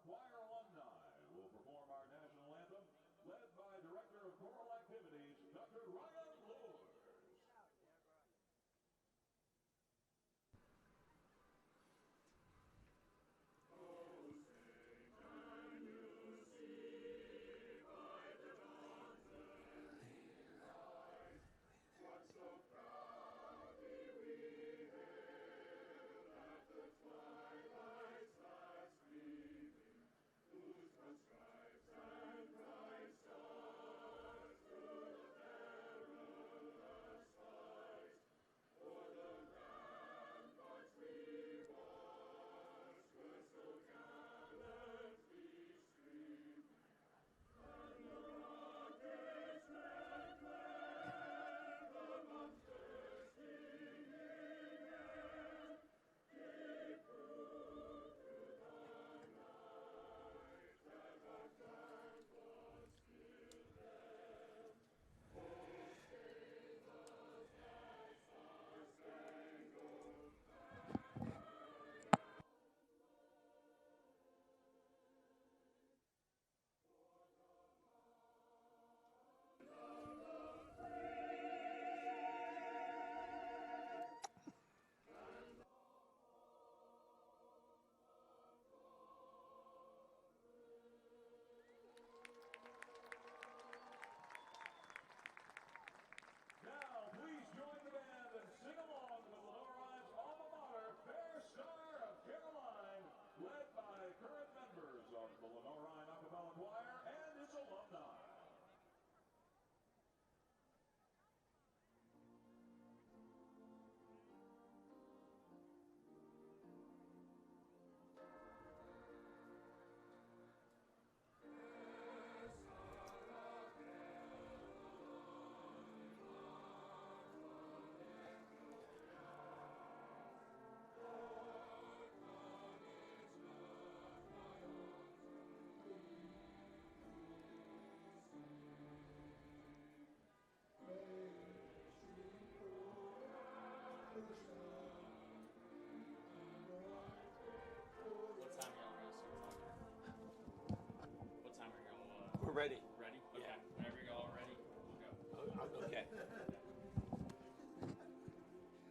choir alumni will perform our national anthem, led by Director of Choral Activities, Dr. Ryan Lord. Now, please join the band and sing along with Lenoir-Rhyne's alma mater, Fair Star of Caroline, led by current members of the Lenoir-Rhyne a cappella choir and its alumni. What time are y'all? We're ready. Ready? Okay. Yeah. Whenever y'all are ready, we'll go. Okay.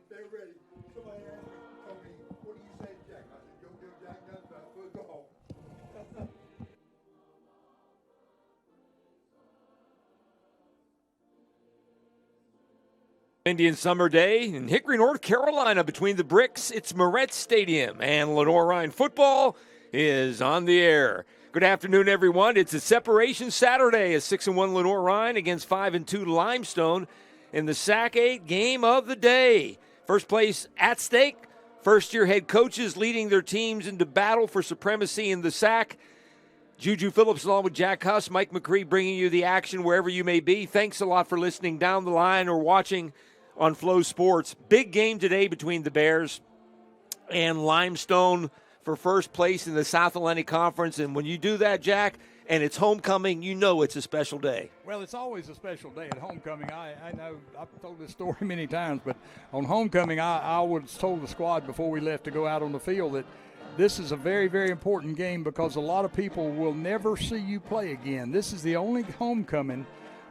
They're ready. Somebody asked me, told me, what do you say, Jack? I said, don't give Jack nothing but football. Indian summer day in Hickory, North Carolina, between the bricks. It's Moretz Stadium, and Lenoir-Rhyne Football is on the air. Good afternoon, everyone. It's a separation Saturday, a 6-1 Lenoir-Rhyne against 5-2 Limestone in the SAC 8 game of the day. First place at stake. First-year head coaches leading their teams into battle for supremacy in the SAC. Juju Phillips along with Jack Huss, Mike McCree bringing you the action wherever you may be. Thanks a lot for listening down the line or watching on Flow Sports. Big game today between the Bears and Limestone for first place in the South Atlantic Conference. And when you do that, Jack, and it's homecoming, you know it's a special day. Well, it's always a special day at homecoming. I know I've told this story many times, but on homecoming, I was told the squad before we left to go out on the field that this is a very, very important game because a lot of people will never see you play again. This is the only homecoming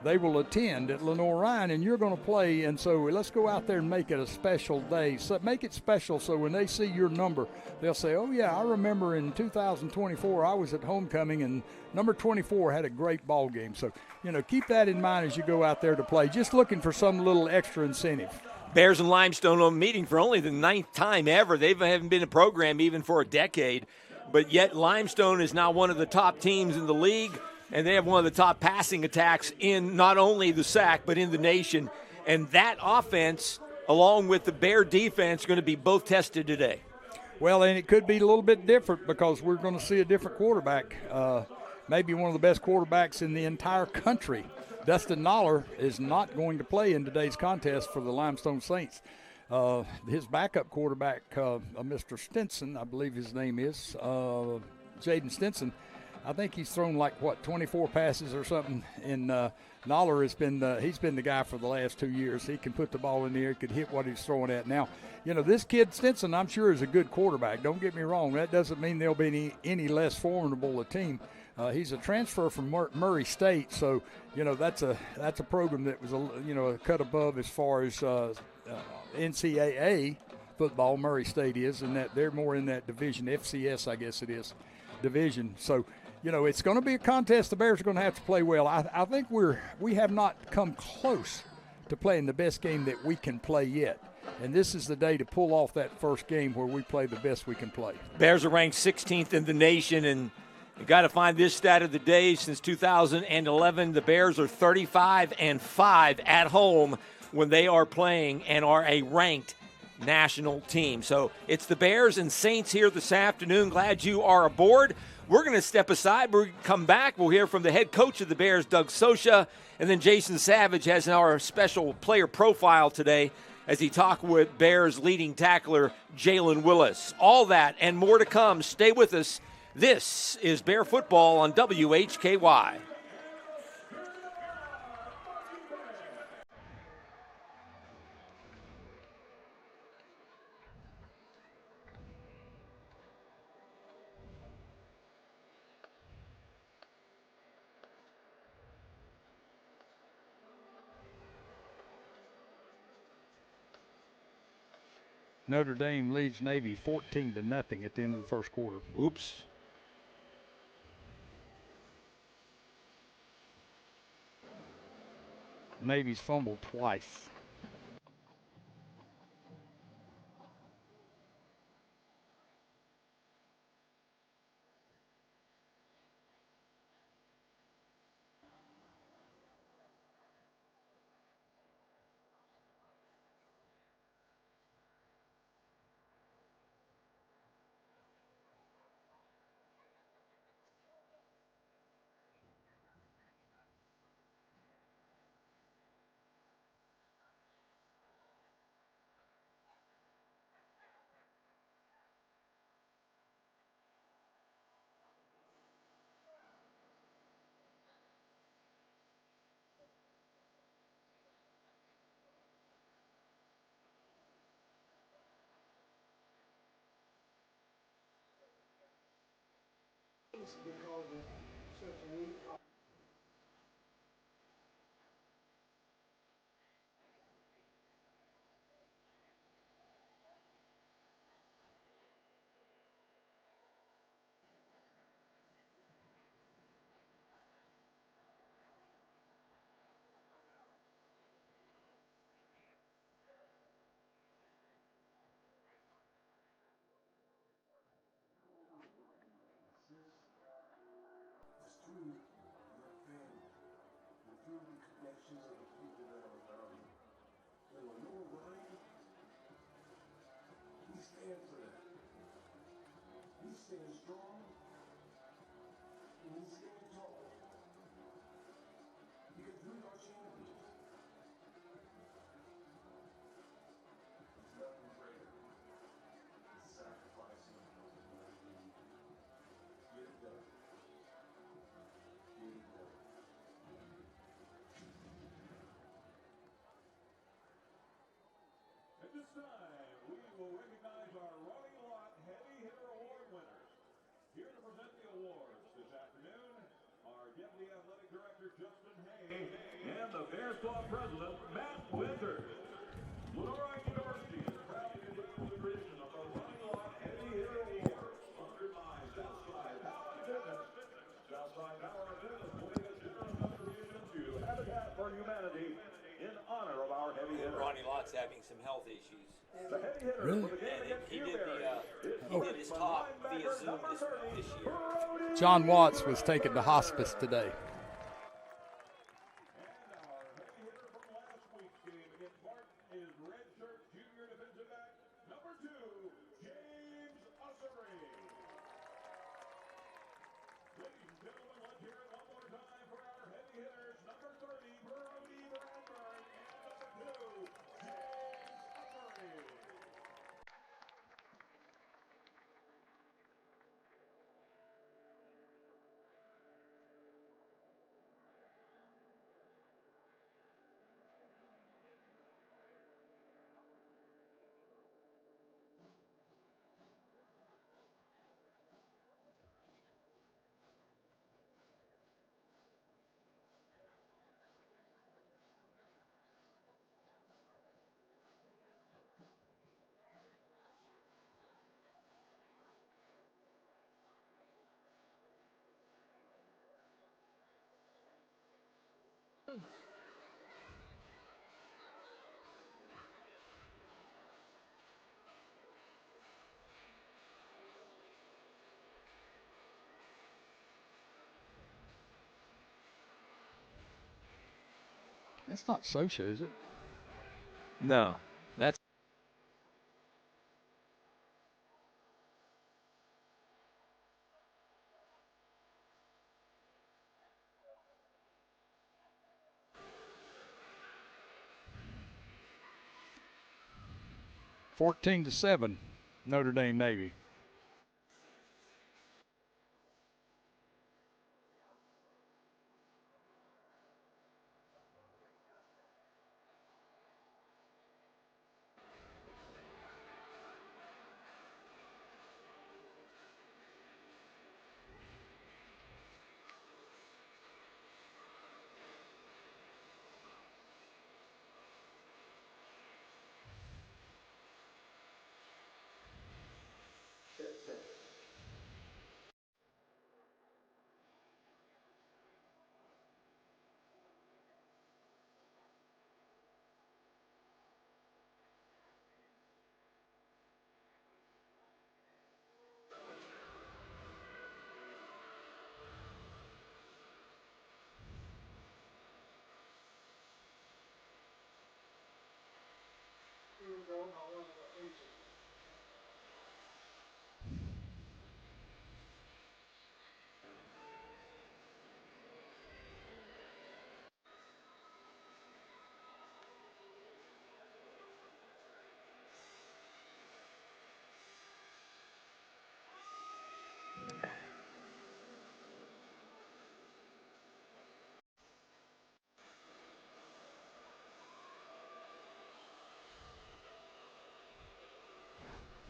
they will attend at Lenoir-Rhyne, and you're going to play, and so let's go out there and make it a special day. So make it special so when they see your number, they'll say, oh, yeah, I remember in 2024 I was at homecoming, and number 24 had a great ball game. So, keep that in mind as you go out there to play, just looking for some little extra incentive. Bears and Limestone on meeting for only the 9th time ever. They haven't been a program even for a decade, but yet Limestone is now one of the top teams in the league. And they have one of the top passing attacks in not only the SAC, but in the nation. And that offense, along with the Bear defense, are going to be both tested today. Well, and it could be a little bit different because we're going to see a different quarterback, maybe one of the best quarterbacks in the entire country. Dustin Noller is not going to play in today's contest for the Limestone Saints. His backup quarterback, Mr. Stinson, I believe his name is, Jaden Stinson, I think he's thrown like, 24 passes or something. And Noller has been he's been the guy for the last 2 years. He can put the ball in the air, could hit what he's throwing at. Now, this kid Stinson, I'm sure, is a good quarterback. Don't get me wrong. That doesn't mean there'll be any less formidable a team. He's a transfer from Murray State, so that's a program that was a cut above as far as NCAA football. Murray State is, and that they're more in that division, FCS, I guess it is, division. So it's going to be a contest. The Bears are going to have to play well. I think we have not come close to playing the best game that we can play yet. And this is the day to pull off that first game where we play the best we can play. Bears are ranked 16th in the nation, and you got to find this stat of the day. Since 2011, the Bears are 35-5 at home when they are playing and are a ranked national team. So it's the Bears and Saints here this afternoon. Glad you are aboard. We're going to step aside. We're going to come back. We'll hear from the head coach of the Bears, Doug Sosha, and then Jason Savage has our special player profile today as he talked with Bears leading tackler Jalen Willis. All that and more to come. Stay with us. This is Bear Football on WHKY. Notre Dame leads Navy 14-0 at the end of the first quarter. Oops. Navy's fumbled twice. This time, we will recognize our Running Lot Heavy Hitter Award winners. Here to present the awards this afternoon, our Deputy Athletic Director, Justin Hay, and the Bears Club President, Matt Winters. Lenoir-Rhyne University is proud to be the tradition of the Running Lot Heavy Hitter Award, sponsored by Southside Power and Fitness. Southside Power and Fitness will make a generous contribution to Habitat for Humanity in honor of our heavy hitter. Ronnie Lott's having some health issues. The heavy hitter Really? for the game against He Newberry. did his talk via Zoom this year. John Watts was taken to hospice today. And our heavy hitter from last week's game against Martin is redshirt junior defensive back number 2, James Ussery. Ladies and gentlemen, let's hear it one more time for our heavy hitters, number 30, Brody Bradburn, and number 2, James Ussery. That's not Socha, is it? No, that's 14-7, Notre Dame Navy.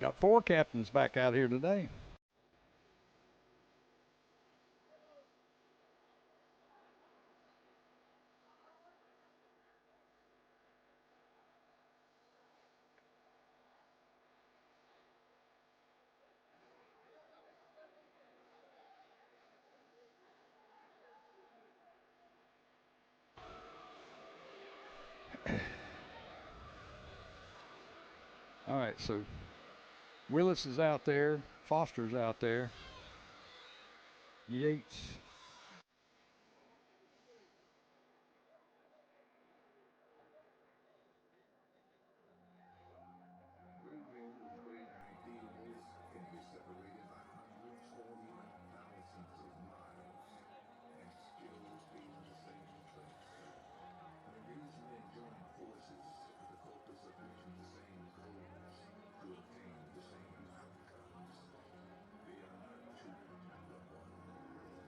Got 4 captains back out here today. All right, so Willis is out there. Foster's out there. Yates. Great men with great ideals can be separated by hundreds or even thousands of miles, and still be in the same place. When these men join forces for the focus of reaching the same goals, to obtain the same outcomes, they are not two, but one,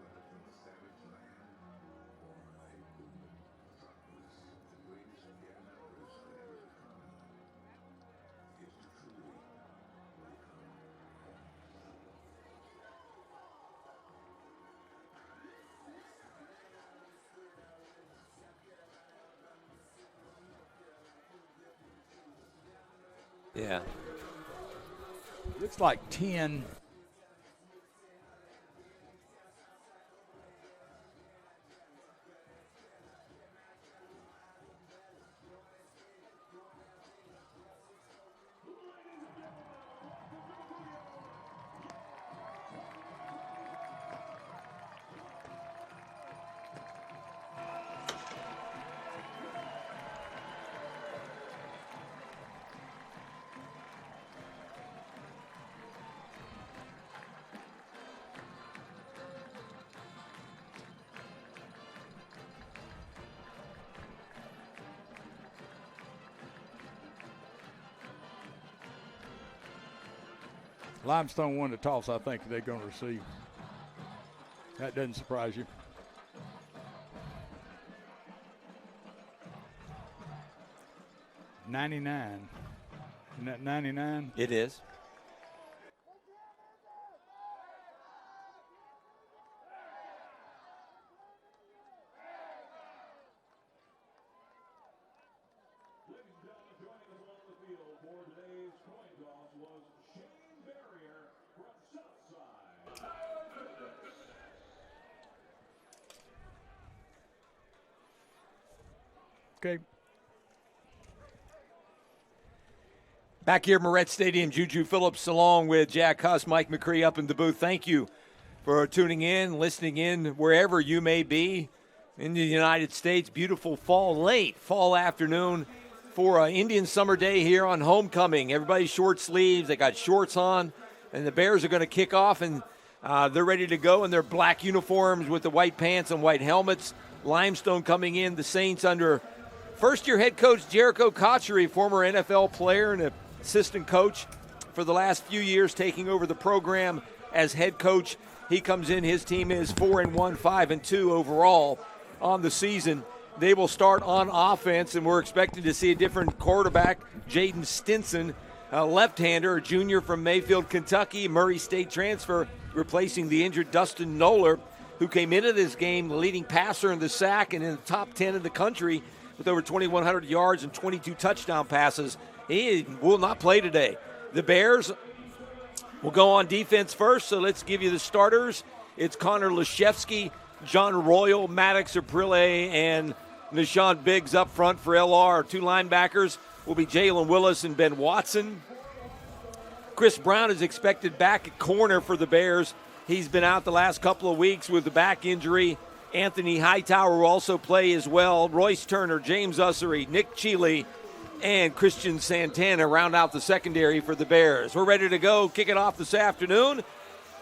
whether from a savage land or a booming metropolis. The greatest their numbers could ever become is to truly become one. yeah. Looks like 10. Limestone won the toss. I think they're going to receive. That doesn't surprise you. $99. Isn't that 99? It is. Ladies and gentlemen, joining us along the field for today's coin toss was Shane Barrier from Southside. Okay. Back here at Moret Stadium, Juju Phillips along with Jack Huss, Mike McCree up in the booth. Thank you for tuning in, listening in, wherever you may be in the United States. Beautiful late fall afternoon for an Indian summer day here on homecoming. Everybody's short sleeves. They got shorts on, and the Bears are going to kick off, and they're ready to go in their black uniforms with the white pants and white helmets. Limestone coming in, the Saints under first-year head coach Jericho Cotchery, former NFL player and assistant coach for the last few years, taking over the program as head coach. He comes in, his team is 4-1, 5-2 overall on the season. They will start on offense, and we're expecting to see a different quarterback, Jaden Stinson, a left-hander, a junior from Mayfield, Kentucky, Murray State transfer, replacing the injured Dustin Noller, who came into this game the leading passer in the SAC and in the top 10 in the country with over 2,100 yards and 22 touchdown passes. He will not play today. The Bears will go on defense first, so let's give you the starters. It's Connor Leshevsky, John Royal, Maddox Aprile, and Nishan Biggs up front for LR. Two linebackers will be Jalen Willis and Ben Watson. Chris Brown is expected back at corner for the Bears. He's been out the last couple of weeks with a back injury. Anthony Hightower will also play as well. Royce Turner, James Ussery, Nick Cheeley, and Christian Santana round out the secondary for the Bears. We're ready to go, kick it off this afternoon.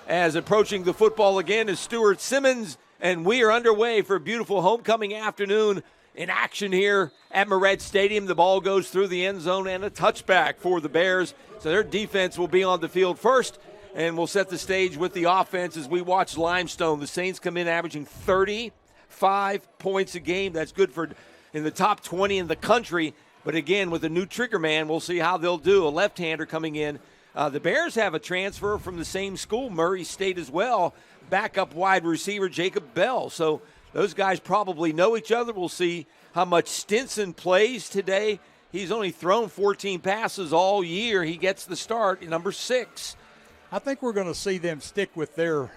As approaching the football again is Stuart Simmons, and we are underway for a beautiful homecoming afternoon in action here at Moret Stadium. The ball goes through the end zone and a touchback for the Bears. So their defense will be on the field first, and we'll set the stage with the offense as we watch Limestone. The Saints come in averaging 35 points a game. That's good for in the top 20 in the country. But again, with a new trigger man, we'll see how they'll do. A left-hander coming in. The Bears have a transfer from the same school, Murray State as well, backup wide receiver Jacob Bell. So those guys probably know each other. We'll see how much Stinson plays today. He's only thrown 14 passes all year. He gets the start at number 6. I think we're going to see them stick with their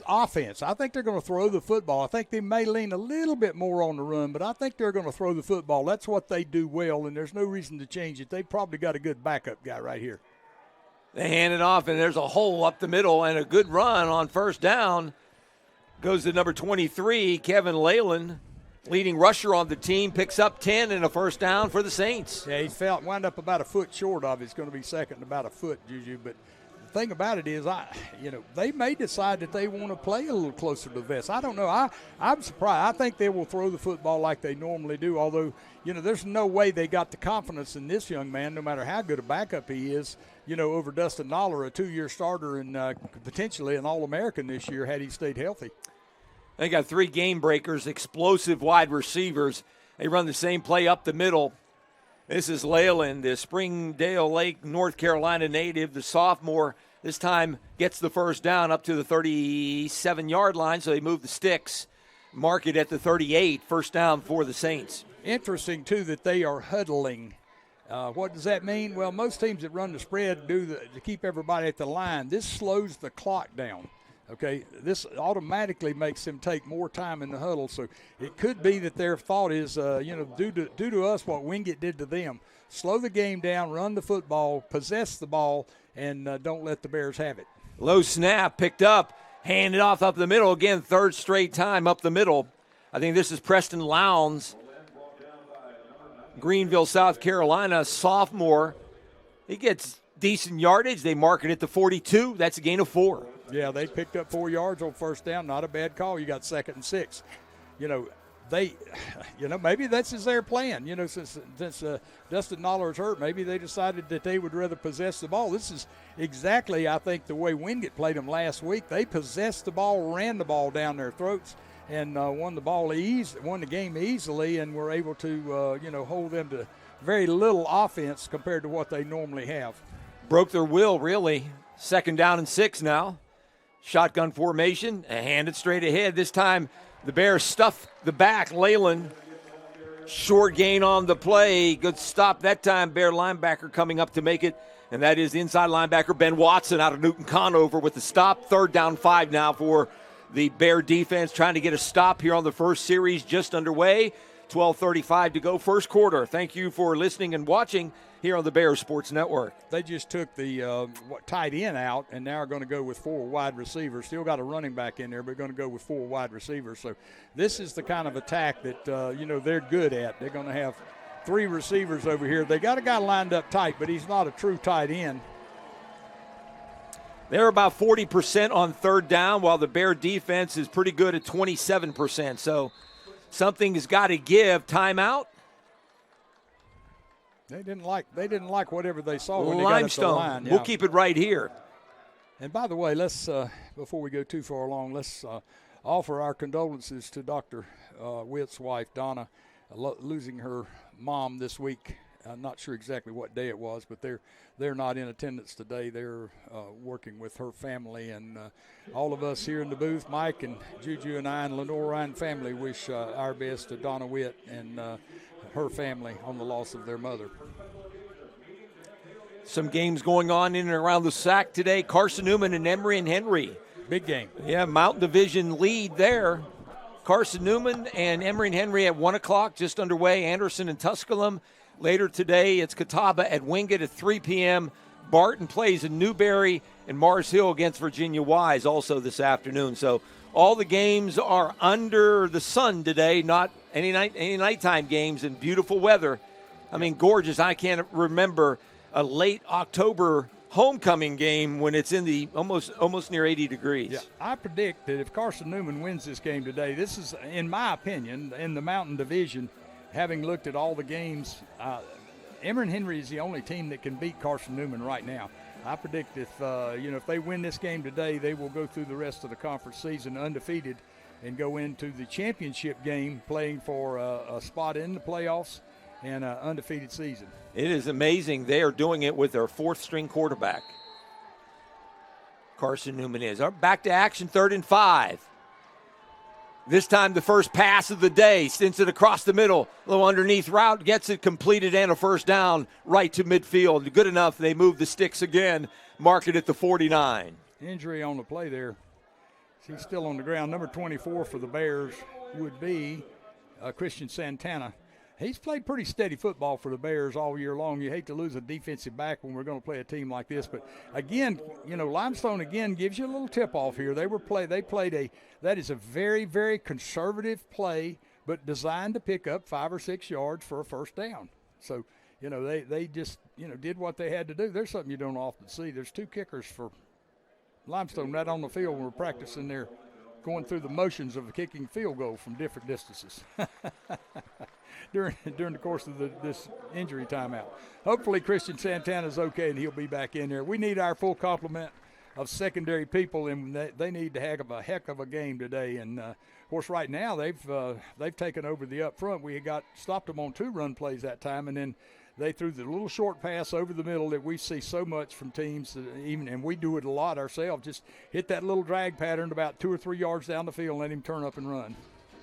offense. I think they're going to throw the football. I think they may lean a little bit more on the run, but I think they're going to throw the football. That's what they do well, and there's no reason to change it. They've probably got a good backup guy right here. They hand it off, and there's a hole up the middle and a good run on first down. Goes to number 23, Kevin Leyland, leading rusher on the team, picks up 10 and a first down for the Saints. Yeah, he wound up about a foot short of it. It's going to be second about a foot, Juju, but the thing about it is, they may decide that they want to play a little closer to the vest. I don't know. I'm surprised. I think they will throw the football like they normally do, although, there's no way they got the confidence in this young man, no matter how good a backup he is, over Dustin Noller, a 2-year starter and potentially an All-American this year had he stayed healthy. They got 3 game breakers, explosive wide receivers. They run the same play up the middle. This is Leyland, the Springdale Lake, North Carolina native, the sophomore. This time gets the first down up to the 37-yard line, so they move the sticks. Mark it at the 38, first down for the Saints. Interesting, too, that they are huddling. What does that mean? Well, most teams that run the spread do to keep everybody at the line. This slows the clock down. Okay, this automatically makes them take more time in the huddle. So it could be that their thought is, due to us what Wingate did to them, slow the game down, run the football, possess the ball, and don't let the Bears have it. Low snap, picked up, handed off up the middle. Again, third straight time up the middle. I think this is Preston Lowndes, Greenville, South Carolina, sophomore. He gets decent yardage. They mark it at the 42. That's a gain of 4. Yeah, they picked up 4 yards on first down. Not a bad call. You got 2nd and 6. Maybe this is their plan. Since Dustin Noller is hurt, maybe they decided that they would rather possess the ball. This is exactly, I think, the way Wingate played them last week. They possessed the ball, ran the ball down their throats, and won the game easily, and were able to, hold them to very little offense compared to what they normally have. Broke their will, really. 2nd down and 6 now. Shotgun formation, handed straight ahead. This time the Bears stuff the back. Leyland, short gain on the play. Good stop that time. Bear linebacker coming up to make it, and that is the inside linebacker Ben Watson out of Newton Conover with the stop. 3rd down 5 now for the Bear defense, trying to get a stop here on the first series just underway. 12:35 to go, first quarter. Thank you for listening and watching here on the Bears Sports Network. They just took the tight end out and now are going to go with 4 wide receivers. Still got a running back in there, but going to go with 4 wide receivers. So this is the kind of attack that, they're good at. They're going to have 3 receivers over here. They got a guy lined up tight, but he's not a true tight end. They're about 40% on third down, while the Bear defense is pretty good at 27%. So something has got to give. Timeout. They didn't like whatever they saw when they Limestone. got up the line. We'll keep it right here. And by the way, let's before we go too far along, let's offer our condolences to Dr. Witt's wife, Donna, losing her mom this week. I'm not sure exactly what day it was, but they're not in attendance today. They're working with her family, and all of us here in the booth, Mike and Juju and I and Lenoir-Rhyne family, wish our best to Donna Witt and her family on the loss of their mother. Some games going on in and around the SAC today. Carson Newman and Emory and Henry. Big game. Yeah, Mountain Division lead there. Carson Newman and Emory and Henry at 1 o'clock, just underway. Anderson and Tusculum. Later today, it's Catawba at Wingate at 3 p.m. Barton plays in Newberry, and Mars Hill against Virginia Wise also this afternoon. So all the games are under the sun today, not any nighttime games, in beautiful weather. I mean, gorgeous. I can't remember a late October homecoming game when it's in the almost near 80 degrees. Yeah, I predict that if Carson Newman wins this game today, this is, in my opinion, in the Mountain Division, having looked at all the games, Emory and Henry is the only team that can beat Carson Newman right now. I predict if they win this game today, they will go through the rest of the conference season undefeated and go into the championship game playing for a spot in the playoffs and an undefeated season. It is amazing. They are doing it with their 4th-string quarterback. Carson Newman is. Back to action, 3rd and 5. This time the first pass of the day. Stinson across the middle. A little underneath route. Gets it completed and a first down right to midfield. Good enough. They move the sticks again. Mark it at the 49. Injury on the play there. He's still on the ground. Number 24 for the Bears would be Christian Santana. He's played pretty steady football for the Bears all year long. You hate to lose a defensive back when we're going to play a team like this. But, again, Limestone, again, gives you a little tip-off here. They played that is a very, very conservative play, but designed to pick up 5 or 6 yards for a first down. So, they just, did what they had to do. There's something you don't often see. There's 2 kickers for Limestone right on the field when we're practicing there, going through the motions of a kicking field goal from different distances. During the course of this injury timeout. Hopefully Christian Santana's okay and he'll be back in there. We need our full complement of secondary people, and they need to have a heck of a game today. And of course, right now they've taken over the up front. We stopped them on 2 run plays that time, and then they threw the little short pass over the middle that we see so much from teams, and we do it a lot ourselves. Just hit that little drag pattern about 2 or 3 yards down the field and let him turn up and run.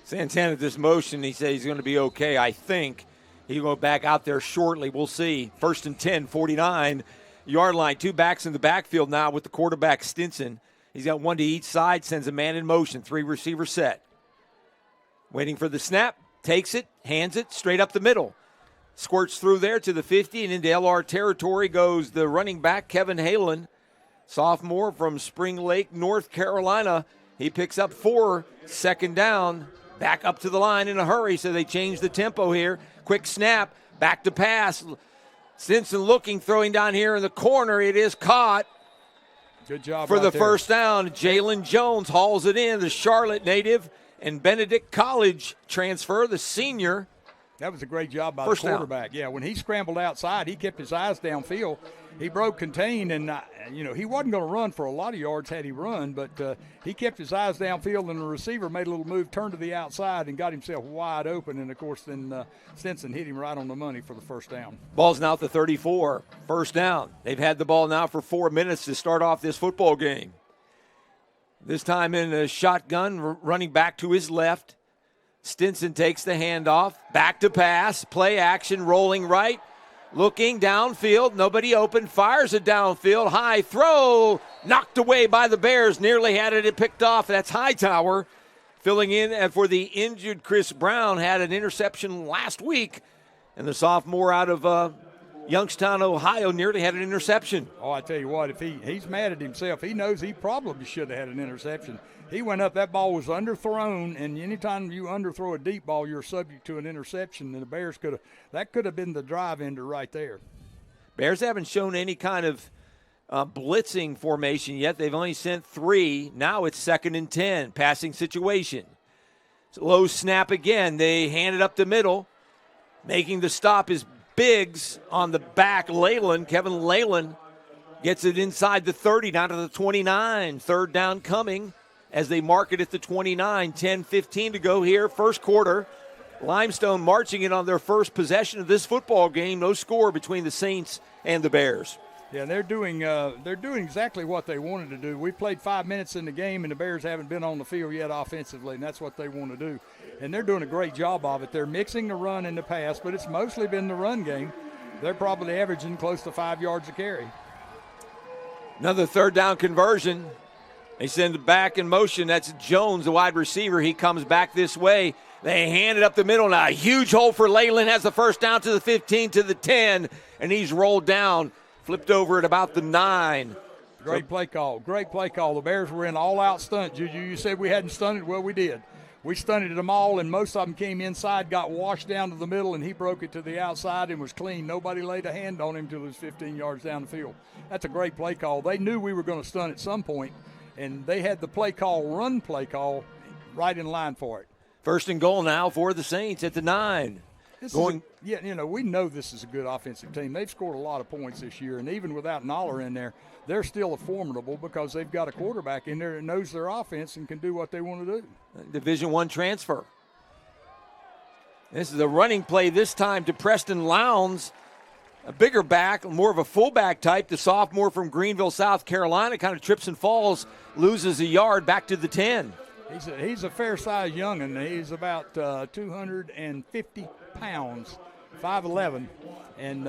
Santana, this motion, he said he's going to be okay. I think he'll go back out there shortly. We'll see. 1st and 10, 49-yard line. 2 backs in the backfield now with the quarterback Stinson. He's got 1 to each side, sends a man in motion. 3 receiver set. Waiting for the snap, takes it, hands it straight up the middle. Squirts through there to the 50, and into LR territory goes the running back, Kevin Halen, sophomore from Spring Lake, North Carolina. He picks up 4, 2nd down. Back up to the line in a hurry, so they change the tempo here. Quick snap, back to pass. Stinson looking, throwing down here in the corner. It is caught. Good job for right the there. First down. Jalen Jones hauls it in, the Charlotte native and Benedict College transfer, the senior. That was a great job by First the quarterback. Yeah, when he scrambled outside, he kept his eyes downfield. He broke contain, and, he wasn't going to run for a lot of yards had he run, but he kept his eyes downfield, and the receiver made a little move, turned to the outside, and got himself wide open. And, of course, then Stinson hit him right on the money for the first down. Ball's now at the 34, first down. They've had the ball now for 4 minutes to start off this football game. This time in a shotgun, running back to his left. Stinson takes the handoff, back to pass, play action, rolling right, looking downfield, nobody open, fires it downfield, high throw, knocked away by the Bears, nearly had it picked off. That's Hightower. filling in for the injured Chris Brown, had an interception last week, and the sophomore out of Youngstown, Ohio, nearly had an interception. Oh, I tell you what, if he's mad at himself, he knows he probably should have had an interception. He went up, that ball was underthrown, and anytime you underthrow a deep ball, you're subject to an interception, and the Bears that could have been the drive ender right there. Bears haven't shown any kind of blitzing formation yet. They've only sent 3. Now it's 2nd and 10, passing situation. It's a low snap again. They hand it up the middle. Making the stop is Biggs on the back. Kevin Leyland gets it inside the 30, down to the 29. 3rd down coming as they mark it at the 29. 10-15 to go here, first quarter. Limestone marching in on their first possession of this football game. No score between the Saints and the Bears. Yeah, they're doing exactly what they wanted to do. We played 5 minutes in the game, and the Bears haven't been on the field yet offensively, and that's what they want to do. And they're doing a great job of it. They're mixing the run and the pass, but it's mostly been the run game. They're probably averaging close to 5 yards a carry. Another 3rd down conversion. They send it back in motion. That's Jones, the wide receiver. He comes back this way. They hand it up the middle. Now a huge hole for Leyland. Has the first down to the 15, to the 10, and he's rolled down. Flipped over at about the 9. Great play call. Great play call. The Bears were in all-out stunt. Juju, you said we hadn't stunted. Well, we did. We stunted them all, and most of them came inside, got washed down to the middle, and he broke it to the outside and was clean. Nobody laid a hand on him until he was 15 yards down the field. That's a great play call. They knew we were going to stun at some point, and they had the run play call, right in line for it. 1st and goal now for the Saints at the 9. We know this is a good offensive team. They've scored a lot of points this year, and even without Noller in there, they're still formidable because they've got a quarterback in there that knows their offense and can do what they want to do. Division I transfer. This is a running play this time to Preston Lowndes, a bigger back, more of a fullback type. The sophomore from Greenville, South Carolina, kind of trips and falls, loses a yard back to the 10. He's a fair-sized young'un. He's about 250 pounds, 5'11", and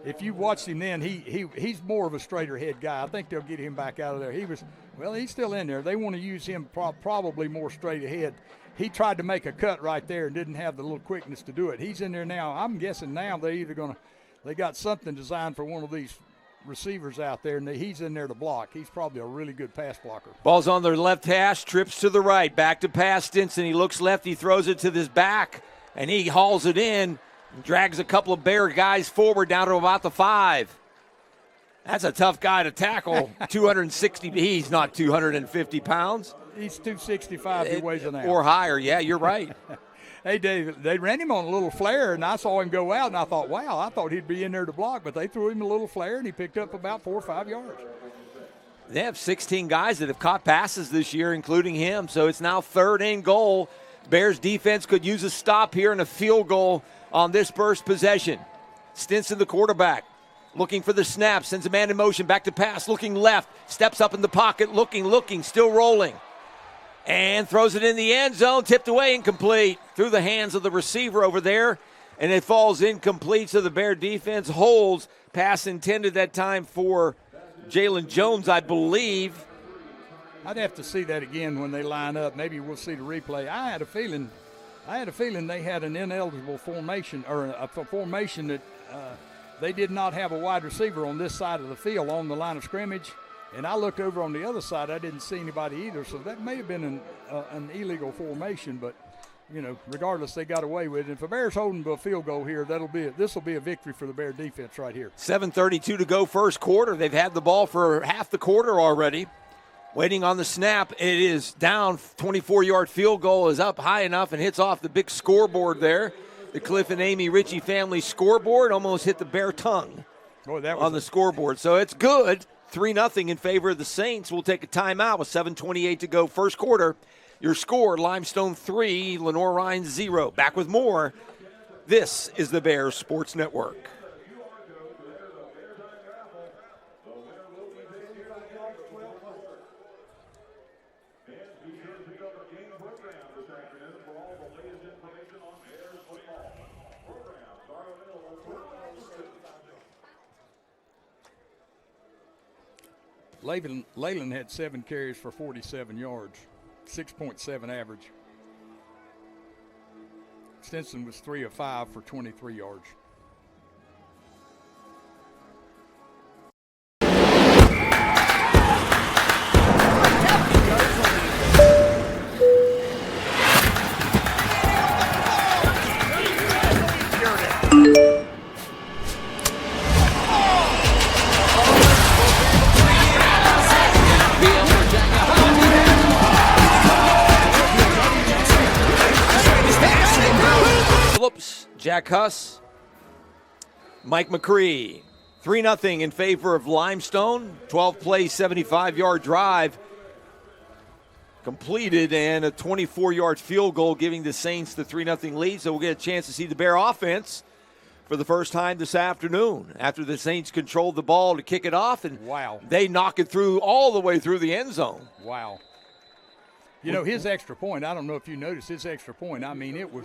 if you watched him then, he's more of a straighter-head guy. I think they'll get him back out of there. He's still in there. They want to use him probably more straight ahead. He tried to make a cut right there and didn't have the little quickness to do it. He's in there now. I'm guessing now they got something designed for one of these receivers out there, and he's in there to block. He's probably a really good pass blocker. Ball's on their left hash, trips to the right, back to pass Stinson. He looks left, he throws it to this back, and he hauls it in and drags a couple of Bear guys forward down to about the 5. That's a tough guy to tackle. 260, he's not 250 pounds. He's 265, he weighs an ounce. Or higher, yeah, you're right. Hey, Dave, they ran him on a little flare, and I saw him go out, and I thought, wow, I thought he'd be in there to block, but they threw him a little flare, and he picked up about 4 or 5 yards. They have 16 guys that have caught passes this year, including him, so it's now 3rd and goal. Bears defense could use a stop here and a field goal on this first possession. Stinson, the quarterback, looking for the snap, sends a man in motion, back to pass, looking left, steps up in the pocket, looking, still rolling. And throws it in the end zone, tipped away, incomplete. Through the hands of the receiver over there, and it falls incomplete, so the Bear defense holds. Pass intended that time for Jalen Jones, I believe. I'd have to see that again when they line up. Maybe we'll see the replay. I had a feeling they had an ineligible formation, or a formation that they did not have a wide receiver on this side of the field on the line of scrimmage. And I looked over on the other side. I didn't see anybody either, so that may have been an illegal formation. But, regardless, they got away with it. If the Bears holding to a field goal here, this will be a victory for the Bear defense right here. 7:32 to go first quarter. They've had the ball for half the quarter already. Waiting on the snap. It is down. 24-yard field goal is up high enough and hits off the big scoreboard there. The Cliff and Amy Ritchie family scoreboard almost hit the Bear tongue on the scoreboard. So it's good. 3-0 in favor of the Saints. We'll take a timeout with 7:28 to go first quarter. Your score, Limestone 3, Lenoir-Rhyne 0. Back with more. This is the Bears Sports Network. Leyland had 7 carries for 47 yards, 6.7 average. Stinson was 3 of 5 for 23 yards. Jack Huss, Mike McCree, 3-0 in favor of Limestone. 12-play, 75-yard drive completed and a 24-yard field goal giving the Saints the 3-0 lead. So we'll get a chance to see the Bear offense for the first time this afternoon after the Saints controlled the ball to kick it off, and wow, they knock it through all the way through the end zone. Wow. You know, his extra point, I don't know if you noticed his extra point. I mean, it was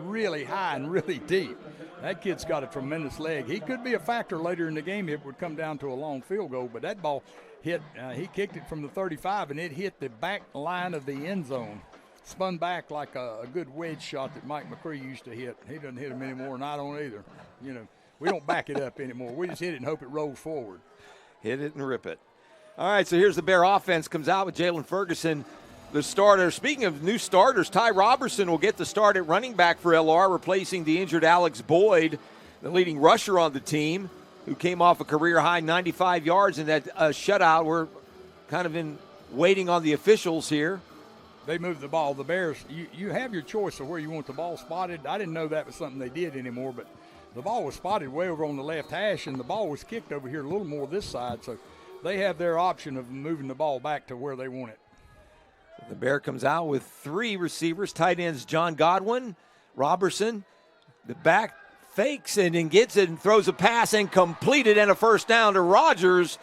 really high and really deep. That kid's got a tremendous leg. He could be a factor later in the game if it would come down to a long field goal, but that ball hit, he kicked it from the 35, and it hit the back line of the end zone. Spun back like a good wedge shot that Mike McCree used to hit. He doesn't hit them anymore, and I don't either. You know, we don't back it up anymore. We just hit it and hope it rolls forward. Hit it and rip it. All right, so here's the Bear offense. Comes out with Jalen Ferguson, the starter. Speaking of new starters, Ty Robertson will get the start at running back for LR, replacing the injured Alex Boyd, the leading rusher on the team, who came off a career-high 95 yards in that shutout. We're kind of waiting on the officials here. They moved the ball. The Bears, you have your choice of where you want the ball spotted. I didn't know that was something they did anymore, but the ball was spotted way over on the left hash, and the ball was kicked over here a little more this side, so they have their option of moving the ball back to where they want it. The Bear comes out with 3 receivers, tight ends John Godwin, Robertson. The back fakes and then gets it and throws a pass and completed, and a first down to Rogers.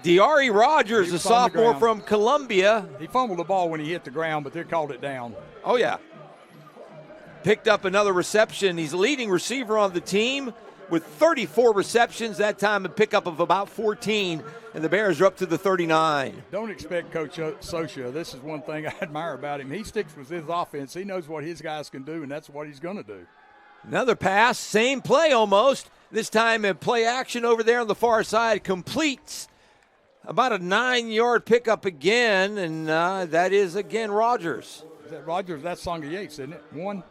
Diari Rogers, a sophomore from Columbia. He fumbled the ball when he hit the ground, but they called it down. Oh, yeah. Picked up another reception. He's the leading receiver on the team with 34 receptions, that time a pickup of about 14, and the Bears are up to the 39. Don't expect Coach Socia. This is one thing I admire about him. He sticks with his offense. He knows what his guys can do, and that's what he's going to do. Another pass, same play almost. This time a play action over there on the far side, completes. About a 9-yard pickup again, and that is again Rogers. Is that Rogers? That's Songa Yates, isn't it? 1?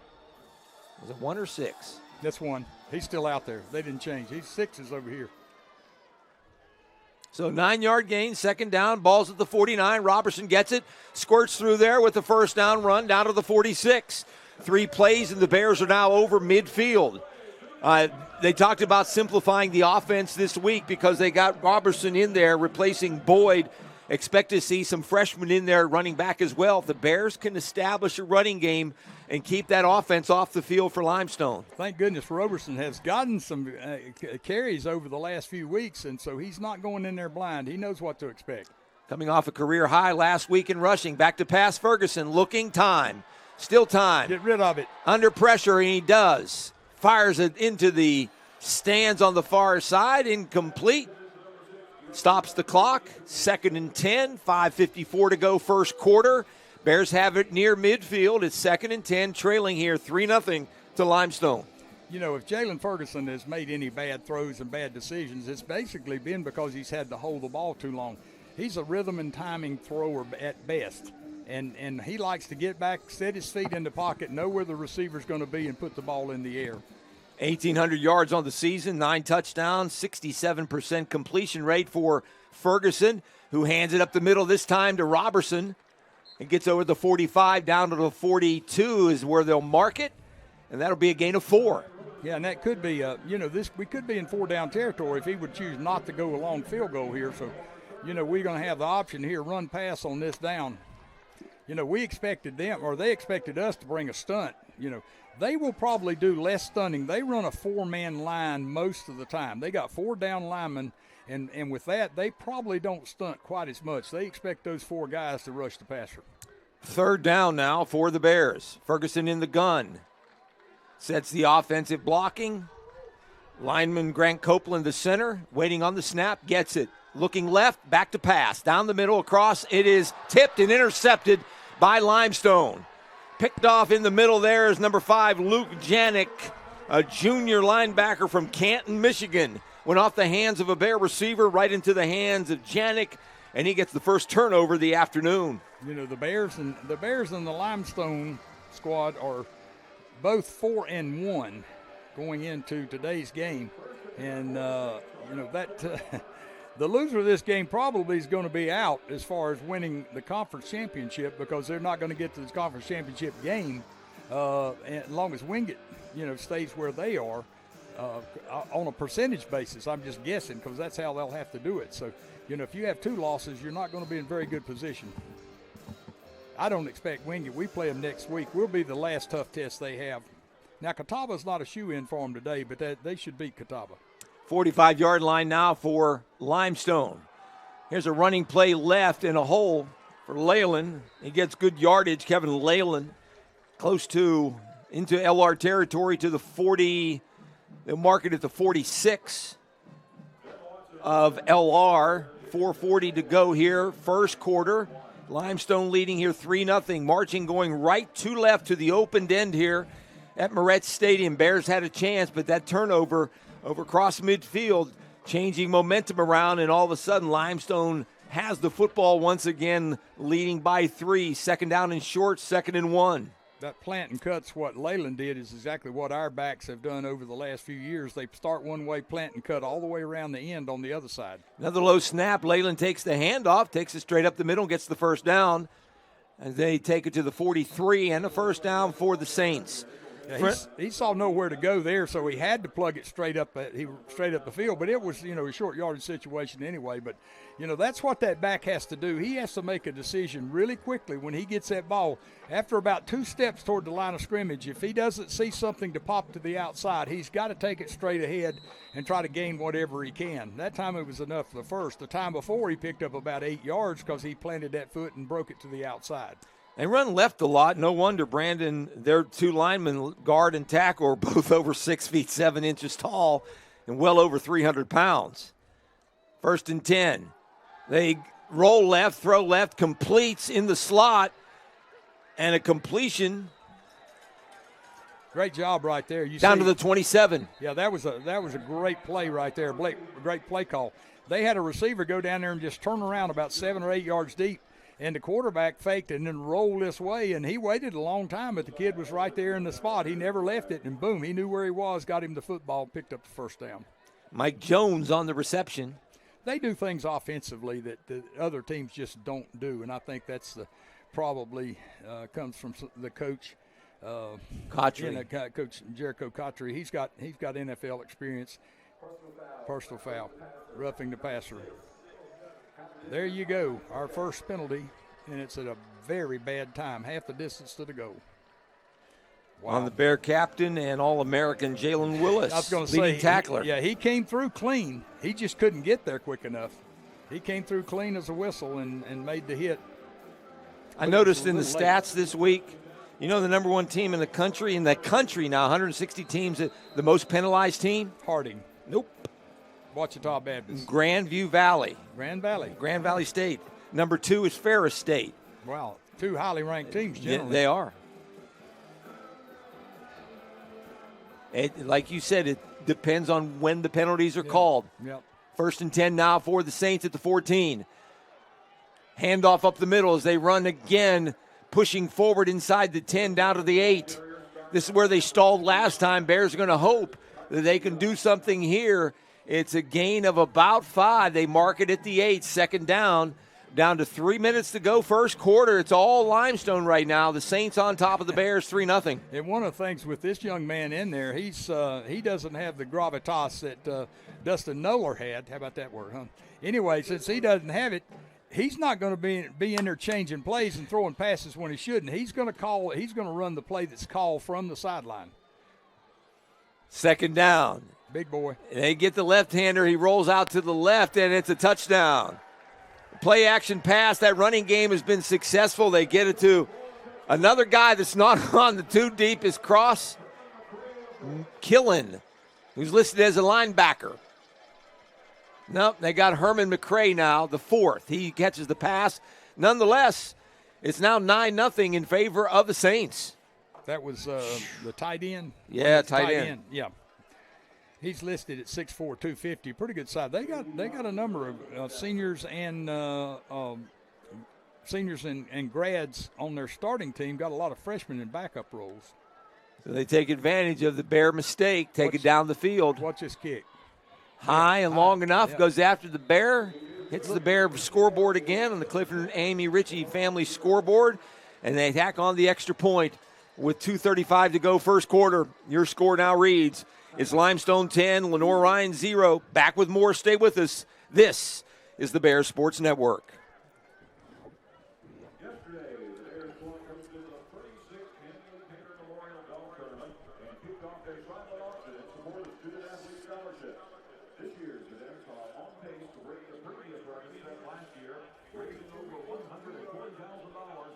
Was it 1 or 6? That's 1. He's still out there. They didn't change. He's 6 is over here. So 9-yard gain, second down, ball's at the 49. Robertson gets it, squirts through there with the first down run down to the 46. 3 plays, and the Bears are now over midfield. They talked about simplifying the offense this week because they got Robertson in there replacing Boyd. Expect to see some freshmen in there running back as well. If the Bears can establish a running game and keep that offense off the field for Limestone. Thank goodness Robertson has gotten some carries over the last few weeks, and so he's not going in there blind. He knows what to expect. Coming off a career high last week in rushing. Back to pass Ferguson, looking time. Still time. Get rid of it. Under pressure, and he does. Fires it into the stands on the far side, incomplete. Stops the clock, 2nd and 10, 5:54 to go first quarter. Bears have it near midfield. It's 2nd and 10, trailing here 3-0 to Limestone. You know, if Jalen Ferguson has made any bad throws and bad decisions, it's basically been because he's had to hold the ball too long. He's a rhythm and timing thrower at best, and he likes to get back, set his feet in the pocket, know where the receiver's going to be, and put the ball in the air. 1,800 yards on the season, 9 touchdowns, 67% completion rate for Ferguson, who hands it up the middle this time to Robertson. It gets over the 45, down to the 42 is where they'll mark it, and that'll be a gain of 4. Yeah, and that could be, we could be in 4-down territory if he would choose not to go a long field goal here. So, we're going to have the option here, run pass on this down. We expected them, or they expected us to bring a stunt. They will probably do less stunting. They run a 4-man line most of the time. They got 4 down linemen, and with that, they probably don't stunt quite as much. They expect those 4 guys to rush the passer. 3rd down now for the Bears. Ferguson in the gun. Sets the offensive blocking. Lineman Grant Copeland, the center, waiting on the snap, gets it. Looking left, back to pass. Down the middle, across. It is tipped and intercepted by Limestone. Picked off in the middle there is number 5, Luke Janik, a junior linebacker from Canton, Michigan. Went off the hands of a Bear receiver right into the hands of Janik, and he gets the first turnover of the afternoon. You know, the Bears and the Limestone squad are both 4-1 going into today's game, and you know that the loser of this game probably is going to be out as far as winning the conference championship, because they're not going to get to this conference championship game as long as Wingate, you know, stays where they are on a percentage basis. I'm just guessing, because that's how they'll have to do it. So, you know, if you have 2 losses, you're not going to be in very good position. I don't expect Wingate. We play them next week. We'll be the last tough test they have. Now, Catawba's not a shoe-in for them today, but they should beat Catawba. 45-yard line now for Limestone. Here's a running play left in a hole for Leyland. He gets good yardage. Kevin Leyland close to into LR territory to the 40. They'll mark it at the 46 of LR. 4:40 to go here, first quarter. Limestone leading here 3-0. Marching going right to left to the opened end here at Moretz Stadium. Bears had a chance, but that turnover over across midfield, changing momentum around, and all of a sudden Limestone has the football once again, leading by 3. Second down and short, 2nd and 1. That plant and cuts, what Leyland did, is exactly what our backs have done over the last few years. They start one way, plant and cut all the way around the end on the other side. Another low snap. Leyland takes the handoff, takes it straight up the middle, gets the first down. And they take it to the 43 and a first down for the Saints. Yeah, he saw nowhere to go there, so he had to plug it straight up the field. But it was, you know, a short yardage situation anyway. But, you know, that's what that back has to do. He has to make a decision really quickly when he gets that ball. After about 2 steps toward the line of scrimmage, if he doesn't see something to pop to the outside, he's got to take it straight ahead and try to gain whatever he can. That time it was enough for the first. The time before, he picked up about 8 yards because he planted that foot and broke it to the outside. They run left a lot. No wonder Brandon, their 2 linemen, guard and tackle, are both over 6 feet 7 inches tall and well over 300 pounds. 1st and 10. They roll left, throw left, completes in the slot, and a completion. Great job right there. Down to the 27. Yeah, that was a great play right there. Great play call. They had a receiver go down there and just turn around about 7 or 8 yards deep. And the quarterback faked and then rolled this way, and he waited a long time, but the kid was right there in the spot. He never left it, and boom, he knew where he was, got him the football, picked up the first down. Mike Jones on the reception. They do things offensively that the other teams just don't do, and I think that's probably comes from the coach. Cotry. Coach Jericho Cotry. He's got NFL experience. Personal foul, roughing the passer. There you go, our first penalty, and it's at a very bad time, half the distance to the goal. Wow. On the Bear captain and All-American Jalen Willis, I was going to leading say, tackler. He came through clean. He just couldn't get there quick enough. He came through clean as a whistle and made the hit. I noticed in the stats this week, you know the number 1 team in the country now, 160 teams, the most penalized team? Harding. Nope. Ouachita Baptist. Grandview Valley. Grand Valley State. Number 2 is Ferris State. Wow, 2 highly ranked teams generally. They are. Like you said, it depends on when the penalties are called. Yep. 1st and 10 now for the Saints at the 14. Handoff up the middle as they run again, pushing forward inside the 10 down to the 8. This is where they stalled last time. Bears are going to hope that they can do something here. It's a gain of about 5. They mark it at the 8, 2nd down. Down to 3 minutes to go, first quarter. It's all Limestone right now. The Saints on top of the Bears, 3-0. And one of the things with this young man in there, he doesn't have the gravitas that Dustin Noller had. How about that word, huh? Anyway, since he doesn't have it, he's not going to be in there changing plays and throwing passes when he shouldn't. He's going to run the play that's called from the sideline. 2nd down. Big boy. They get the left-hander. He rolls out to the left, and it's a touchdown. Play action pass. That running game has been successful. They get it to another guy that's not on the 2 deep is Cross Killen, who's listed as a linebacker. Nope, they got Herman McCray now, the 4th. He catches the pass. Nonetheless, It's now 9-0 in favor of the Saints. That was the tight end. Yeah, tight end. Yeah. He's listed at 6'4", 250. Pretty good size. They got a number of seniors and grads on their starting team. Got a lot of freshmen in backup roles. So they take advantage of the Bear mistake, take it down the field. Watch this kick. High and long enough, goes after the Bear, hits the Bear scoreboard again on the Clifford and Amy Ritchie family scoreboard, and they attack on the extra point with 2:35 to go first quarter. Your score now reads, it's Limestone 10, Lenoir-Rhyne 0. Back with more. Stay with us. This is the Bears Sports Network. Yesterday, the Bears hosted the 36th Annual Taylor Memorial Golf Tournament and kicked off their silent auction in support of student-athlete scholarships. This year's events are on pace to break the previous record set last year, raising over $120,000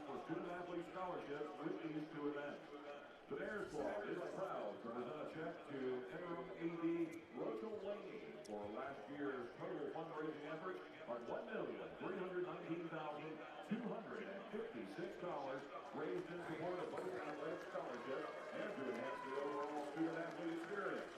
for student-athlete scholarships with these two events. The Bears Club is proud to present a check to interim AD Rochelle Laney for last year's total fundraising effort of $1,319,256 raised in support of both athletic scholarships and to enhance the overall student-athlete experience.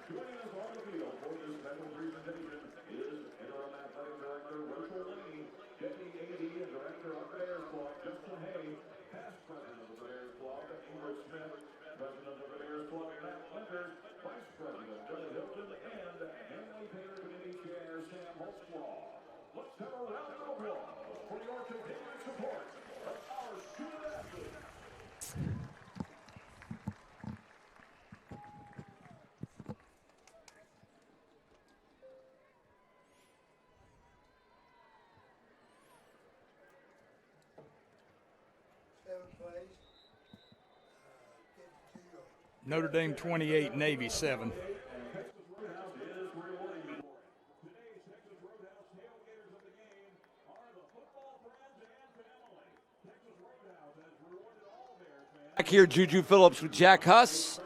Joining us on the field for this special presentation is interim athletic director Rochelle Laney, deputy AD and director of the Bears Club Justin Hay, past president of the Bears Club Ingrid Smith, president of the Bears Club Matt Winters, vice president Billy Hilton, and Manly Taylor Committee Chair Sam Holtzclaw. Let's have a round of applause for your continued support of our student athletes. Seventh place. 52. Notre Dame 28, Navy 7. Texas Roadhouse is rewarding you for it. Today's Texas Roadhouse tailgaters of the game are the football friends and family. Texas Roadhouse has rewarded all Bears fans. Back here, Juju Phillips with Jack Huss,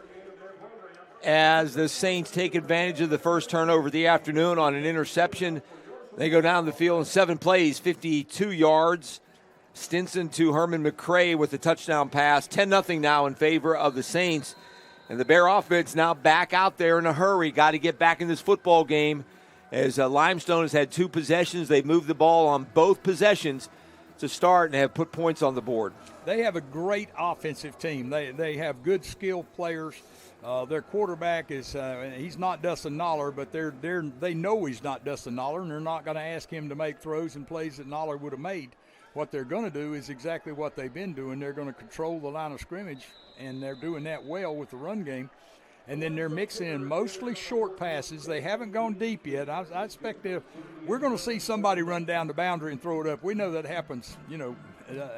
as the Saints take advantage of the first turnover of the afternoon on an interception. They go down the field in 7 plays, 52 yards. Stinson to Herman McCray with the touchdown pass. 10-0 now in favor of the Saints. And the Bear offense now back out there in a hurry. Got to get back in this football game, as Limestone has had 2 possessions. They've moved the ball on both possessions to start and have put points on the board. They have a great offensive team. They have good skilled players. Their quarterback is he's not Dustin Noller, but they know he's not Dustin Noller, and they're not going to ask him to make throws and plays that Noller would have made. What they're going to do is exactly what they've been doing. They're going to control the line of scrimmage, and they're doing that well with the run game. And then they're mixing in mostly short passes. They haven't gone deep yet. I expect we're going to see somebody run down the boundary and throw it up. We know that happens.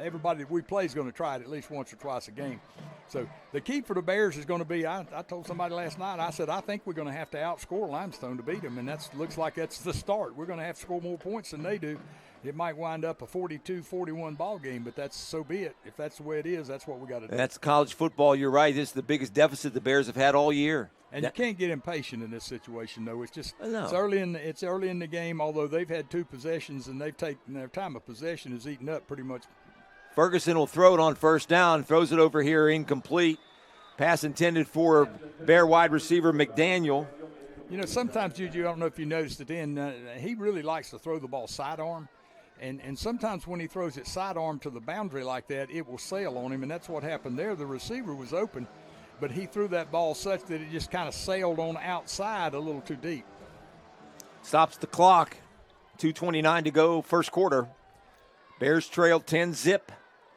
Everybody that we play is going to try it at least once or twice a game. So the key for the Bears is going to be, I told somebody last night, I said, I think we're going to have to outscore Limestone to beat them, and that looks like that's the start. We're going to have to score more points than they do. It might wind up a 42-41 ball game, but that's so be it. If that's the way it is, that's what we got to do. That's college football. You're right. This is the biggest deficit the Bears have had all year. And you can't get impatient in this situation, though. It's just No. it's early in the game. Although they've had 2 possessions and they've taken their time of possession is eaten up pretty much. Ferguson will throw it on first down, throws it over here incomplete. Pass intended for Bear wide receiver McDaniel. Sometimes, Juju, I don't know if you noticed it he really likes to throw the ball sidearm. And sometimes when he throws it sidearm to the boundary like that, it will sail on him, and that's what happened there. The receiver was open, but he threw that ball such that it just kind of sailed on outside a little too deep. Stops the clock. 2:29 to go, first quarter. Bears trail 10-zip.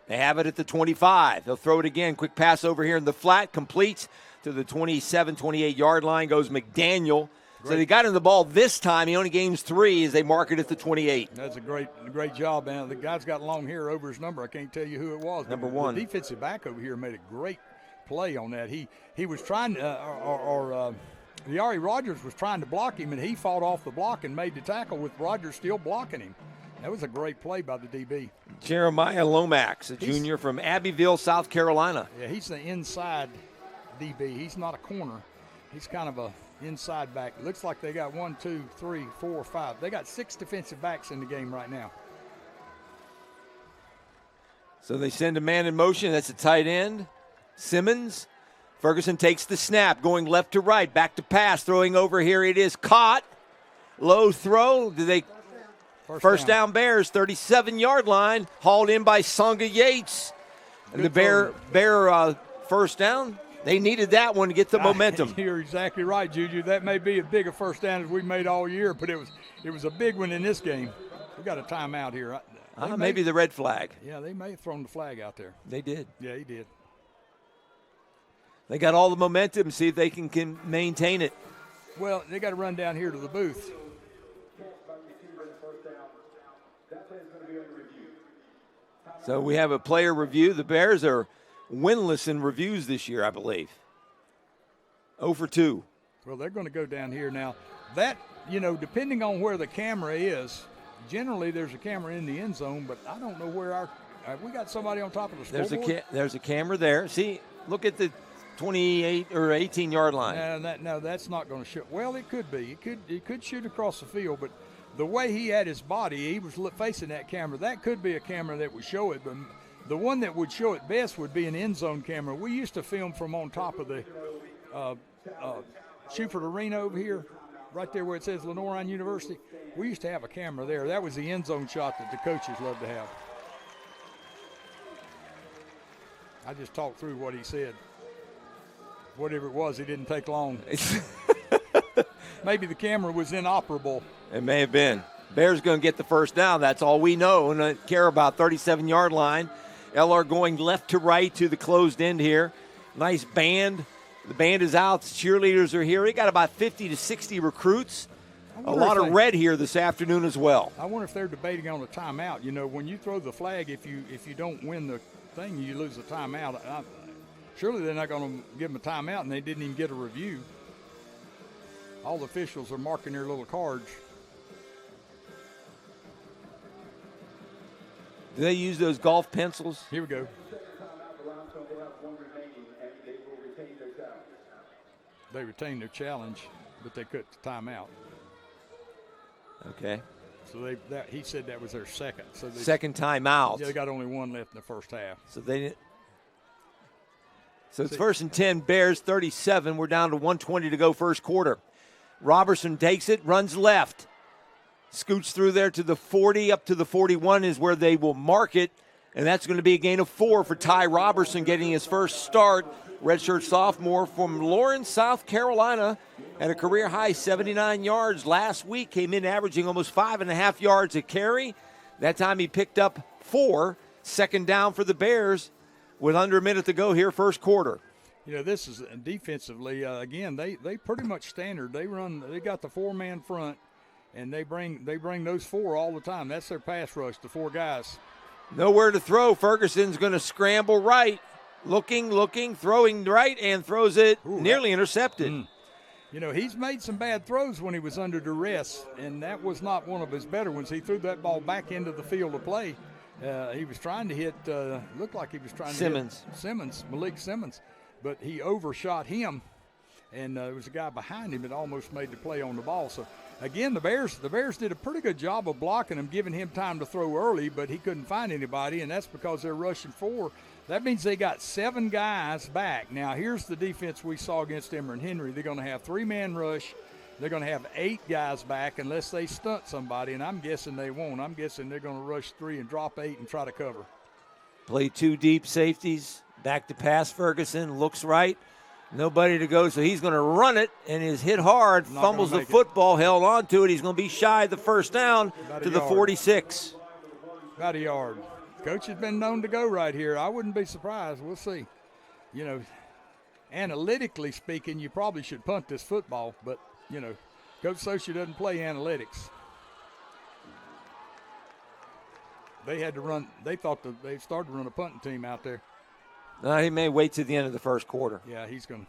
They have it at the 25. They'll throw it again. Quick pass over here in the flat. Completes to the 27, 28-yard line. Goes McDaniel. Great. So they got him the ball this time. He only gains 3 as they mark it at the 28. That's a great job, man. The guy's got long hair over his number. I can't tell you who it was. Number 1. The defensive back over here made a great play on that. He was trying Yari Rogers was trying to block him, and he fought off the block and made the tackle with Rogers still blocking him. That was a great play by the DB. Jeremiah Lomax, a junior from Abbeville, South Carolina. Yeah, he's the inside DB. He's not a corner. He's kind of a inside back. It looks like they got 1, 2, 3, 4, 5. They got 6 defensive backs in the game right now. So they send a man in motion. That's a tight end, Simmons. Ferguson takes the snap, going left to right, back to pass, throwing over here. It is caught. Low throw. Do they? First down Bears, 37-yard line, hauled in by Songa Yates. And the Bear first down. They needed that one to get the momentum. You're exactly right, Juju. That may be as big a first down as we made all year, but it was a big one in this game. We got a timeout here. Maybe the red flag. Yeah, they may have thrown the flag out there. They did. Yeah, he did. They got all the momentum. See if they can maintain it. Well, they got to run down here to the booth. So we have a player review. The Bears are winless in reviews this year, I believe. 0 for 2. Well, they're going to go down here now. That, depending on where the camera is, generally there's a camera in the end zone, but I don't know where we got somebody on top of the scoreboard? There's a camera there. See, look at the 28 or 18-yard line. No, that's not going to show. Well, it could be. It could shoot across the field, but the way he had his body, he was facing that camera. That could be a camera that would show it, but the one that would show it best would be an end zone camera. We used to film from on top of the Shuford Arena over here, right there where it says Lenoir-Rhyne University. We used to have a camera there. That was the end zone shot that the coaches loved to have. I just talked through what he said. Whatever it was, it didn't take long. Maybe the camera was inoperable. It may have been. Bears going to get the first down. That's all we know and care about. 37-yard line. LR going left to right to the closed end here. Nice band. The band is out. The cheerleaders are here. We got about 50 to 60 recruits. A lot of red here this afternoon as well. I wonder if they're debating on a timeout. When you throw the flag, if you don't win the thing, you lose the timeout. Surely they're not going to give them a timeout, and they didn't even get a review. All the officials are marking their little cards. Do they use those golf pencils? Here we go. They retained their challenge, but they cut the timeout. Okay. So he said that was their second. So second timeout. Yeah, they got only one left in the first half. So they didn't. So it's 1st and 10, Bears 37. We're down to 1:20 to go first quarter. Robertson takes it, runs left. Scoots through there to the 40, up to the 41 is where they will mark it. And that's going to be a gain of 4 for Ty Robertson getting his first start. Redshirt sophomore from Lawrence, South Carolina. Had a career-high 79 yards last week. Came in averaging almost 5.5 yards a carry. That time he picked up 4. Second down for the Bears with under a minute to go here, first quarter. This is defensively, again, they pretty much standard. They got the 4-man front, and they bring those 4 all the time. That's their pass rush, the 4 guys. Nowhere to throw. Ferguson's going to scramble right. Looking, throwing right, and throws it nearly intercepted. He's made some bad throws when he was under duress, and that was not one of his better ones. He threw that ball back into the field of play. He was trying to hit, looked like he was trying to hit Malik Simmons, but he overshot him, and there was a guy behind him that almost made the play on the ball. So, again, the Bears did a pretty good job of blocking him, giving him time to throw early, but he couldn't find anybody, and that's because they're rushing 4. That means they got 7 guys back. Now, here's the defense we saw against Emory and Henry. They're going to have 3-man rush. They're going to have 8 guys back unless they stunt somebody, and I'm guessing they won't. I'm guessing they're going to rush 3 and drop 8 and try to cover. Play 2 deep safeties. Back to pass. Ferguson looks right. Nobody to go, so he's going to run it, and is hit hard. Fumbles the football, held on to it. He's going to be shy of the first down to the 46. About a yard. Coach has been known to go right here. I wouldn't be surprised. We'll see. Analytically speaking, you probably should punt this football, but, Coach Socia doesn't play analytics. They had to run. They thought they started to run a punting team out there. He may wait to the end of the first quarter. Yeah, he's going to.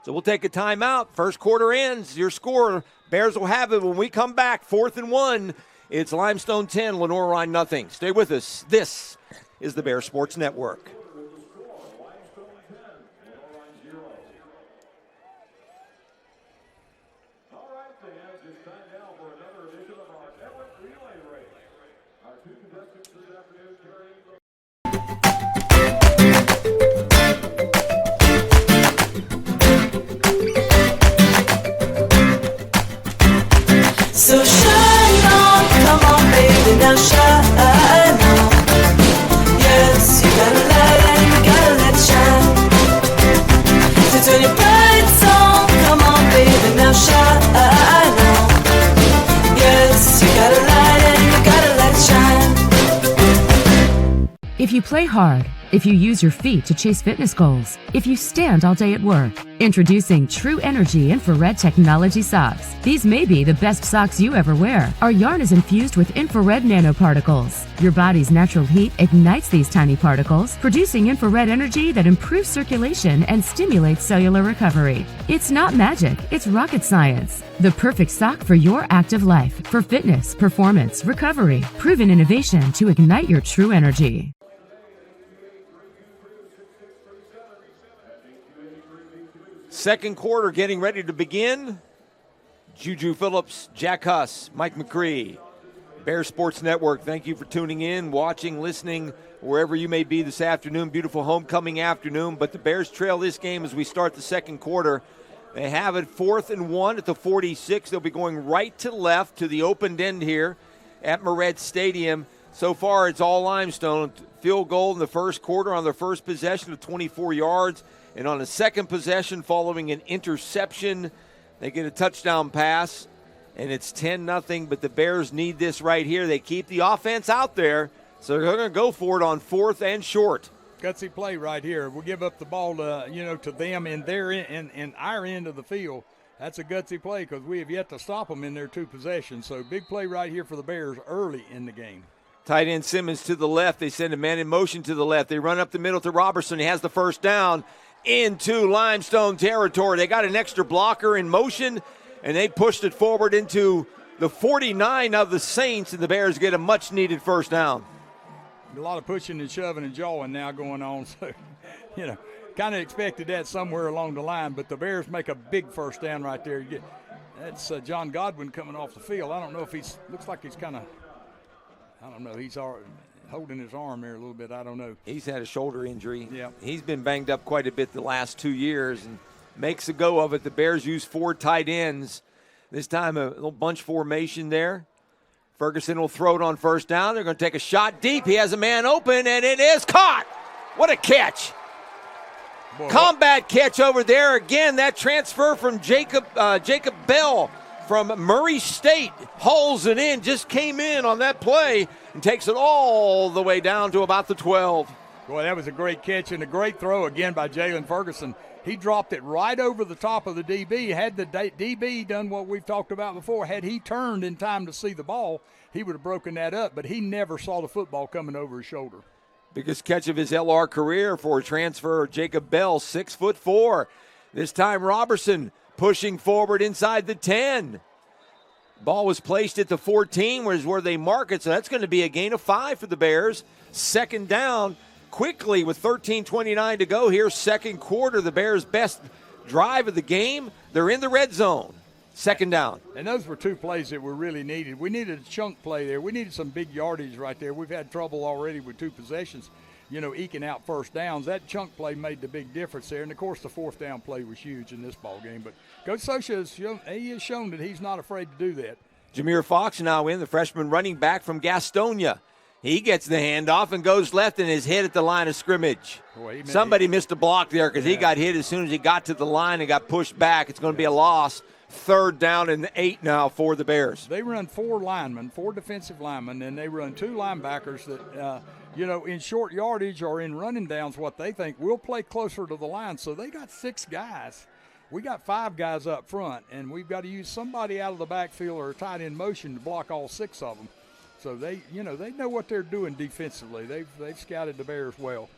So we'll take a timeout. First quarter ends. Your score, Bears will have it when we come back. 4th and 1. It's Limestone 10, Lenoir-Rhyne nothing. Stay with us. This is the Bear Sports Network. All right, fans, it's time now for another edition of our Everett Relay Race. Our 2 contestants this afternoon carrying the If you play hard, if you use your feet to chase fitness goals, if you stand all day at work. Introducing True Energy Infrared Technology Socks. These may be the best socks you ever wear. Our yarn is infused with infrared nanoparticles. Your body's natural heat ignites these tiny particles, producing infrared energy that improves circulation and stimulates cellular recovery. It's not magic, it's rocket science. The perfect sock for your active life, for fitness, performance, recovery. Proven innovation to ignite your true energy. Second quarter getting ready to begin. Juju Phillips, Jack Huss, Mike McCree, Bear Sports Network. Thank you for tuning in, watching, listening, wherever you may be this afternoon. Beautiful homecoming afternoon, but the Bears trail this game as we start the second quarter. They have it 4th and 1 at the 46. They'll be going right to left to the opened end here at Moret Stadium. So far, it's all Limestone. Field goal in the first quarter on their first possession of 24 yards. And on the second possession, following an interception, they get a touchdown pass, and it's 10-0. But the Bears need this right here. They keep the offense out there, so they're going to go for it on 4th and short. Gutsy play right here. We'll give up the ball to them in their in our end of the field. That's a gutsy play because we have yet to stop them in their two possessions. So big play right here for the Bears early in the game. Tight end Simmons to the left. They send a man in motion to the left. They run up the middle to Robertson. He has the first down into Limestone territory. They got an extra blocker in motion, and they pushed it forward into the 49 of the Saints, and the Bears get a much-needed first down. A lot of pushing and shoving and jawing now going on, so, kind of expected that somewhere along the line, but the Bears make a big first down right there. That's John Godwin coming off the field. I don't know if looks like he's kind of, he's holding his arm there a little bit. I don't know. He's had a shoulder injury. Yeah. He's been banged up quite a bit the last 2 years and makes a go of it. The Bears use 4 tight ends. This time a little bunch formation there. Ferguson will throw it on first down. They're going to take a shot deep. He has a man open, and it is caught. What a catch. Boy, Combat catch over there. Again, that transfer from Jacob Bell from Murray State hauls it in, just came in on that play and takes it all the way down to about the 12. Boy, that was a great catch and a great throw again by Jalen Ferguson. He dropped it right over the top of the DB. Had the DB done what we've talked about before, had he turned in time to see the ball, he would have broken that up, but he never saw the football coming over his shoulder. Biggest catch of his LR career for transfer Jacob Bell, 6'4". This time Robertson pushing forward inside the 10. Ball was placed at the 14, where they mark it, so that's going to be a gain of 5 for the Bears. Second down quickly with 13:29 to go here. Second quarter, the Bears' best drive of the game. They're in the red zone. Second down. And those were 2 plays that were really needed. We needed a chunk play there. We needed some big yardage right there. We've had trouble already with 2 possessions, eking out first downs. That chunk play made the big difference there. And, of course, the 4th down play was huge in this ball game. But Coach Socha has shown that he's not afraid to do that. Jameer Fox now in, the freshman running back from Gastonia. He gets the handoff and goes left and is hit at the line of scrimmage. Boy, Somebody missed a block there because he got hit as soon as he got to the line and got pushed back. It's going to be a loss. 3rd down and 8 now for the Bears. They run 4 linemen, 4 defensive linemen, and they run 2 linebackers that, in short yardage or in running downs, what they think will play closer to the line. So they got 6 guys. We got 5 guys up front, and we've got to use somebody out of the backfield or a tight end motion to block all 6 of them. So they know what they're doing defensively. They've scouted the Bears well.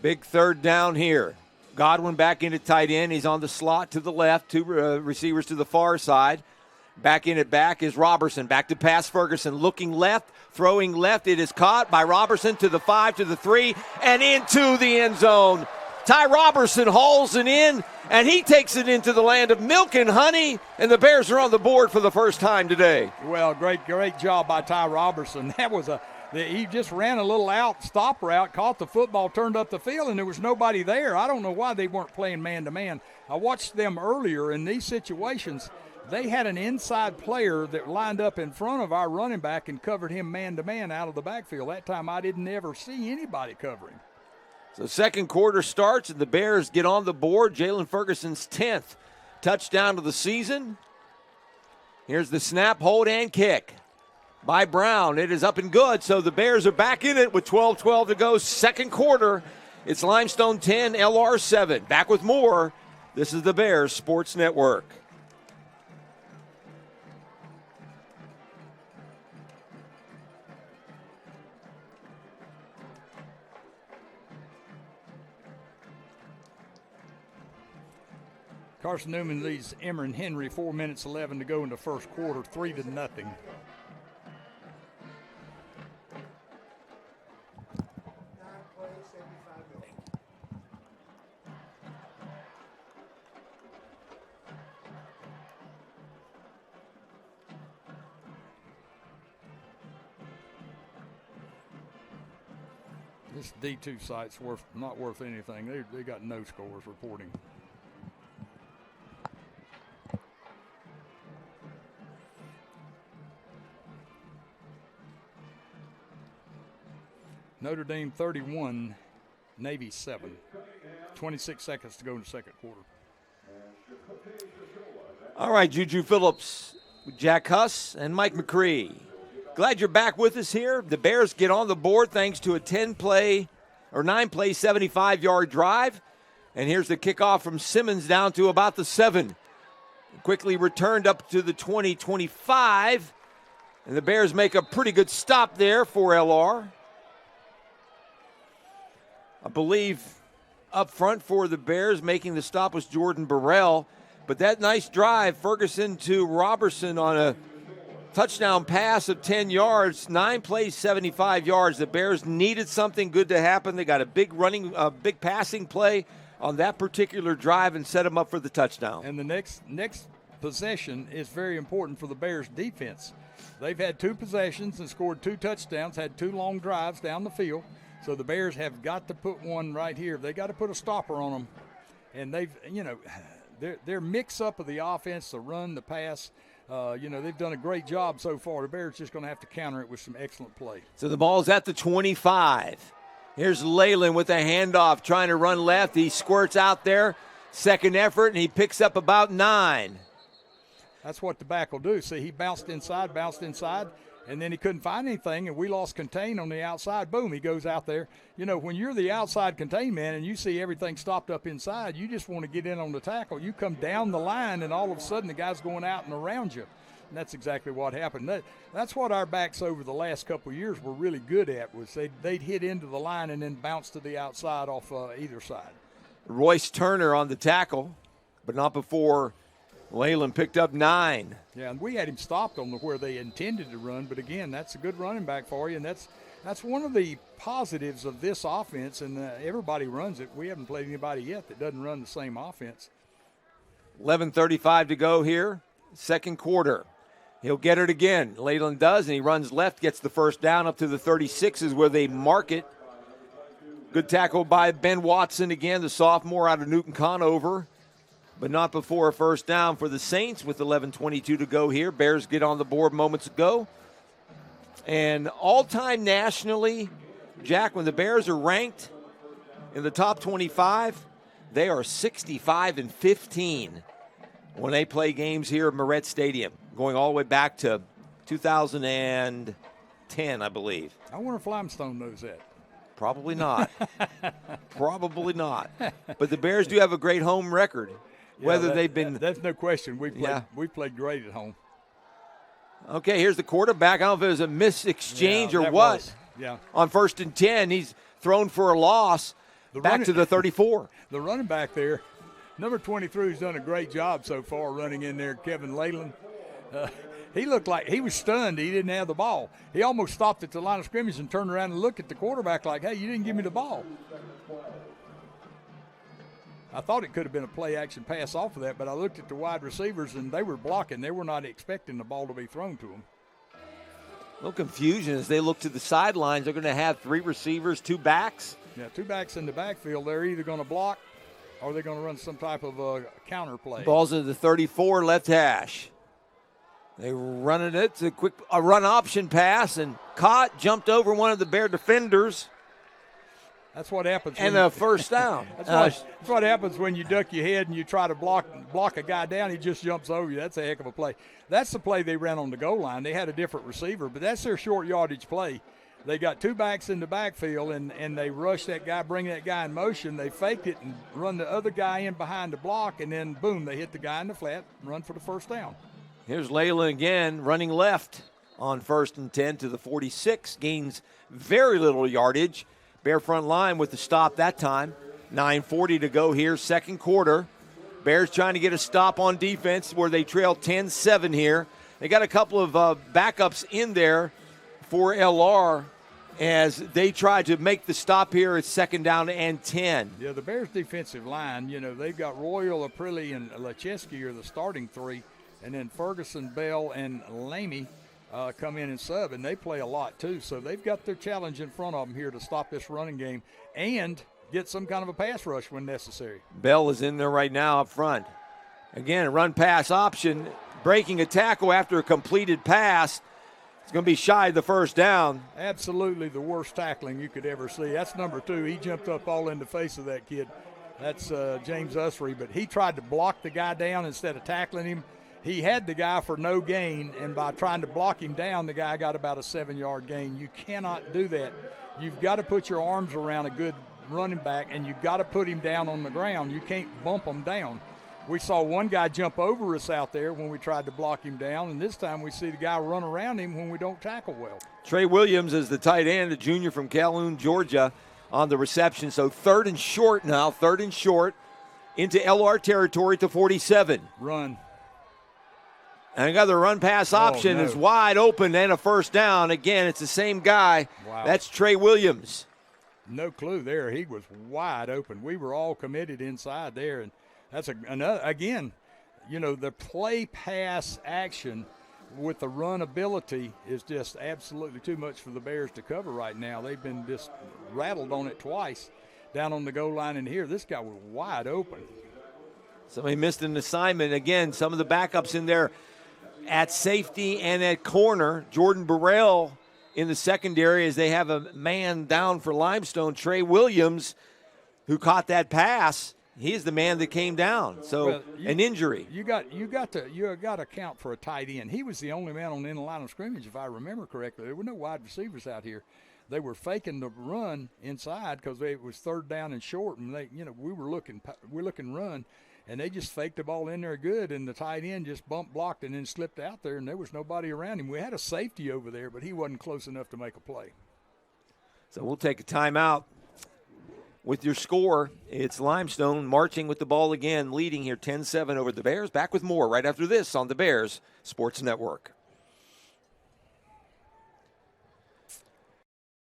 Big 3rd down here. Godwin back into tight end. He's on the slot to the left. 2 receivers to the far side. Back in it back is Robertson. Back to pass Ferguson. Looking left, throwing left. It is caught by Robertson to the 5, to the 3, and into the end zone. Ty Robertson hauls it in, and he takes it into the land of milk and honey, and the Bears are on the board for the first time today. Well, great job by Ty Robertson. He just ran a little stop route, caught the football, turned up the field, and there was nobody there. I don't know why they weren't playing man-to-man. I watched them earlier in these situations. They had an inside player that lined up in front of our running back and covered him man-to-man out of the backfield. That time I didn't ever see anybody cover him. So second quarter starts, and the Bears get on the board. Jalen Ferguson's 10th touchdown of the season. Here's the snap, hold, and kick. by Brown. It is up and good, so the Bears are back in it with 12-12 to go, second quarter. It's Limestone 10, LR 7. Back with more. This is the Bears Sports Network. Carson Newman leads Emory Henry, 4 minutes 11 to go in the first quarter, 3-0. This D2 site's not worth anything. They got no scores reporting. Notre Dame 31, Navy 7. 26 seconds to go in the second quarter. All right, Juju Phillips, Jack Huss, and Mike McCree. Glad you're back with us here. The Bears get on the board thanks to a 9-play, 75-yard drive. And here's the kickoff from Simmons down to about the 7. Quickly returned up to the 20-25. And the Bears make a pretty good stop there for LR. I believe up front for the Bears making the stop was Jordan Burrell. But that nice drive, Ferguson to Robertson on a touchdown pass of 10 yards, 9 plays, 75 yards. The Bears needed something good to happen. They got a big passing play on that particular drive and set them up for the touchdown. And the next possession is very important for the Bears defense. They've had 2 possessions and scored 2 touchdowns, had 2 long drives down the field. So the Bears have got to put one right here. They got to put a stopper on them. And they've, their mix-up of the offense, the run, the pass, they've done a great job so far. The Bears just going to have to counter it with some excellent play. So the ball's at the 25. Here's Leyland with a handoff, trying to run left. He squirts out there. Second effort, and he picks up about 9. That's what the back will do. See, he bounced inside, and then he couldn't find anything, and we lost contain on the outside. Boom, he goes out there. When you're the outside contain man and you see everything stopped up inside, you just want to get in on the tackle. You come down the line, and all of a sudden the guy's going out and around you. And that's exactly what happened. That's what our backs over the last couple of years were really good at, was they'd hit into the line and then bounce to the outside off either side. Royce Turner on the tackle, but not before Leyland picked up 9. Yeah, and we had him stopped on where they intended to run, but again, that's a good running back for you, and that's one of the positives of this offense, and everybody runs it. We haven't played anybody yet that doesn't run the same offense. 11:35 to go here, second quarter. He'll get it again. Leyland does, and he runs left, gets the first down up to the 36 is where they mark it. Good tackle by Ben Watson again, the sophomore out of Newton Conover. But not before a first down for the Saints with 11:22 to go here. Bears get on the board moments ago. And all-time nationally, Jack, when the Bears are ranked in the top 25, they are 65-15 when they play games here at Moret Stadium, going all the way back to 2010, I believe. I wonder if Limestone knows that. Probably not. Probably not. But the Bears do have a great home record. Whether they've been. That's no question. We played great at home. Okay, here's the quarterback. I don't know if it was a mis-exchange or what. Yeah. On 1st and 10, he's thrown for a loss back to the 34. The running back there, number 23, has done a great job so far running in there, Kevin Leyland. He looked like he was stunned. He didn't have the ball. He almost stopped at the line of scrimmage and turned around and looked at the quarterback like, hey, you didn't give me the ball. I thought it could have been a play-action pass off of that, but I looked at the wide receivers, and they were blocking. They were not expecting the ball to be thrown to them. A little confusion as they look to the sidelines. They're going to have 3 receivers, 2 backs. Yeah, 2 backs in the backfield. They're either going to block or they're going to run some type of counter play. Ball's at the 34 left hash. They running it. It's a run option pass, and caught, jumped over one of the Bear defenders. That's what happens. And a first down. That's what happens when you duck your head and you try to block a guy down. He just jumps over you. That's a heck of a play. That's the play they ran on the goal line. They had a different receiver, but that's their short yardage play. They got two backs in the backfield, and they rush that guy, bring that guy in motion. They faked it and run the other guy in behind the block, and then, boom, they hit the guy in the flat and run for the first down. Here's Layla again, running left on 1st and 10 to the 46. Gains very little yardage. Bear front line with the stop that time. 9:40 to go here, second quarter. Bears trying to get a stop on defense where they trail 10-7 here. They got a couple of backups in there for LR as they try to make the stop here. It's 2nd down and 10. Yeah, the Bears' defensive line, they've got Royal, Aprilli, and Lecheski are the starting three, and then Ferguson, Bell, and Lamy come in and sub, and they play a lot too. So they've got their challenge in front of them here to stop this running game and get some kind of a pass rush when necessary. Bell is in there right now up front. Again, a run-pass option, breaking a tackle after a completed pass. It's going to be shy of the first down. Absolutely the worst tackling you could ever see. That's number 2. He jumped up all in the face of that kid. That's James Usry, but he tried to block the guy down instead of tackling him. He had the guy for no gain, and by trying to block him down, the guy got about a 7-yard gain. You cannot do that. You've got to put your arms around a good running back, and you've got to put him down on the ground. You can't bump him down. We saw one guy jump over us out there when we tried to block him down, and this time we see the guy run around him when we don't tackle well. Trey Williams is the tight end, a junior from Calhoun, Georgia, on the reception. So 3rd and short now, 3rd and short into LR territory to 47. Run. And another run-pass option is wide open and a first down. Again, it's the same guy. Wow. That's Trey Williams. No clue there. He was wide open. We were all committed inside there, and that's another, again, the play pass action with the run ability is just absolutely too much for the Bears to cover right now. They've been just rattled on it twice down on the goal line in here. This guy was wide open. Somebody missed an assignment. Again, some of the backups in there at safety and at corner. Jordan Burrell in the secondary as they have a man down for Limestone. Trey Williams, who caught that pass, he's the man that came down. So an injury. You got to count for a tight end. He was the only man on the end line of scrimmage, if I remember correctly. There were no wide receivers out here. They were faking the run inside because it was 3rd down and short, and we're looking run, and they just faked the ball in there good, and the tight end just blocked and then slipped out there, and there was nobody around him. We had a safety over there, but he wasn't close enough to make a play. So we'll take a timeout. With your score, it's Limestone marching with the ball again, leading here 10-7 over the Bears. Back with more right after this on the Bears Sports Network.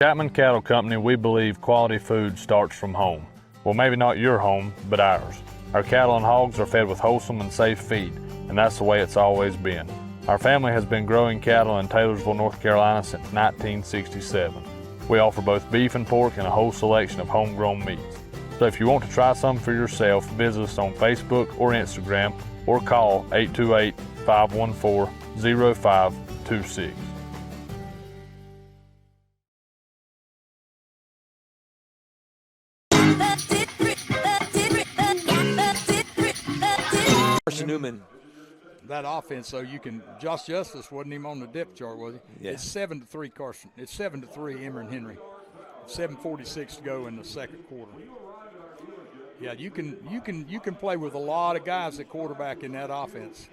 Chapman Cattle Company, we believe quality food starts from home. Well, maybe not your home, but ours. Our cattle and hogs are fed with wholesome and safe feed, and that's the way it's always been. Our family has been growing cattle in Taylorsville, North Carolina since 1967. We offer both beef and pork and a whole selection of homegrown meats. So if you want to try some for yourself, visit us on Facebook or Instagram or call 828-514-0526. Newman. That offense, so you can. Josh Justice wasn't even on the depth chart, was he? Yeah. It's 7-3, Carson. It's 7-3, Emory and Henry. 7:46 to go in the second quarter. Yeah, you can play with a lot of guys at quarterback in that offense.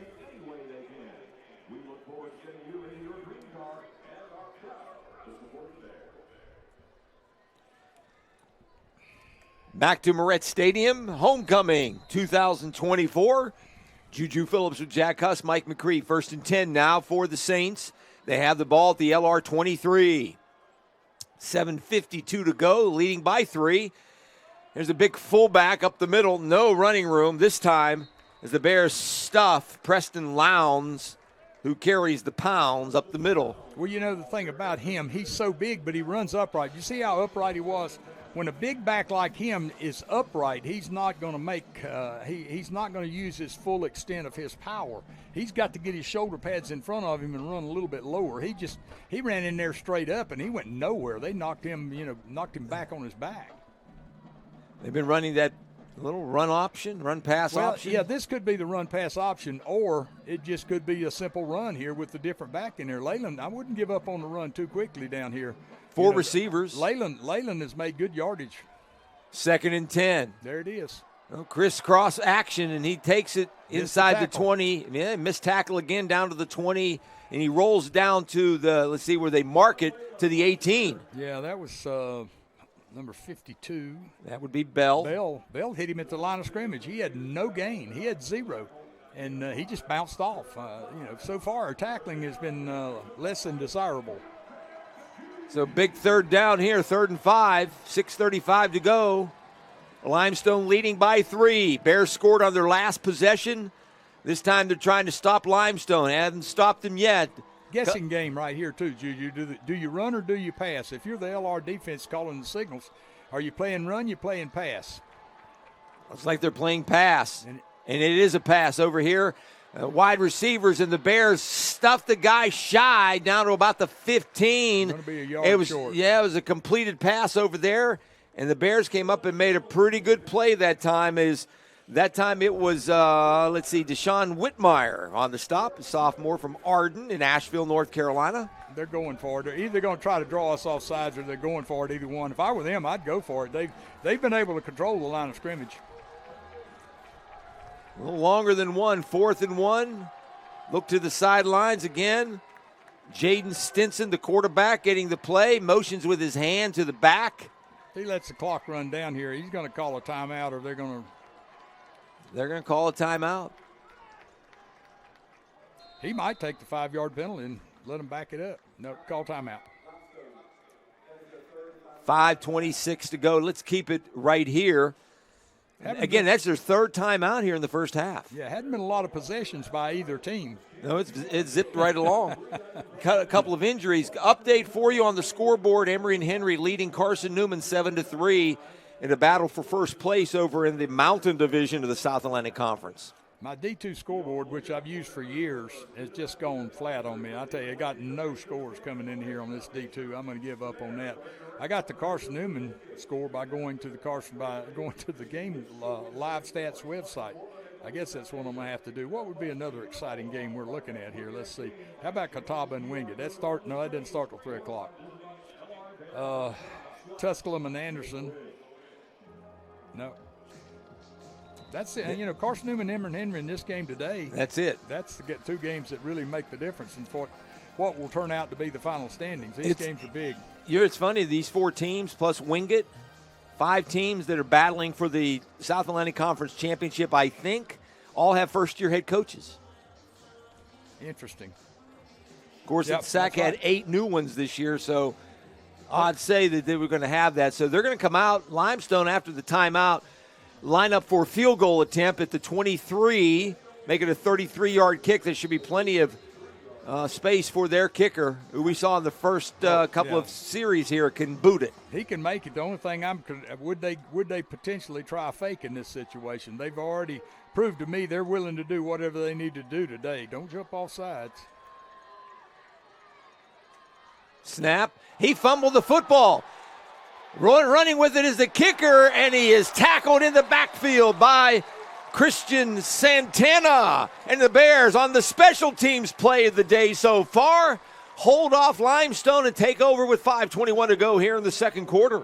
Back to Moretz Stadium, homecoming 2024. Juju Phillips with Jack Huss, Mike McCree. 1st and 10 now for the Saints. They have the ball at the LR 23. 7:52 to go, leading by 3. There's a big fullback up the middle. No running room this time as the Bears stuff Preston Lowndes, who carries the pounds up the middle. Well, the thing about him, he's so big, but he runs upright. You see how upright he was? When a big back like him is upright, he's not going to he's not going to use his full extent of his power. He's got to get his shoulder pads in front of him and run a little bit lower. He ran in there straight up and he went nowhere. They knocked him back on his back. They've been running that little run option, run pass option. Yeah, this could be the run pass option, or it just could be a simple run here with the different back in there. Leyland, I wouldn't give up on the run too quickly down here. Four receivers. Leyland has made good yardage. 2nd and 10. There it is. Well, crisscross action, and he takes it inside the 20. Yeah, missed tackle again down to the 20, and he rolls down to the, let's see where they mark it, to the 18. Yeah, that was number 52. That would be Bell. Bell hit him at the line of scrimmage. He had no gain. He had 0, and he just bounced off. So far our tackling has been less than desirable. So big 3rd down here, 3rd and 5, 6:35 to go. Limestone leading by 3. Bears scored on their last possession. This time they're trying to stop Limestone. Haven't stopped them yet. Guessing game right here, too, Juju. Do you run or do you pass? If you're the LR defense calling the signals, are you playing run, you playing pass? Looks like they're playing pass, and it is a pass over here. Wide receivers, and the Bears stuffed the guy shy down to about the 15. Going to be a yard short. Yeah, it was a completed pass over there, and the Bears came up and made a pretty good play that time. That time it was, Deshaun Whitmire on the stop, a sophomore from Arden in Asheville, North Carolina. They're going for it. They're either going to try to draw us off sides or they're going for it, either one. If I were them, I'd go for it. They've been able to control the line of scrimmage. A little longer than 1, 4th and 1. Look to the sidelines again. Jaden Stinson, the quarterback, getting the play. Motions with his hand to the back. He lets the clock run down here. He's going to call a timeout, or they're going to call a timeout. He might take the 5-yard penalty and let them back it up. No, call timeout. 5:26 to go. Let's keep it right here. Again, that's their 3rd timeout here in the first half. Yeah, hadn't been a lot of possessions by either team. No, it zipped right along. A couple of injuries. Update for you on the scoreboard. Emory and Henry leading Carson Newman 7-3 in a battle for first place over in the Mountain Division of the South Atlantic Conference. My D2 scoreboard, which I've used for years, has just gone flat on me. I tell you, I got no scores coming in here on this D2. I'm going to give up on that. I got the Carson Newman score by going to the game live stats website. I guess that's what I'm going to have to do. What would be another exciting game we're looking at here? Let's see. How about Catawba and Wingate? That doesn't start till 3 o'clock. Tusculum and Anderson. No. That's it. Carson Newman, Emory, and Henry in this game today. That's it. That's the 2 games that really make the difference in what will turn out to be the final standings. These games are big. It's funny, these 4 teams plus Wingate, 5 teams that are battling for the South Atlantic Conference Championship, I think, all have first-year head coaches. Interesting. Of course, the SAC had 8 new ones this year, so I'd say that they were going to have that. So they're going to come out, Limestone, after the timeout, line up for a field goal attempt at the 23, make it a 33-yard kick. There should be plenty of space for their kicker, who we saw in the first couple of series here, can boot it. He can make it. The only thing would they potentially try a fake in this situation? They've already proved to me they're willing to do whatever they need to do today. Don't jump off sides. Snap. He fumbled the football. Running with it is the kicker, and he is tackled in the backfield by Christian Santana. And the Bears on the special teams play of the day so far hold off Limestone and take over with 5:21 to go here in the second quarter.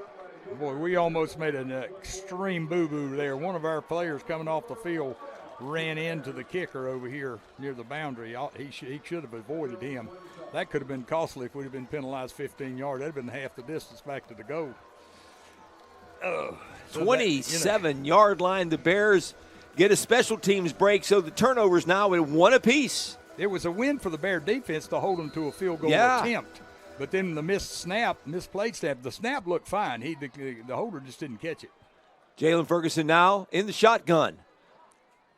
Boy, we almost made an extreme boo-boo there. One of our players coming off the field ran into the kicker over here near the boundary. He should have avoided him. That could have been costly if we'd have been penalized 15 yards. That would have been half the distance back to the goal. 27-yard line. The Bears get a special teams break, so the turnovers now at 1 apiece. It was a win for the Bear defense to hold them to a field goal attempt. But then the misplayed snap, the snap looked fine. The holder just didn't catch it. Jalen Ferguson now in the shotgun.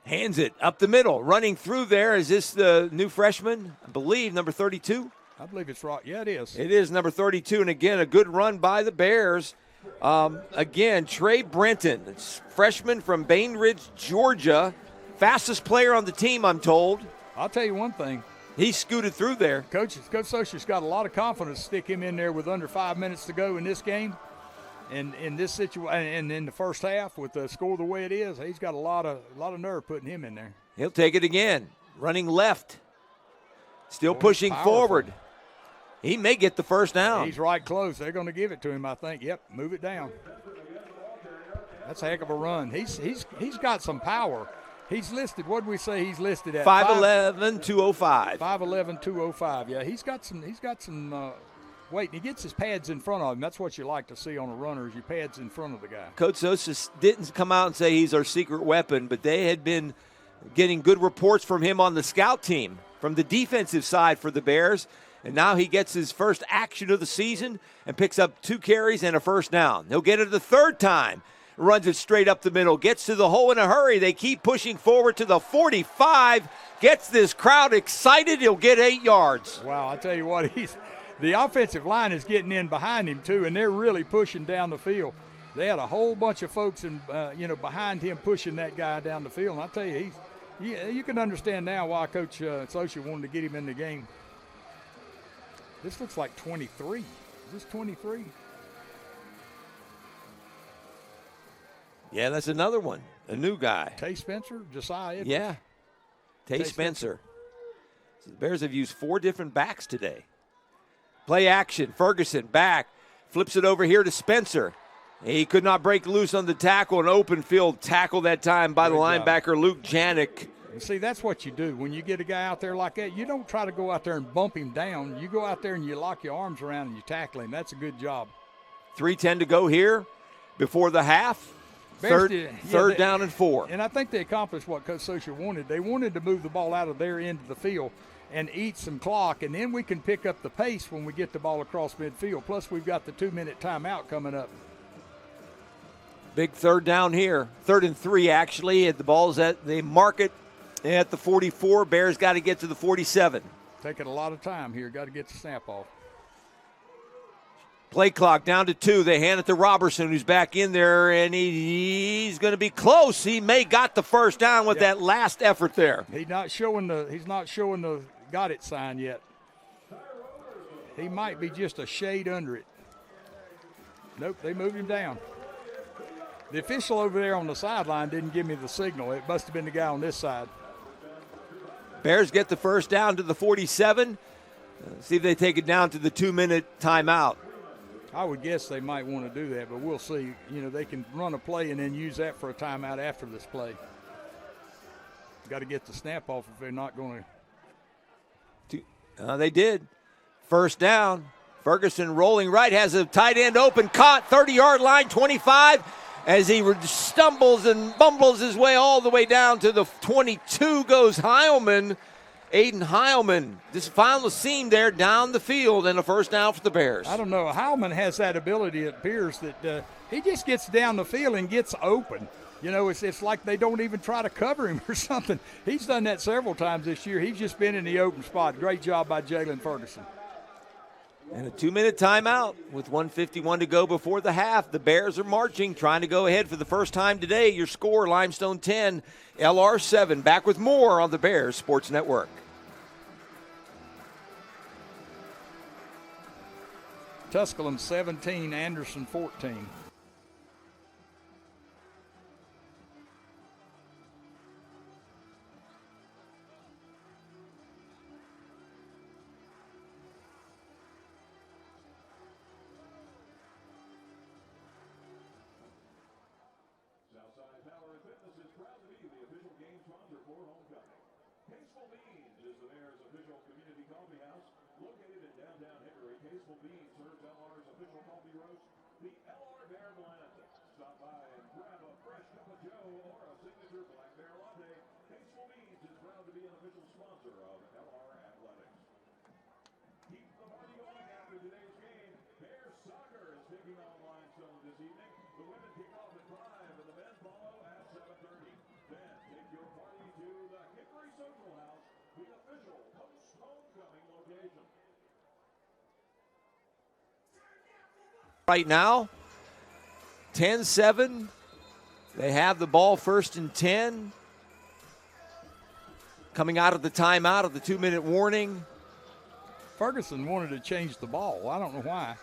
Hands it up the middle. Running through there. Is this the new freshman? I believe number 32. I believe it's right. Yeah, it is. It is number 32. And again, a good run by the Bears. Again, Trey Brenton, freshman from Bainbridge, Georgia. Fastest player on the team, I'm told. I'll tell you one thing. He scooted through there. Coach Social's got a lot of confidence to stick him in there with under 5 minutes to go in this game. And in this situation, and in the first half with the score the way it is, he's got a lot of nerve putting him in there. He'll take it again. Running left. Still pushing powerful. forward. He may get the first down. He's right close. They're going to give it to him, I think. Yep, move it down. That's a heck of a run. He's got some power. He's listed. What did we say he's listed at? 5'11", 205. 5'11", 205. Yeah, he's got some weight. And he gets his pads in front of him. That's what you like to see on a runner is your pads in front of the guy. Coach Sosa didn't come out and say he's our secret weapon, but they had been getting good reports from him on the scout team from the defensive side for the Bears. And now he gets his first action of the season and picks up 2 carries and a first down. He'll get it the third time. Runs it straight up the middle. Gets to the hole in a hurry. They keep pushing forward to the 45. Gets this crowd excited. He'll get 8 yards. Wow, I tell you what, the offensive line is getting in behind him too, and they're really pushing down the field. They had a whole bunch of folks behind him pushing that guy down the field. And I tell you, you can understand now why Coach Socha wanted to get him in the game. This looks like 23. Is this 23? Yeah, that's another one. A new guy. Tay Spencer, Josiah Edwards. Yeah. Tay Spencer. So the Bears have used 4 different backs today. Play action. Ferguson back. Flips it over here to Spencer. He could not break loose on the tackle. An open field tackle that time by the linebacker, Luke Janik. See, that's what you do. When you get a guy out there like that, you don't try to go out there and bump him down. You go out there and you lock your arms around and you tackle him. That's a good job. 3:10 to go here before the half. Third down and 4. And I think they accomplished what Coach Socha wanted. They wanted to move the ball out of their end of the field and eat some clock, and then we can pick up the pace when we get the ball across midfield. Plus, we've got the 2-minute timeout coming up. Big third down here. 3rd and 3, actually. The ball's at the market at the 44. Bears got to get to the 47. Taking a lot of time here. Got to get the snap off. Play clock down to 2. They hand it to Robertson, who's back in there, and he's going to be close. He may got the first down with that last effort there. He's not showing the got it sign yet. He might be just a shade under it. Nope, they moved him down. The official over there on the sideline didn't give me the signal. It must have been the guy on this side. Bears get the first down to the 47. See if they take it down to the 2-minute timeout. I would guess they might want to do that, but we'll see. They can run a play and then use that for a timeout after this play. Got to get the snap off if they're not going to. They did. First down. Ferguson rolling right, has a tight end open, caught, 30-yard line, 25. As he stumbles and bumbles his way all the way down to the 22 goes Heilman. Aiden Heilman, this final seam there down the field, and a first down for the Bears. I don't know. Heilman has that ability, it appears, that he just gets down the field and gets open. It's like they don't even try to cover him or something. He's done that several times this year. He's just been in the open spot. Great job by Jalen Ferguson. And a 2-minute timeout with 1:51 to go before the half. The Bears are marching, trying to go ahead for the first time today. Your score, Limestone 10, LR 7. Back with more on the Bears Sports Network. Tusculum 17, Anderson 14. Right now, 10-7. They have the ball 1st and 10. Coming out of the timeout of the 2-minute warning. Ferguson wanted to change the ball. I don't know why.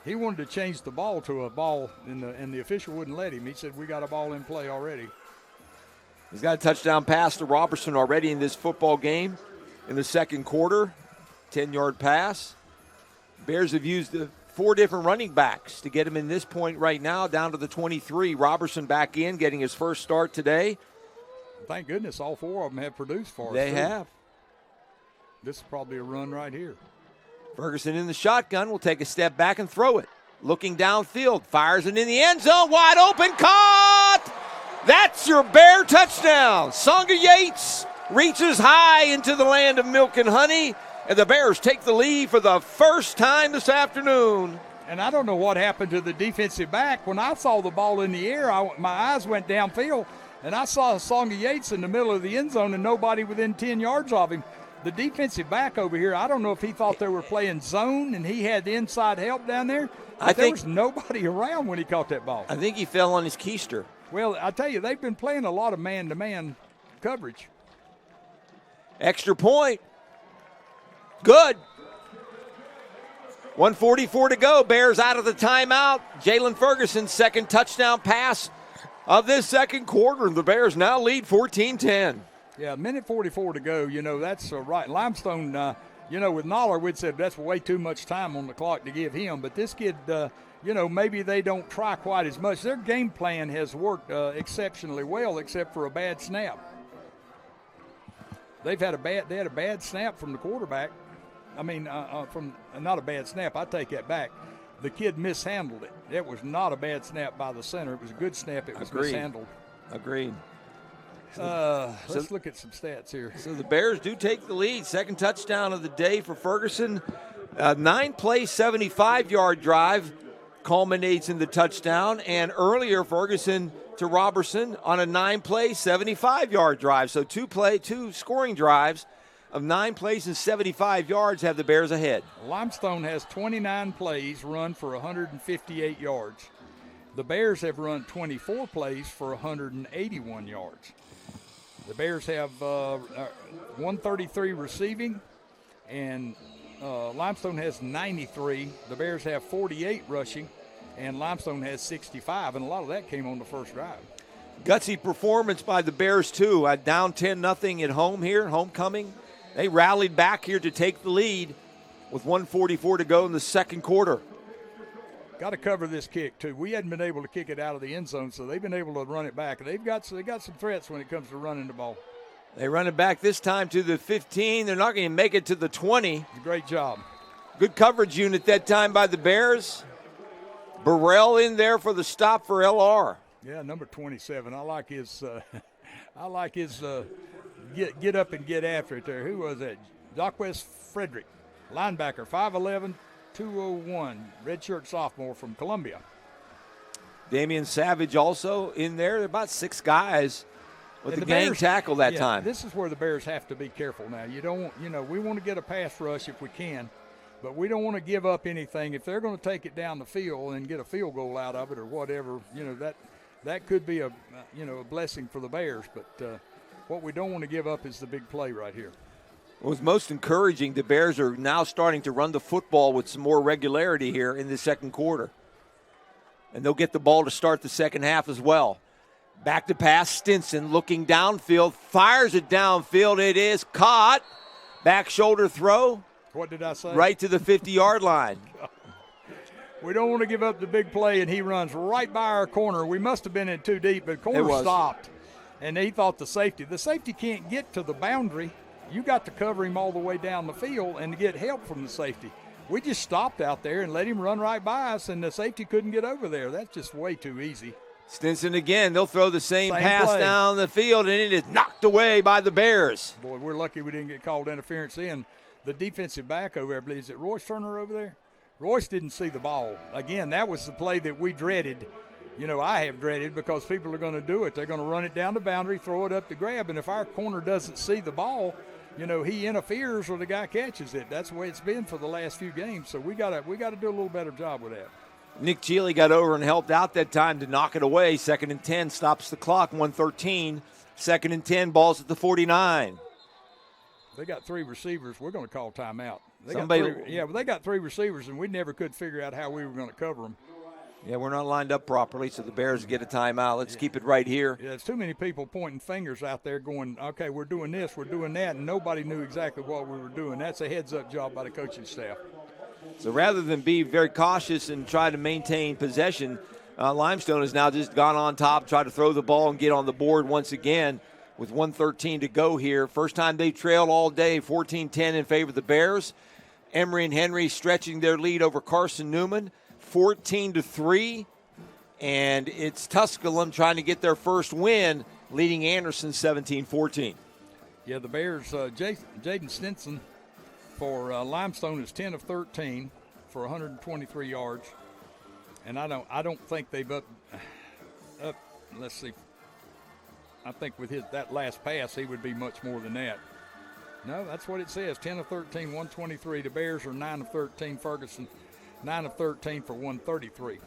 He wanted to change the ball to a ball, and the official wouldn't let him. He said, we got a ball in play already. He's got a touchdown pass to Robertson already in this football game in the second quarter. 10-yard pass. Bears have used the 4 different running backs to get him in this point right now, down to the 23. Robertson back in, getting his first start today. Thank goodness all 4 of them have produced for us. They have. This is probably a run right here. Ferguson in the shotgun will take a step back and throw it. Looking downfield, fires it in the end zone, wide open, caught! That's your Bear touchdown. Songa Yates reaches high into the land of milk and honey, and the Bears take the lead for the first time this afternoon. And I don't know what happened to the defensive back. When I saw the ball in the air, my eyes went downfield, and I saw Songa Yates in the middle of the end zone and nobody within 10 yards of him. The defensive back over here, I don't know if he thought they were playing zone and he had the inside help down there. There was nobody around when he caught that ball. I think he fell on his keister. Well, I tell you, they've been playing a lot of man-to-man coverage. Extra point. Good. 1:44 to go. Bears out of the timeout. Jalen Ferguson's second touchdown pass of this second quarter. The Bears now lead 14-10. Yeah, 1:44 to go. That's right. Limestone, with Noller, we'd said that's way too much time on the clock to give him. But this kid, maybe they don't try quite as much. Their game plan has worked exceptionally well, except for a bad snap. They had a bad snap from the quarterback. Not a bad snap. I take that back. The kid mishandled it. It was not a bad snap by the center. It was a good snap. It was mishandled. Agreed. Let's look at some stats here. So the Bears do take the lead. Second touchdown of the day for Ferguson. 9-play, 75-yard drive culminates in the touchdown. And earlier, Ferguson to Robertson on a 9-play, 75-yard drive. So two scoring drives of 9 plays and 75 yards have the Bears ahead. Limestone has 29 plays run for 158 yards. The Bears have run 24 plays for 181 yards. The Bears have 133 receiving, and Limestone has 93. The Bears have 48 rushing, and Limestone has 65, and a lot of that came on the first drive. Gutsy performance by the Bears, too. Down 10-0 at home here, homecoming. They rallied back here to take the lead with 1:44 to go in the second quarter. Got to cover this kick, too. We hadn't been able to kick it out of the end zone, so they've been able to run it back. They got some threats when it comes to running the ball. They run it back this time to the 15. They're not going to make it to the 20. Great job. Good coverage unit that time by the Bears. Burrell in there for the stop for LR. Yeah, number 27. I like his get up and get after it there. Who was that? Jacquez Frederick, linebacker, 5'11", 201, redshirt sophomore from Columbia. Damian Savage also in there. There are about 6 guys with the gang Bears, tackle that time. This is where the Bears have to be careful now. We want to get a pass rush if we can, but we don't want to give up anything. If they're going to take it down the field and get a field goal out of it or whatever, that could be a blessing for the Bears. But what we don't want to give up is the big play right here. What was most encouraging, the Bears are now starting to run the football with some more regularity here in the second quarter. And they'll get the ball to start the second half as well. Back to pass, Stinson looking downfield, fires it downfield. It is caught. Back shoulder throw. What did I say? Right to the 50-yard line. We don't want to give up the big play, and he runs right by our corner. We must have been in too deep, but corner stopped. And he thought the safety can't get to the boundary. You got to cover him all the way down the field and to get help from the safety. We just stopped out there and let him run right by us, and the safety couldn't get over there. That's just way too easy. Stinson again. They'll throw the same pass play down the field, and it is knocked away by the Bears. Boy, we're lucky we didn't get called interference in. The defensive back over there, I believe, is it Royce Turner over there? Royce didn't see the ball. Again, that was the play that we dreaded. I have dreaded because people are going to do it. They're going to run it down the boundary, throw it up to grab, and if our corner doesn't see the ball, he interferes or the guy catches it. That's the way it's been for the last few games. So we got to do a little better job with that. Nick Cheely got over and helped out that time to knock it away. 2nd and 10, stops the clock, 1:13. 2nd and 10, ball's at the 49. They got 3 receivers. We're going to call timeout. They got 3 receivers, and we never could figure out how we were going to cover them. Yeah, we're not lined up properly, so the Bears get a timeout. Let's keep it right here. Yeah, there's too many people pointing fingers out there going, okay, we're doing this, we're doing that, and nobody knew exactly what we were doing. That's a heads-up job by the coaching staff. So rather than be very cautious and try to maintain possession, Limestone has now just gone on top, tried to throw the ball and get on the board once again with 1:13 to go here. First time they trailed all day, 14-10 in favor of the Bears. Emory and Henry stretching their lead over Carson Newman, 14-3. And it's Tusculum trying to get their first win, leading Anderson 17-14. Yeah, the Bears, Jaden Stinson for Limestone is 10 of 13 for 123 yards. And I don't think they've up. Let's see. I think with that last pass, he would be much more than that. No, that's what it says. 10 of 13, 123. The Bears are 9 of 13. Ferguson, 9 of 13 for 133.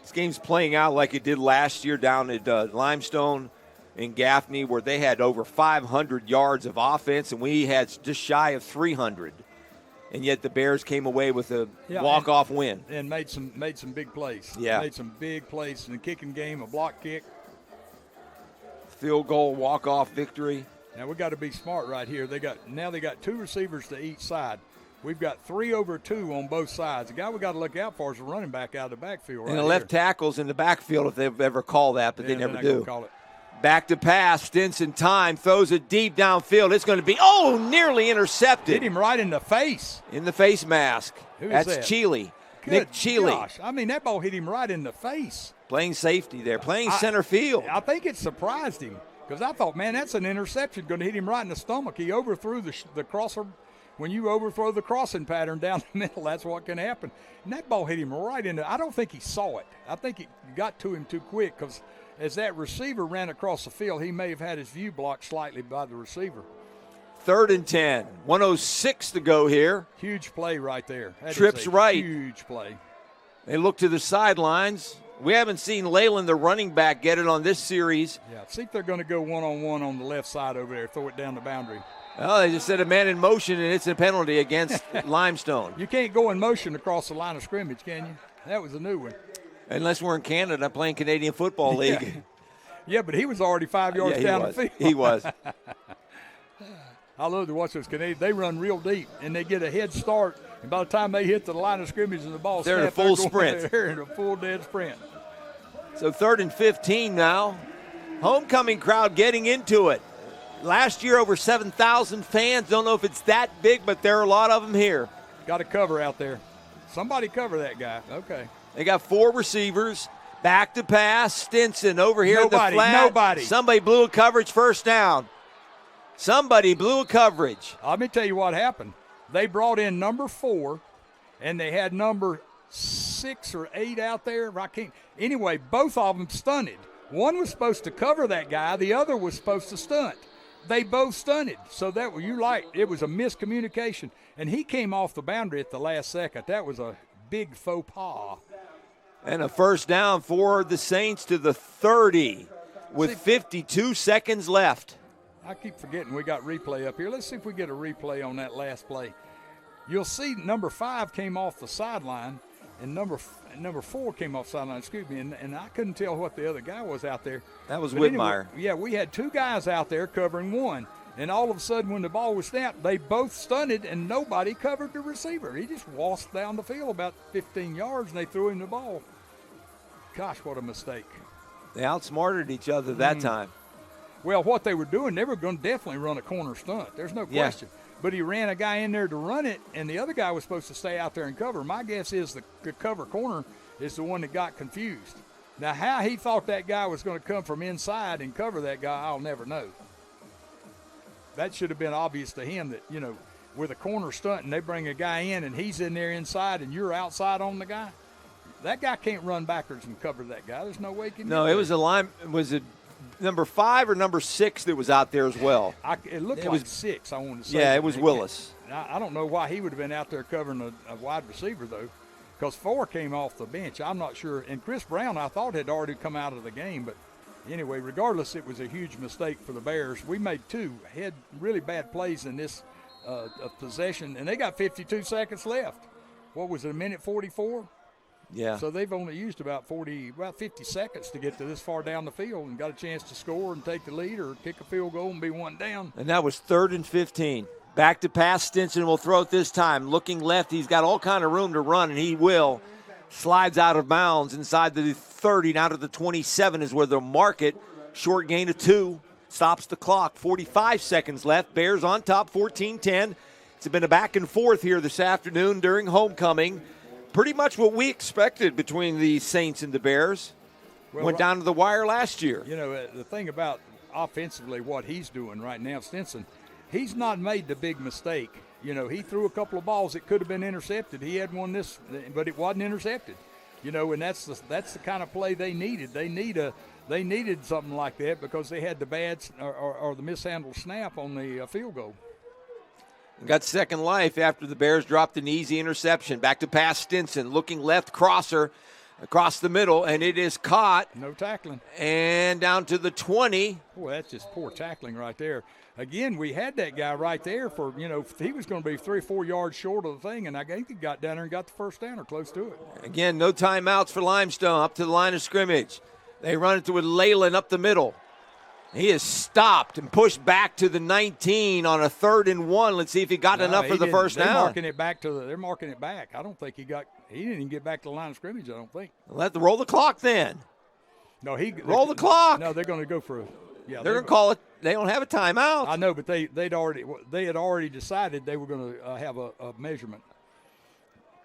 This game's playing out like it did last year down at Limestone in Gaffney, where they had over 500 yards of offense, and we had just shy of 300. And yet the Bears came away with a walk-off win. And made some big plays. Yeah. Made some big plays in the kicking game, a block kick. Field goal, walk-off victory. Now we got to be smart right here. They got 2 receivers to each side. We've got 3 over 2 on both sides. The guy we got to look out for is a running back out of the backfield. And the left tackle's in the backfield if they've ever called that, but they never do. Call it. Back to pass. Stinson time throws it deep downfield. It's going to be nearly intercepted. Hit him right in the face. In the face mask. That's that? Chile. Good Nick Chile. Gosh, I mean that ball hit him right in the face. Playing safety there. Playing center field. I think it surprised him because I thought, man, that's an interception going to hit him right in the stomach. He overthrew the crosser. When you overthrow the crossing pattern down the middle, that's what can happen. And that ball hit him right in the. I don't think he saw it. I think it got to him too quick because as that receiver ran across the field, he may have had his view blocked slightly by the receiver. 3rd and 10. 1:06 to go here. Huge play right there. That Trips is a right. Huge play. They look to the sidelines. We haven't seen Leyland, the running back, get it on this series. Yeah, see if they're going to go one-on-one on the left side over there, throw it down the boundary. Oh, they just said a man in motion, and it's a penalty against Limestone. You can't go in motion across the line of scrimmage, can you? That was a new one. Unless we're in Canada playing Canadian Football League. Yeah, but he was already 5 yards down the field. He was. I love to watch those Canadians. They run real deep, and they get a head start. And by the time they hit the line of scrimmage and the ball they're snapped, in a full sprint. They're in a full dead sprint. So 3rd and 15 now. Homecoming crowd getting into it. Last year, over 7,000 fans. Don't know if it's that big, but there are a lot of them here. Got a cover out there. Somebody cover that guy. Okay. They got 4 receivers. Back to pass. Stinson over here at the flat. Nobody. Somebody blew a coverage, first down. Somebody blew a coverage. Let me tell you what happened. They brought in number 4, and they had number 6 or 8 out there. Anyway, both of them stunted. One was supposed to cover that guy. The other was supposed to stunt. They both stunted. So it was a miscommunication. And he came off the boundary at the last second. That was a big faux pas. And a first down for the Saints to the 30 with 52 seconds left. I keep forgetting we got replay up here. Let's see if we get a replay on that last play. You'll see number 5 came off the sideline, and number 4 came off the sideline, excuse me, and I couldn't tell what the other guy was out there. That was Whitmire. Anyway, yeah, we had 2 guys out there covering one, and all of a sudden when the ball was snapped, they both stunted, and nobody covered the receiver. He just waltzed down the field about 15 yards, and they threw him the ball. Gosh, what a mistake. They outsmarted each other that time. Well, what they were doing, they were going to definitely run a corner stunt. There's no question. But he ran a guy in there to run it, and the other guy was supposed to stay out there and cover. My guess is the cover corner is the one that got confused. Now, how he thought that guy was going to come from inside and cover that guy, I'll never know. That should have been obvious to him that, with a corner stunt and they bring a guy in and he's in there inside and you're outside on the guy, that guy can't run backwards and cover that guy. There's no way he can No, it was a line. Was it number 5 or number 6 that was out there as well? It looked like 6, I want to say. Yeah, it was Willis. I don't know why he would have been out there covering a wide receiver, though, because 4 came off the bench. I'm not sure. And Chris Brown, I thought, had already come out of the game. But anyway, regardless, it was a huge mistake for the Bears. We made 2 really bad plays in this of possession, and they got 52 seconds left. What was it, a minute 44? Yeah. So they've only used about 50 seconds to get to this far down the field and got a chance to score and take the lead or kick a field goal and be one down. And that was 3rd and 15. Back to pass. Stinson will throw it this time. Looking left, he's got all kind of room to run, and he will. Slides out of bounds inside the 30, now to the 27 is where they'll mark it. Short gain of 2. Stops the clock. 45 seconds left. Bears on top, 14-10. It's been a back and forth here this afternoon during homecoming. Pretty much what we expected between the Saints and the Bears. Well, Went down to the wire last year. You know, the thing about offensively what he's doing right now, Stinson, he's not made the big mistake. You know, he threw a couple of balls that could have been intercepted. He had one but it wasn't intercepted. You know, and that's the kind of play they needed. They needed something like that because they had the bad or the mishandled snap on the field goal. Got second life after the Bears dropped an easy interception. Back to pass Stinson, looking left, crosser across the middle, and it is caught. No tackling. And down to the 20. Boy, that's just poor tackling right there. Again, we had that guy right there for, you know, he was going to be 3 or 4 yards short of the thing, and I think he got down there and got the first down or close to it. Again, no timeouts for Limestone up to the line of scrimmage. They run it with Leyland up the middle. He is stopped and pushed back to the 19 on a 3rd and 1. Let's see if he got enough for the first down. They're marking it back. I don't think he didn't even get back to the line of scrimmage, I don't think. Roll the clock then. No, roll the clock. No, they're going to go for they're going to call it. They don't have a timeout. I know, but they had already decided they were going to have a measurement.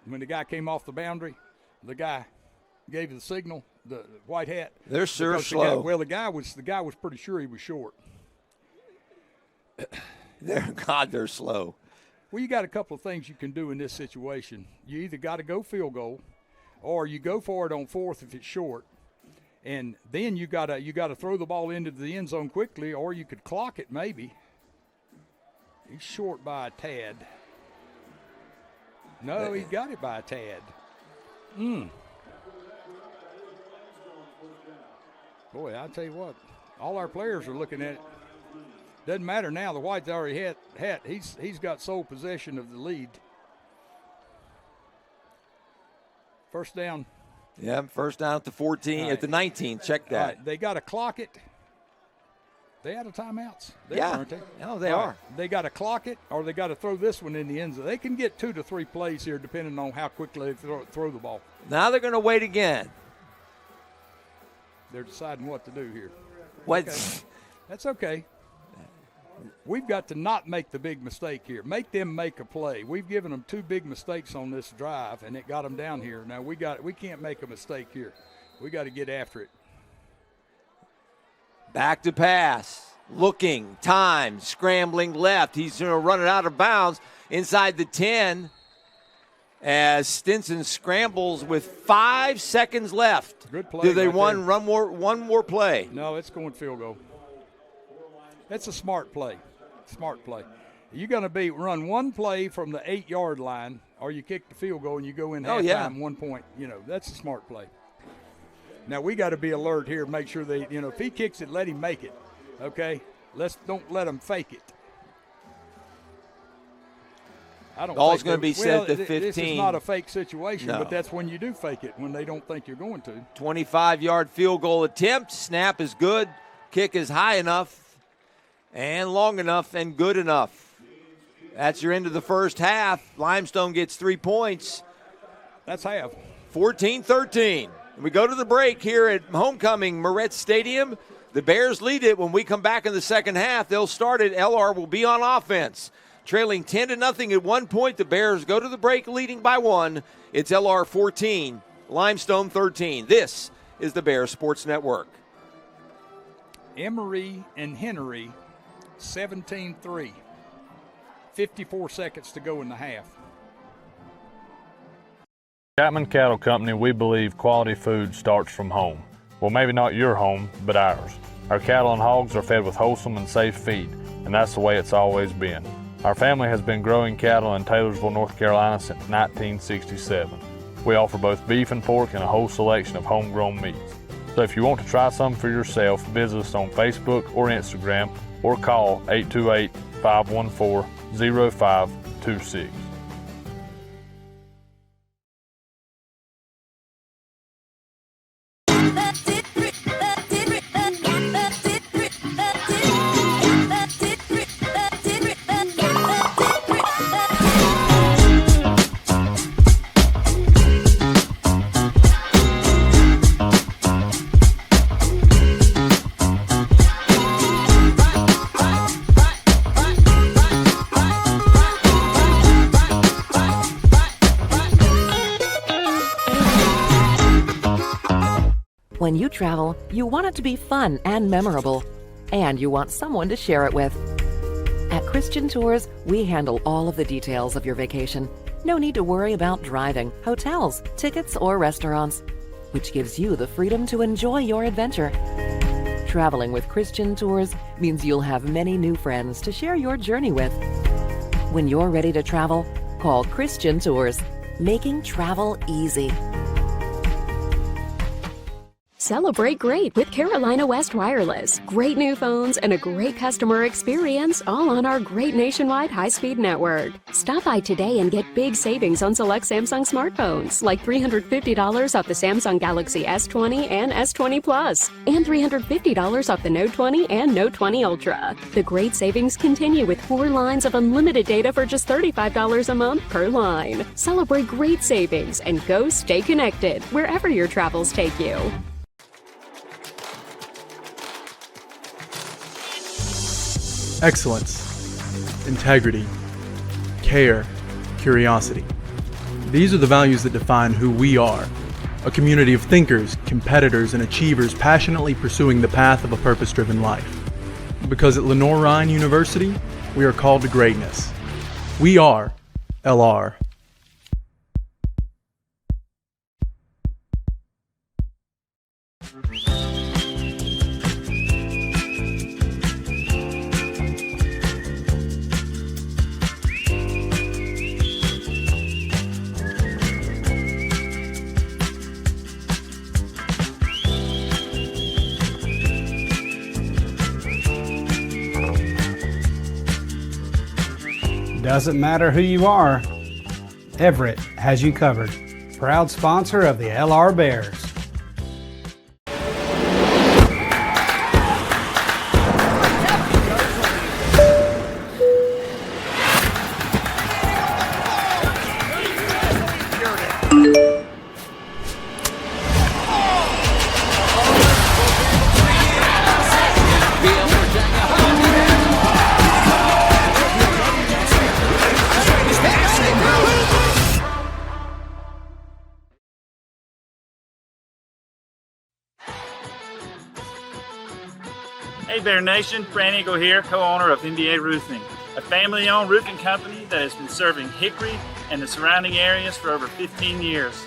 When the guy came off the boundary, the guy gave the signal. The white hat. They're sure slow. The guy was pretty sure he was short. They're slow. Well, you got a couple of things you can do in this situation. You either got to go field goal, or you go for it on 4th if it's short, and then you got to throw the ball into the end zone quickly, or you could clock it maybe. He's short by a tad. No, he got it by a tad. Boy, I'll tell you what, all our players are looking at it. Doesn't matter now. The white's already hat. He's got sole possession of the lead. First down. Yeah, first down at the 14, right. At the 19. Check that. Right. They got to clock it. They out of timeouts. Aren't they? No, they are. They got to clock it, or they got to throw this one in the end zone. They can get 2 to 3 plays here, depending on how quickly they throw the ball. Now they're going to wait again. They're deciding what to do here. What? Okay. That's okay. We've got to not make the big mistake here. Make them make a play. We've given them 2 big mistakes on this drive, and it got them down here. Now we can't make a mistake here. We got to get after it. Back to pass. Looking, time, scrambling left. He's going to run it out of bounds inside the 10. As Stinson scrambles with 5 seconds left. Good play. Do they run one more play? No, it's going field goal. That's a smart play. Smart play. You're going to run one play from the 8-yard line, or you kick the field goal and you go in halftime 1 point. You know, that's a smart play. Now we got to be alert here, make sure if he kicks it, let him make it. Okay? Don't let him fake it. Ball's going to be set at the 15. This is not a fake situation, but that's when you do fake it, when they don't think you're going to. 25-yard field goal attempt. Snap is good. Kick is high enough and long enough and good enough. That's your end of the first half. Limestone gets 3 points. That's half. 14-13. We go to the break here at homecoming Moretz Stadium. The Bears lead it. When we come back in the second half, they'll start it. LR will be on offense. Trailing 10-0 at 1 point. The Bears go to the break leading by 1. It's LR 14, Limestone 13. This is the Bears Sports Network. Emory and Henry, 17-3. 54 seconds to go in the half. Chapman Cattle Company, we believe quality food starts from home. Well, maybe not your home, but ours. Our cattle and hogs are fed with wholesome and safe feed, and that's the way it's always been. Our family has been growing cattle in Taylorsville, North Carolina since 1967. We offer both beef and pork and a whole selection of homegrown meats. So if you want to try some for yourself, visit us on Facebook or Instagram or call 828-514 0526. When you travel, you want it to be fun and memorable, and you want someone to share it with. At Christian Tours, we handle all of the details of your vacation. No need to worry about driving, hotels, tickets, or restaurants, which gives you the freedom to enjoy your adventure. Traveling with Christian Tours means you'll have many new friends to share your journey with. When you're ready to travel, call Christian Tours, making travel easy. Celebrate great with Carolina West Wireless. Great new phones and a great customer experience, all on our great nationwide high-speed network. Stop by today and get big savings on select Samsung smartphones, like $350 off the Samsung Galaxy S20 and S20 Plus, and $350 off the Note 20 and Note 20 Ultra. The great savings continue with 4 lines of unlimited data for just $35 a month per line. Celebrate great savings and go stay connected wherever your travels take you. Excellence, integrity, care, curiosity. These are the values that define who we are. A community of thinkers, competitors, and achievers passionately pursuing the path of a purpose-driven life. Because at Lenoir-Rhyne University, we are called to greatness. We are LR. Doesn't matter who you are, Everett has you covered. Proud sponsor of the LR Bears. Hey Bear Nation, Fran Eagle here, co-owner of NBA Roofing, a family-owned roofing company that has been serving Hickory and the surrounding areas for over 15 years.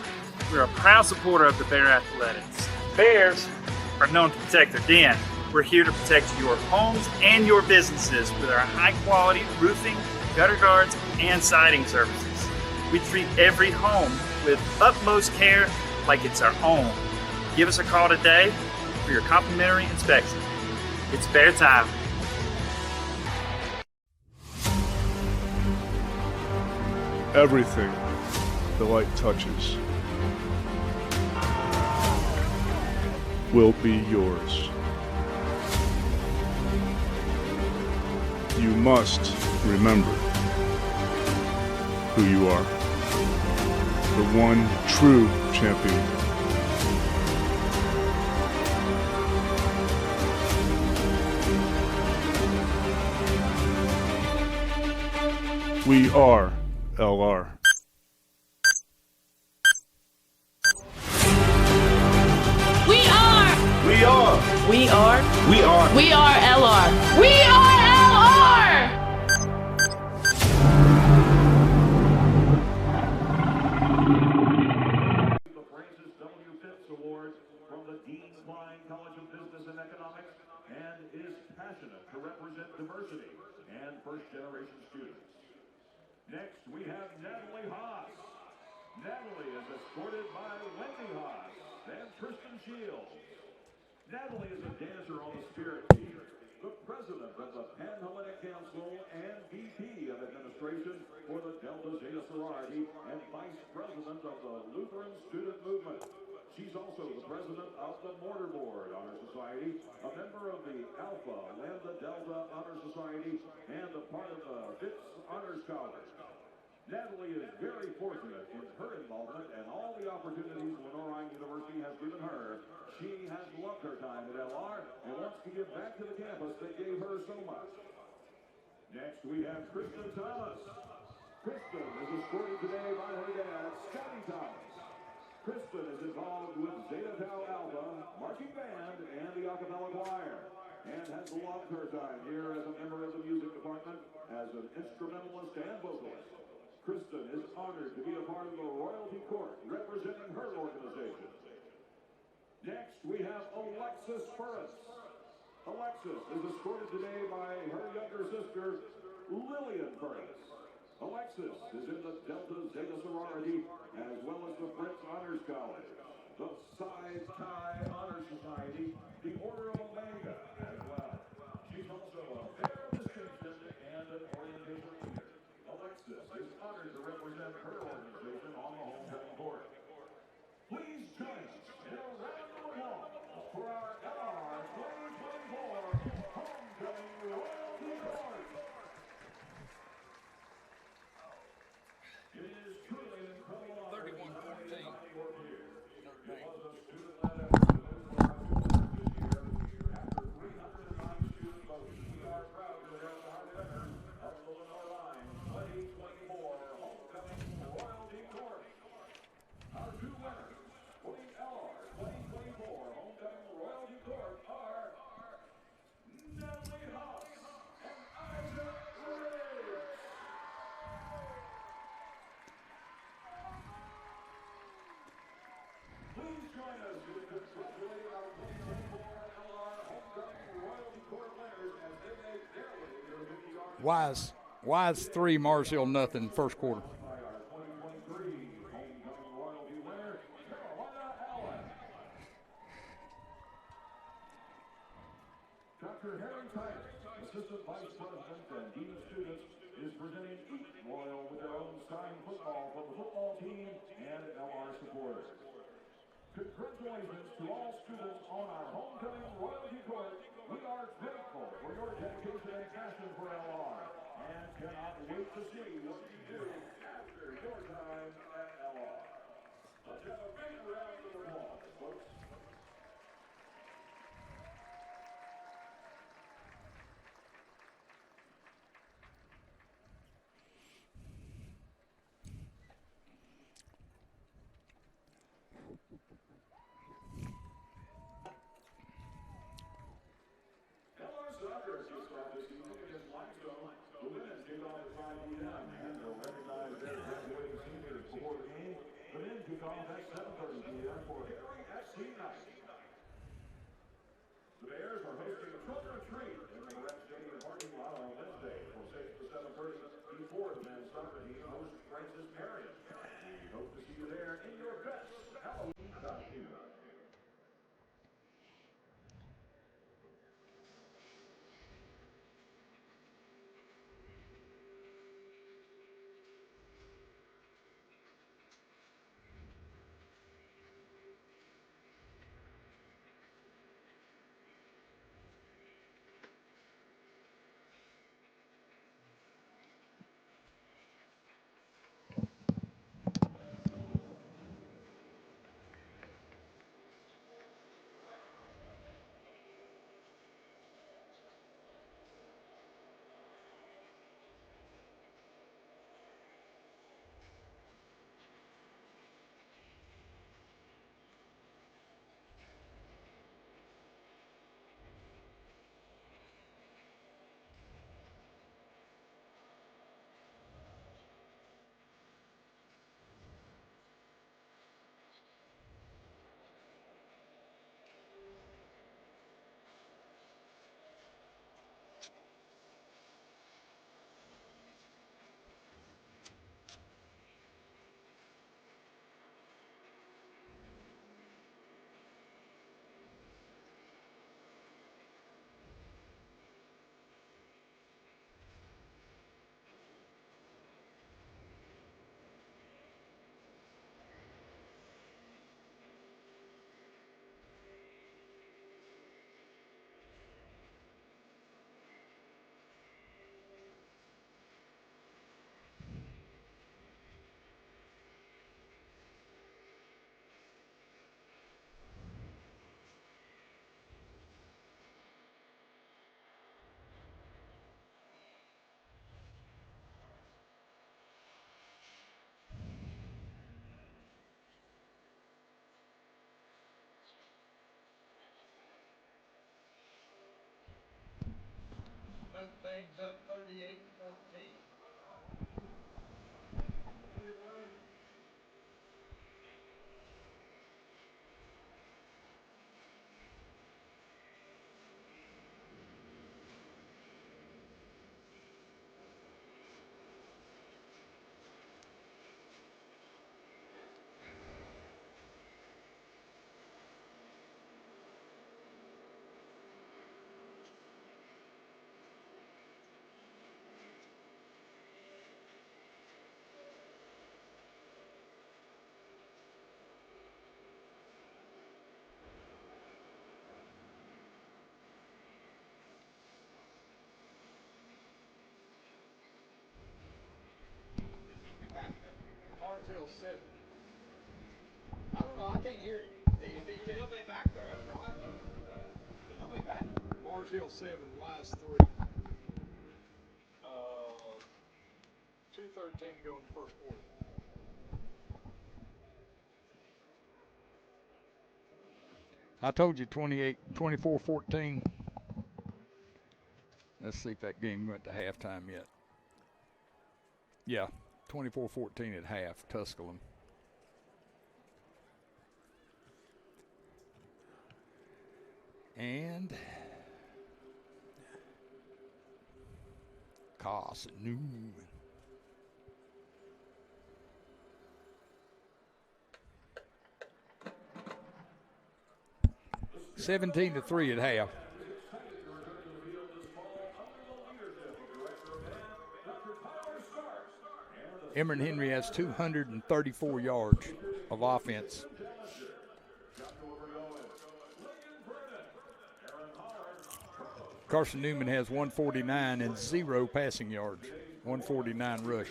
We're a proud supporter of the Bear Athletics. Bears are known to protect their den. We're here to protect your homes and your businesses with our high-quality roofing, gutter guards, and siding services. We treat every home with utmost care like it's our own. Give us a call today for your complimentary inspection. It's Bear time. Everything the light touches will be yours. You must remember who you are. The one true champion. We are LR. We are. We are. We are. We are. We are LR. We are LR. The Francis W. Phipps Award from the Dean's Line College of Business and Economics and is passionate to represent diversity and first-generation students. Next, we have Natalie Haas. Natalie is escorted by Wendy Haas and Kristen Shields. Natalie is a dancer on the Spirit team. the President of the Panhellenic Council and VP of Administration for the Delta Zeta Sorority and Vice President of the Lutheran Student Movement. She's also the President of the Mortarboard Honor Society, a member of the Alpha Lambda Delta Honor Society, and a part of the Fitz Honor Scholars. Natalie is very fortunate in her involvement and all the opportunities Lenoir-Rhyne University has given her. She has loved her time at LR and wants to give back to the campus that gave her so much. Next, we have Kristen Thomas. Kristen is escorted today by her dad, Scotty Thomas. Kristen is involved with Zeta Tau Alpha, marching band, and the a cappella choir, and has loved her time here as a member of the music department, as an instrumentalist and vocalist. Kristen is honored to be a part of the royalty court representing her organization. Next, we have Alexis Burris. Alexis is escorted today by her younger sister, Lillian Burris. Alexis is in the Delta Zeta Sorority as well as the Fritz Honor College, the Psi Chi Honor Society, the Order of Omega as well. She's also a fair distinction and an orientation leader. Alexis is honored to represent her organization on the homecoming court. Please join us in a round of applause for our LR 2024 Homecoming Royalty Court. It is truly an incredible honor. 31-14. It was a student-led effort to move for our students this year. After 309 student votes, we are proud to announce our winners of the Lenoir-Rhyne 2024 Homecoming Royalty Court. Our two winners for the LR 2024 Homecoming Royalty Court are Natalie House and Isaac Riggs. Please join us in congratulating our 2024 LR Homecoming Royalty Court winners as they make their way to the Mickey Arts. Wise 3, Mars Hill nothing, first quarter. By our 2023 Homecoming Royalty winner, Carolina Allen. Dr. Harry Titus, Assistant Vice President and Dean of Students, is presenting each Royal with their own signed football from the football team and LR supporters. Congratulations to all students on our Homecoming Royalty Court. We are grateful for your dedication and passion for LR and cannot wait to see what you do after your time at LR. Let's have a big round of applause, folks. LR soccer kicks off this evening against Limestone. The women kick off at 5 p.m. and they'll recognize their graduating seniors before the game. The men kick off at 7:30 p.m. for Hickory SC night. The Bears are hosting a trunk or treat in the Moret Stadium parking lot on Wednesday from 6 to 7:30 before the men's soccer team hosts Francis Marion. We hope to see you there in your best Halloween costume. open things up 38-14. Martell 7. I don't know, I can't hear you. He'll be back there. He'll be back. Martell 7, last 3. 2:13 to go in the first quarter. I told you 24-14. Let's see if that game went to halftime yet. Yeah, 24-14 at half, Tusculum. And Newman. 17-3 at half. Emory Henry has 234 yards of offense. Carson Newman has 149 and 0 passing yards, 149 rush.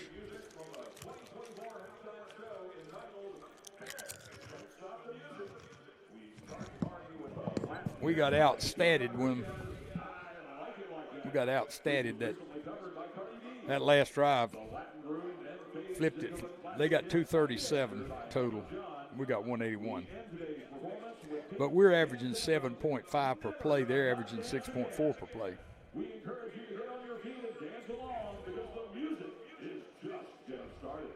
We got outstatted when that last drive. Flipped it. They got 237 total. We got 181. But we're averaging 7.5 per play. They're averaging 6.4 per play. We encourage you to get on your feet and dance along because the music is just getting started.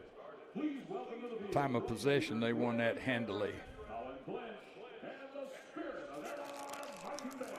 Please welcome to the field. Time of possession, they won that handily. Colin Clinch and the spirit of our marching band.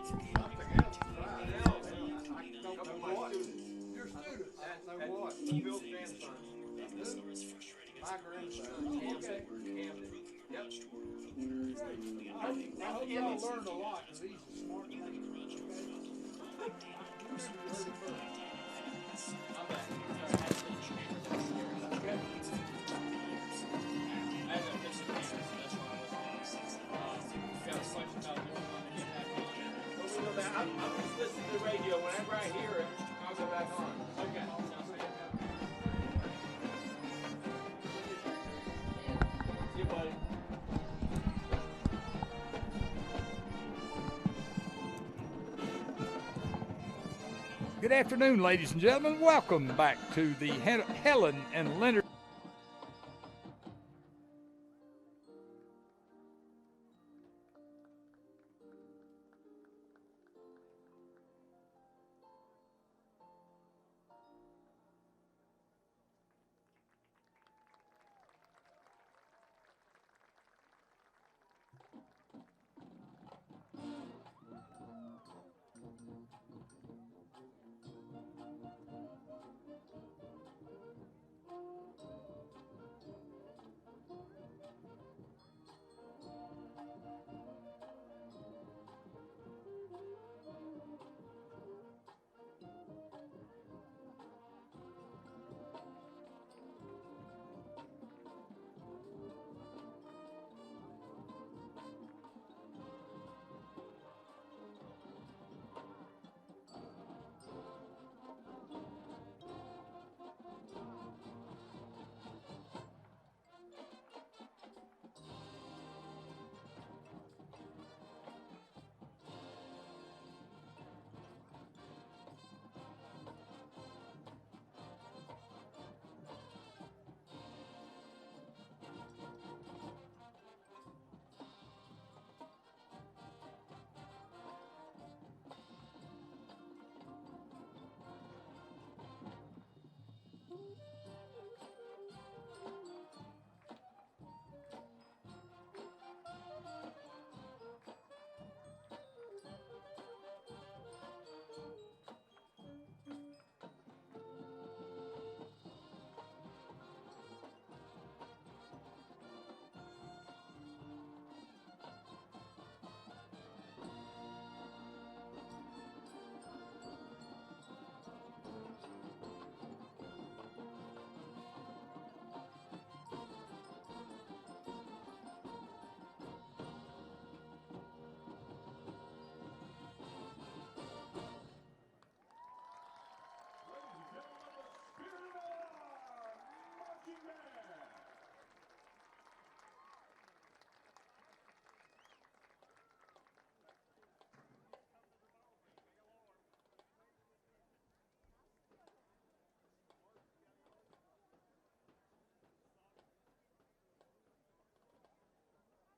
Your students. So what? Bill's grandson. My grandson. Okay. Yep. I hope y'all learned a lot because he's a smart man. I'm back. Okay. I have a picture of so that's why I was got a question about the impact on it. Well, we know that. I'm just listening to the radio. Whenever I hear it, I'll go back on. Okay. Sounds good. See you, buddy. Good afternoon, ladies and gentlemen. Welcome back to the Helen and Leonard.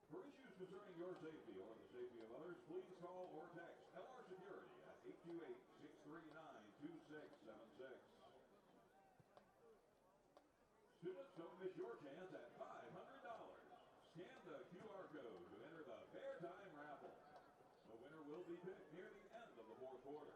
For issues concerning your safety or the safety of others, please call or text LR Security at 828-639-2676. Students, don't miss your chance at $500. Scan the QR code to enter the Fair Time raffle. The winner will be picked near the end of the fourth quarter.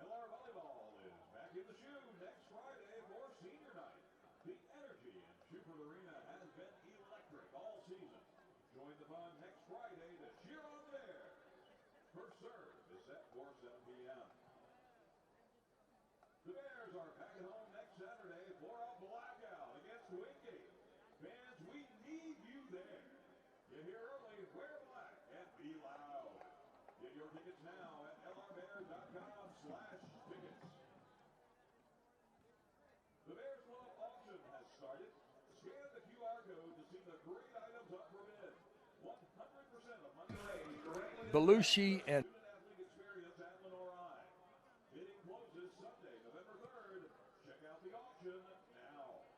LR Volleyball is back in the shoe next Friday for senior night. The energy in Schuberth Arena has been electric all season. Join the fun next Friday to cheer on the Bears. First serve is set for 7 p.m. The Bears are back at home next Saturday for a blackout against Wingate. Fans, we need you there. Get here early, wear black, and be loud. Get your tickets now at lrbears.com/tickets. The Bears Club auction has started. Scan the QR code to see the great items up for bid. 100% of money raised directly Belushi and student-athlete experience at Lenoir-Rhyne. Bidding closes Sunday, November 3rd. Check out the auction now.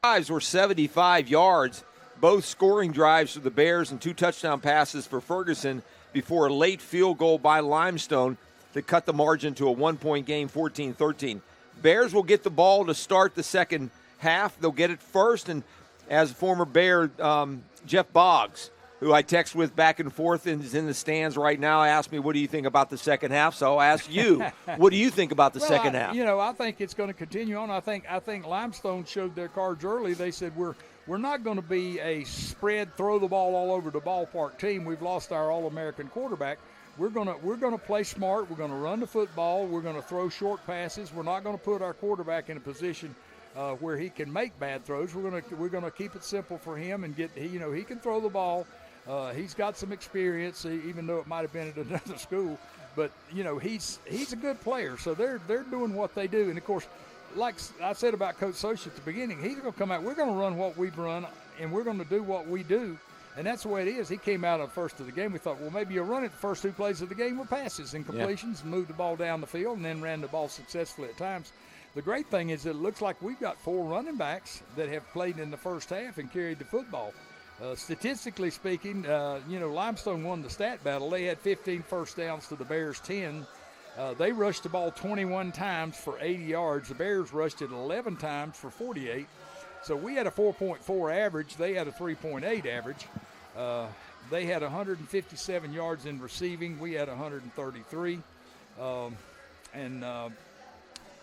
drives were 75 yards, both scoring drives for the Bears and 2 touchdown passes for Ferguson before a late field goal by Limestone to cut the margin to a 1-point game, 14-13. Bears will get the ball to start the second half. They'll get it first, and as former Bear Jeff Boggs, who I text with back and forth and is in the stands right now, asked me, what do you think about the second half? So I'll ask you, what do you think about the second half? I think it's going to continue on. I think Limestone showed their cards early. They said we're not going to be a spread, throw the ball all over the ballpark team. We've lost our All-American quarterback. We're going to play smart. We're going to run the football. We're going to throw short passes. We're not going to put our quarterback in a position where he can make bad throws. We're going to keep it simple for him and he can throw the ball. He's got some experience, even though it might have been at another school. But he's a good player, so they're doing what they do. And of course, like I said about Coach Socha at the beginning, he's going to come out. We're going to run what we've run, and we're going to do what we do. And that's the way it is. He came out at first of the game. We thought, well, maybe you'll run it. The first 2 plays of the game were passes and completions, and moved the ball down the field, and then ran the ball successfully at times. The great thing is it looks like we've got 4 running backs that have played in the first half and carried the football. Statistically speaking, Limestone won the stat battle. They had 15 first downs to the Bears 10. They rushed the ball 21 times for 80 yards. The Bears rushed it 11 times for 48. So we had a 4.4 average. They had a 3.8 average. They had 157 yards in receiving. We had 133.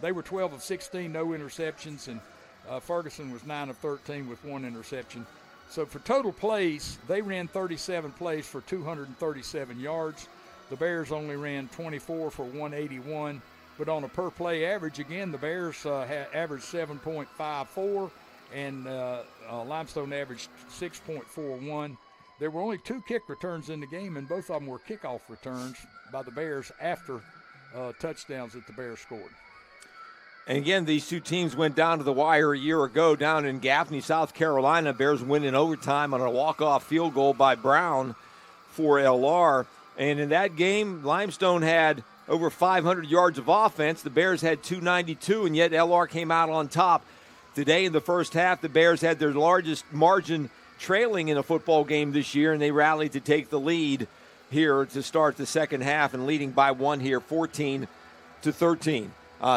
They were 12 of 16, no interceptions, and Ferguson was 9 of 13 with 1 interception. So for total plays, they ran 37 plays for 237 yards. The Bears only ran 24 for 181. But on a per-play average, again, the Bears averaged 7.54, and Limestone averaged 6.41. There were only 2 kick returns in the game, and both of them were kickoff returns by the Bears after touchdowns that the Bears scored. And again, these 2 teams went down to the wire a year ago down in Gaffney, South Carolina. Bears win in overtime on a walk-off field goal by Brown for LR. And in that game, Limestone had over 500 yards of offense. The Bears had 292, and yet LR came out on top. Today in the first half, the Bears had their largest margin trailing in a football game this year, and they rallied to take the lead here to start the second half and leading by 1 here, 14-13.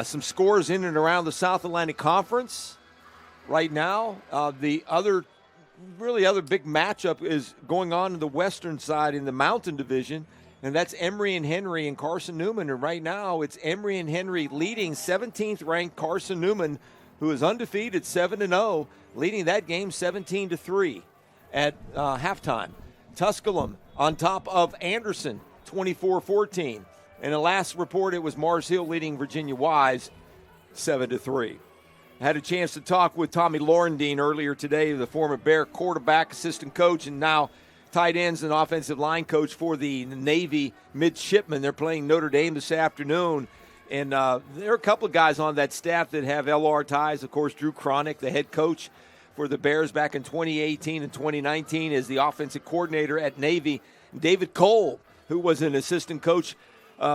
Some scores in and around the South Atlantic Conference right now. The other big matchup is going on in the western side in the Mountain Division, and that's Emory and Henry and Carson Newman. And right now it's Emory and Henry leading 17th ranked Carson Newman, who is undefeated 7-0, leading that game 17-3 at halftime. Tusculum on top of Anderson, 24-14. In the last report, it was Mars Hill leading Virginia Wise 7-3. I had a chance to talk with Tommy Laurendine earlier today, the former Bear quarterback, assistant coach, and now tight ends and offensive line coach for the Navy midshipmen. They're playing Notre Dame this afternoon. And there are a couple of guys on that staff that have LR ties. Of course, Drew Cronick, the head coach for the Bears back in 2018 and 2019, is the offensive coordinator at Navy. David Cole, who was an assistant coach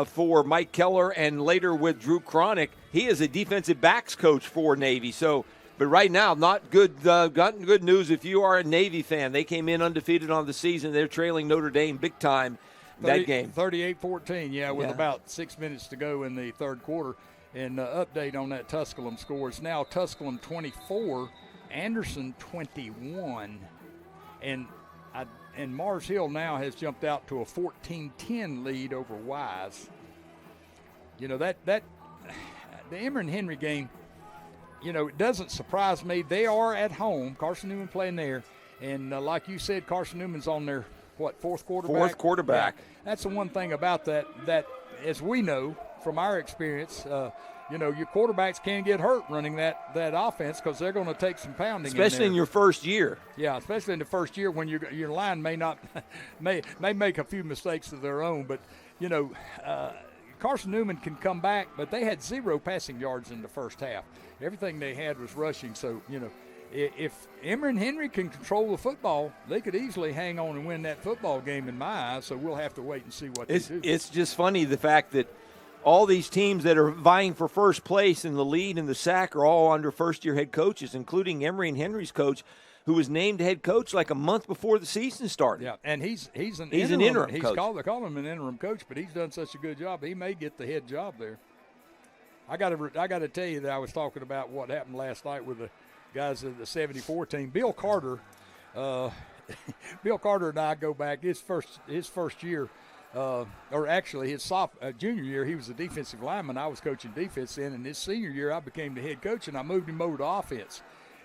for Mike Keller and later with Drew Cronick, he is a defensive backs coach for Navy. So, but right now, not good news if you are a Navy fan. They came in undefeated on the season. They're trailing Notre Dame big time that game. 38-14, with about 6 minutes to go in the third quarter. And update on that Tusculum score. It's now Tusculum 24, Anderson 21. And Mars Hill now has jumped out to a 14-10 lead over Wise. The Emory and Henry game, it doesn't surprise me. They are at home. Carson Newman playing there. And like you said, Carson Newman's on their, fourth quarterback? Fourth quarterback. Yeah. That's the one thing about that, as we know from our experience, your quarterbacks can get hurt running that offense because they're going to take some pounding. Especially in your first year. Yeah, especially in the first year when your line may make a few mistakes of their own. But, Carson Newman can come back, but they had 0 passing yards in the first half. Everything they had was rushing. So, if Emory and Henry can control the football, they could easily hang on and win that football game in my eyes. So we'll have to wait and see what they do. It's just funny the fact that all these teams that are vying for first place in the lead and the SAC are all under first-year head coaches, including Emory and Henry's coach, who was named head coach like a month before the season started. Yeah, and he's an interim coach. They call him an interim coach, but he's done such a good job. He may get the head job there. I got to tell you that I was talking about what happened last night with the guys of the 74 team. Bill Carter and I go back his first year, or actually his junior year. He was a defensive lineman. I was coaching defense then, and his senior year I became the head coach, and I moved him over to offense.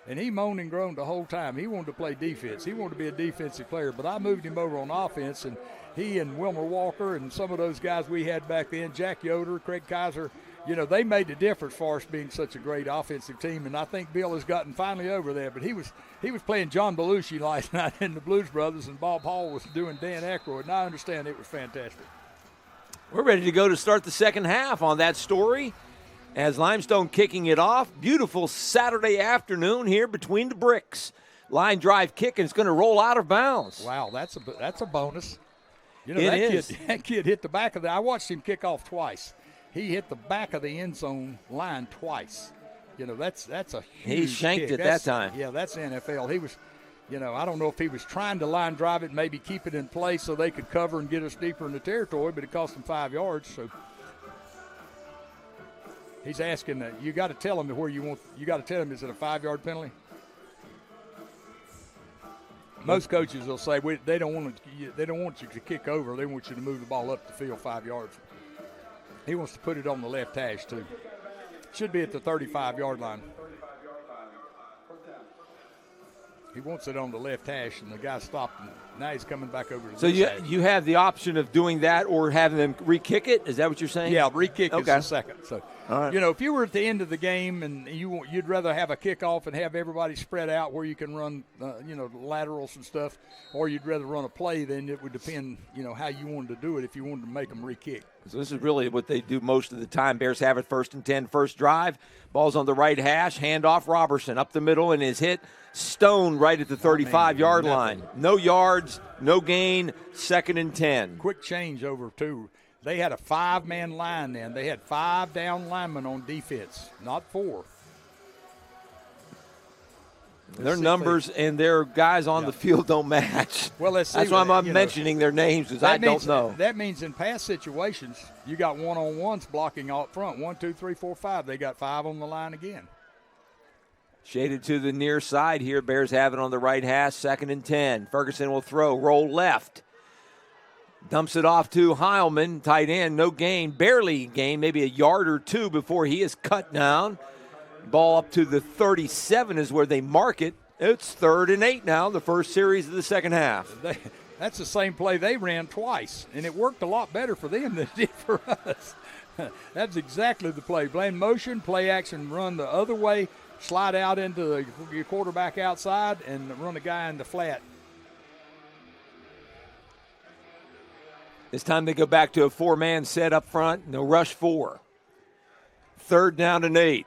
And he moaned and groaned the whole time. He wanted to play defense. He wanted to be a defensive player. But I moved him over on offense, and he and Wilmer Walker and some of those guys we had back then, Jack Yoder, Craig Kaiser, they made the difference for us being such a great offensive team. And I think Bill has gotten finally over that. But he was playing John Belushi last night in the Blues Brothers, and Bob Hall was doing Dan Aykroyd. And I understand it was fantastic. We're ready to go to start the second half on that story. As Limestone kicking it off. Beautiful Saturday afternoon here between the bricks. Line drive kick, and it's going to roll out of bounds. Wow, that's a bonus. That kid hit the back of I watched him kick off twice. He hit the back of the end zone line twice. That's a huge He shanked kick. it that time. Yeah, that's NFL. He was, I don't know if he was trying to line drive it, maybe keep it in place so they could cover and get us deeper in the territory, but it cost them 5 yards, so. He's asking that you got to tell him where you want. You got to tell him, is it a 5-yard penalty? Most coaches will say they don't want you to kick over. They want you to move the ball up the field 5 yards. He wants to put it on the left hash too. Should be at the 35-yard line. He wants it on the left hash, and the guy stopped, and now he's coming back over to so this hash. you have the option of doing that or having them re-kick it? Is that what you're saying? Yeah, re-kick is the second. So, all right. if you were at the end of the game and you'd rather have a kickoff and have everybody spread out where you can run, laterals and stuff, or you'd rather run a play, then it would depend, how you wanted to do it if you wanted to make them re-kick. So this is really what they do most of the time. Bears have it 1st and 10, first drive. Ball's on the right hash, handoff Robertson up the middle, and is hit Stone right at the 35-yard line. No yards, no gain, 2nd and 10. Quick change over, too. They had a 5-man line then. They had 5 down linemen on defense, not 4. Their numbers and their guys on the field don't match. Well, let's see. That's why I'm mentioning their names, because I don't know. That means in past situations, you got one-on-ones blocking out front. 1, 2, 3, 4, 5. They got 5 on the line again. Shaded to the near side here. Bears have it on the right hash, 2nd and 10. Ferguson will throw, roll left. Dumps it off to Heilman, tight end, no gain, barely gain, maybe a yard or two before he is cut down. Ball up to the 37 is where they mark it. It's 3rd and 8 now, the first series of the second half. That's the same play they ran twice, and it worked a lot better for them than it did for us. That's exactly the play. Blend motion, play action, run the other way, slide out into your quarterback outside, and run a guy in the flat. It's time to go back to a 4-man set up front. No rush 4. 3rd down and 8.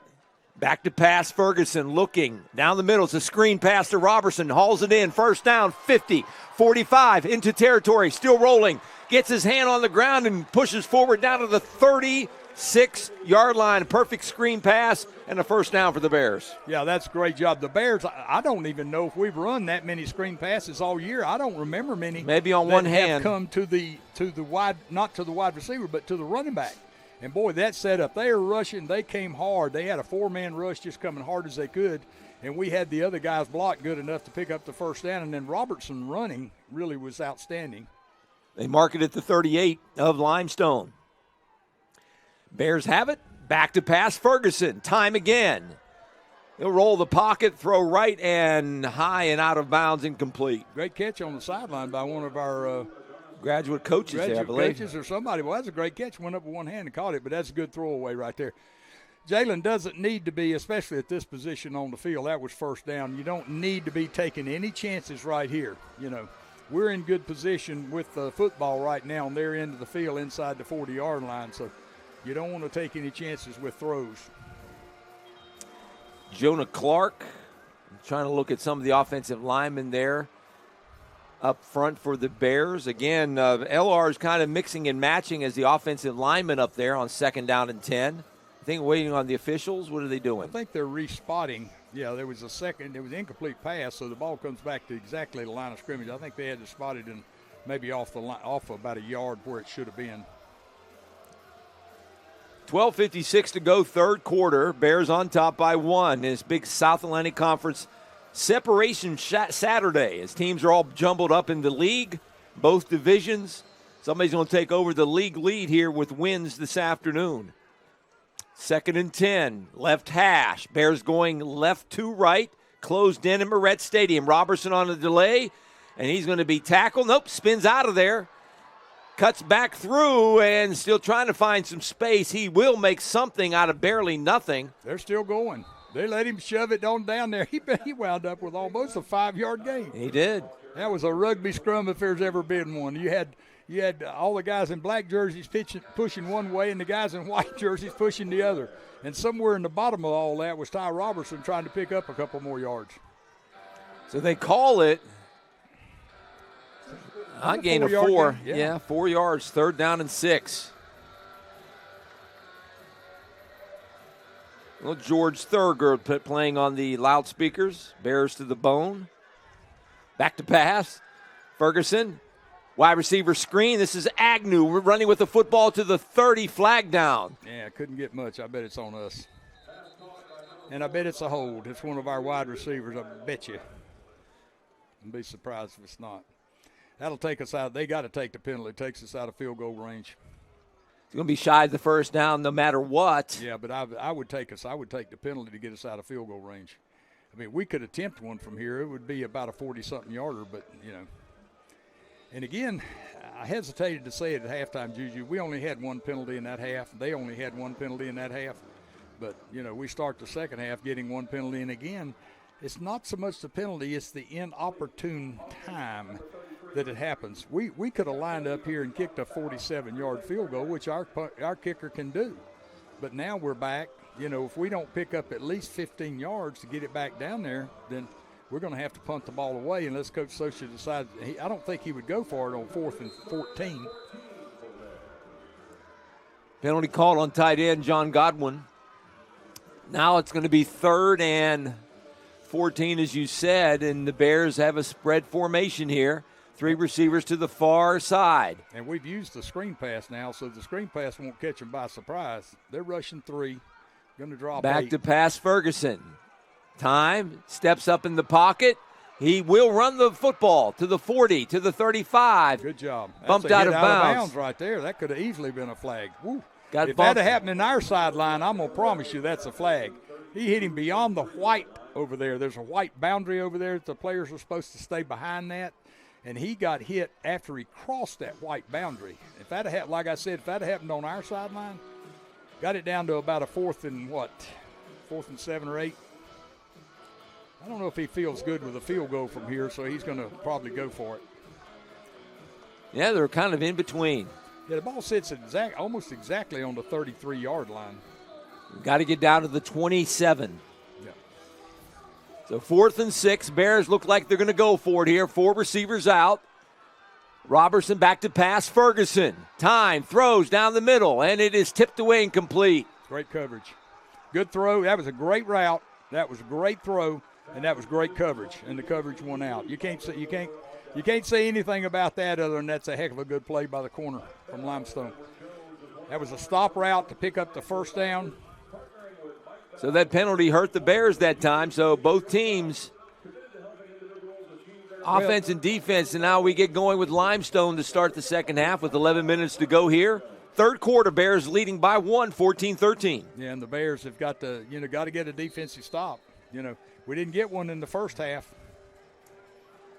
Back to pass, Ferguson looking. Down the middle, it's a screen pass to Robertson. Hauls it in, 1st down, 50, 45, into territory, still rolling. Gets his hand on the ground and pushes forward down to the 36-yard line. Perfect screen pass and a 1st down for the Bears. Yeah, that's a great job. The Bears, I don't even know if we've run that many screen passes all year. I don't remember many. Maybe on one hand. Have come to the wide, not to the wide receiver, but to the running back. And, boy, that setup, they were rushing. They came hard. They had a 4-man rush just coming hard as they could. And we had the other guys blocked good enough to pick up the 1st down. And then Robertson running really was outstanding. They mark it at the 38 of Limestone. Bears have it. Back to pass, Ferguson. Time again. He'll roll the pocket, throw right and high and out of bounds, incomplete. Great catch on the sideline by one of our graduate coaches there, I believe. Coaches or somebody. Well, that's a great catch. Went up with one hand and caught it, but that's a good throwaway right there. Jalen doesn't need to be, especially at this position on the field. That was 1st down. You don't need to be taking any chances right here. We're in good position with the football right now on their end of the field inside the 40-yard line, so you don't want to take any chances with throws. Jonah Clark, I'm trying to look at some of the offensive linemen there. up front for the Bears. Again, LR is kind of mixing and matching as the offensive lineman up there on 2nd down and 10. I think waiting on the officials. What are they doing? I think they're respotting. Yeah, there was an incomplete pass, so the ball comes back to exactly the line of scrimmage. I think they had to spot it in maybe off about a yard where it should have been. 12:56 to go, third quarter. Bears on top by 1 in this big South Atlantic Conference separation Saturday as teams are all jumbled up in the league, both divisions. Somebody's going to take over the league lead here with wins this afternoon. 2nd and 10, left hash. Bears going left to right, closed in at Moret Stadium. Robertson on a delay, and he's going to be tackled. Nope, spins out of there. Cuts back through and still trying to find some space. He will make something out of barely nothing. They're still going. They let him shove it on down there. He wound up with almost a 5-yard gain. He did. That was a rugby scrum if there's ever been one. You had all the guys in black jerseys pushing one way and the guys in white jerseys pushing the other. And somewhere in the bottom of all that was Ty Robertson trying to pick up a couple more yards. So they call it a gain of 4. Yeah, 4 yards, 3rd down and 6. Well, George Thurgood playing on the loudspeakers. Bears to the bone. Back to pass. Ferguson. Wide receiver screen. This is Agnew. We're running with the football to the 30, flag down. Yeah, couldn't get much. I bet it's on us. And I bet it's a hold. It's one of our wide receivers. I bet you. I'd be surprised if it's not. That'll take us out. They got to take the penalty. It takes us out of field goal range. It's going to be shy of the first down no matter what. Yeah, but I would take the penalty to get us out of field goal range. I mean, we could attempt one from here. It would be about a 40-something yarder, but, you know. And, again, I hesitated to say it at halftime, Juju. We only had one penalty in that half. They only had one penalty in that half. But, you know, we start the second half getting one penalty. And, again, it's not so much the penalty, it's the inopportune time that it happens. We could have lined up here and kicked a 47-yard field goal, which our kicker can do. But now we're back. You know, if we don't pick up at least 15 yards to get it back down there, then we're going to have to punt the ball away unless Coach Socha decides. I don't think he would go for it on 4th and 14. Penalty called on tight end John Godwin. Now it's going to be 3rd and 14, as you said, and the Bears have a spread formation here. 3 receivers to the far side. And we've used the screen pass now, so the screen pass won't catch them by surprise. They're rushing 3, going to drop back 8. To pass Ferguson. Time, steps up in the pocket. He will run the football to the 40, to the 35. Good job. Bumped That's out of bounds right there. That could have easily been a flag. Woo. If that had happened in our sideline, I'm going to promise you that's a flag. He hit him beyond the white over there. There's a white boundary over there that the players are supposed to stay behind that. And he got hit after he crossed that white boundary. If that had, like I said, if that had happened on our sideline, got it down to about a 4th and 7 or 8. I don't know if he feels good with a field goal from here, so he's going to probably go for it. Yeah, they're kind of in between. Yeah, the ball sits almost exactly on the 33-yard line. Got to get down to the 27. Yeah. So 4th and 6. Bears look like they're going to go for it here. 4 receivers out. Robertson back to pass. Ferguson. Time, throws down the middle, and it is tipped away and complete. Great coverage. Good throw. That was a great route. That was a great throw, and that was great coverage. And the coverage won out. You can't say anything about that other than that's a heck of a good play by the corner from Limestone. That was a stop route to pick up the first down. So that penalty hurt the Bears that time. So both teams, offense and defense, and now we get going with Limestone to start the second half with 11 minutes to go here. Third quarter, Bears leading by 1, 14-13. Yeah, and the Bears have got to get a defensive stop. You know, we didn't get one in the first half.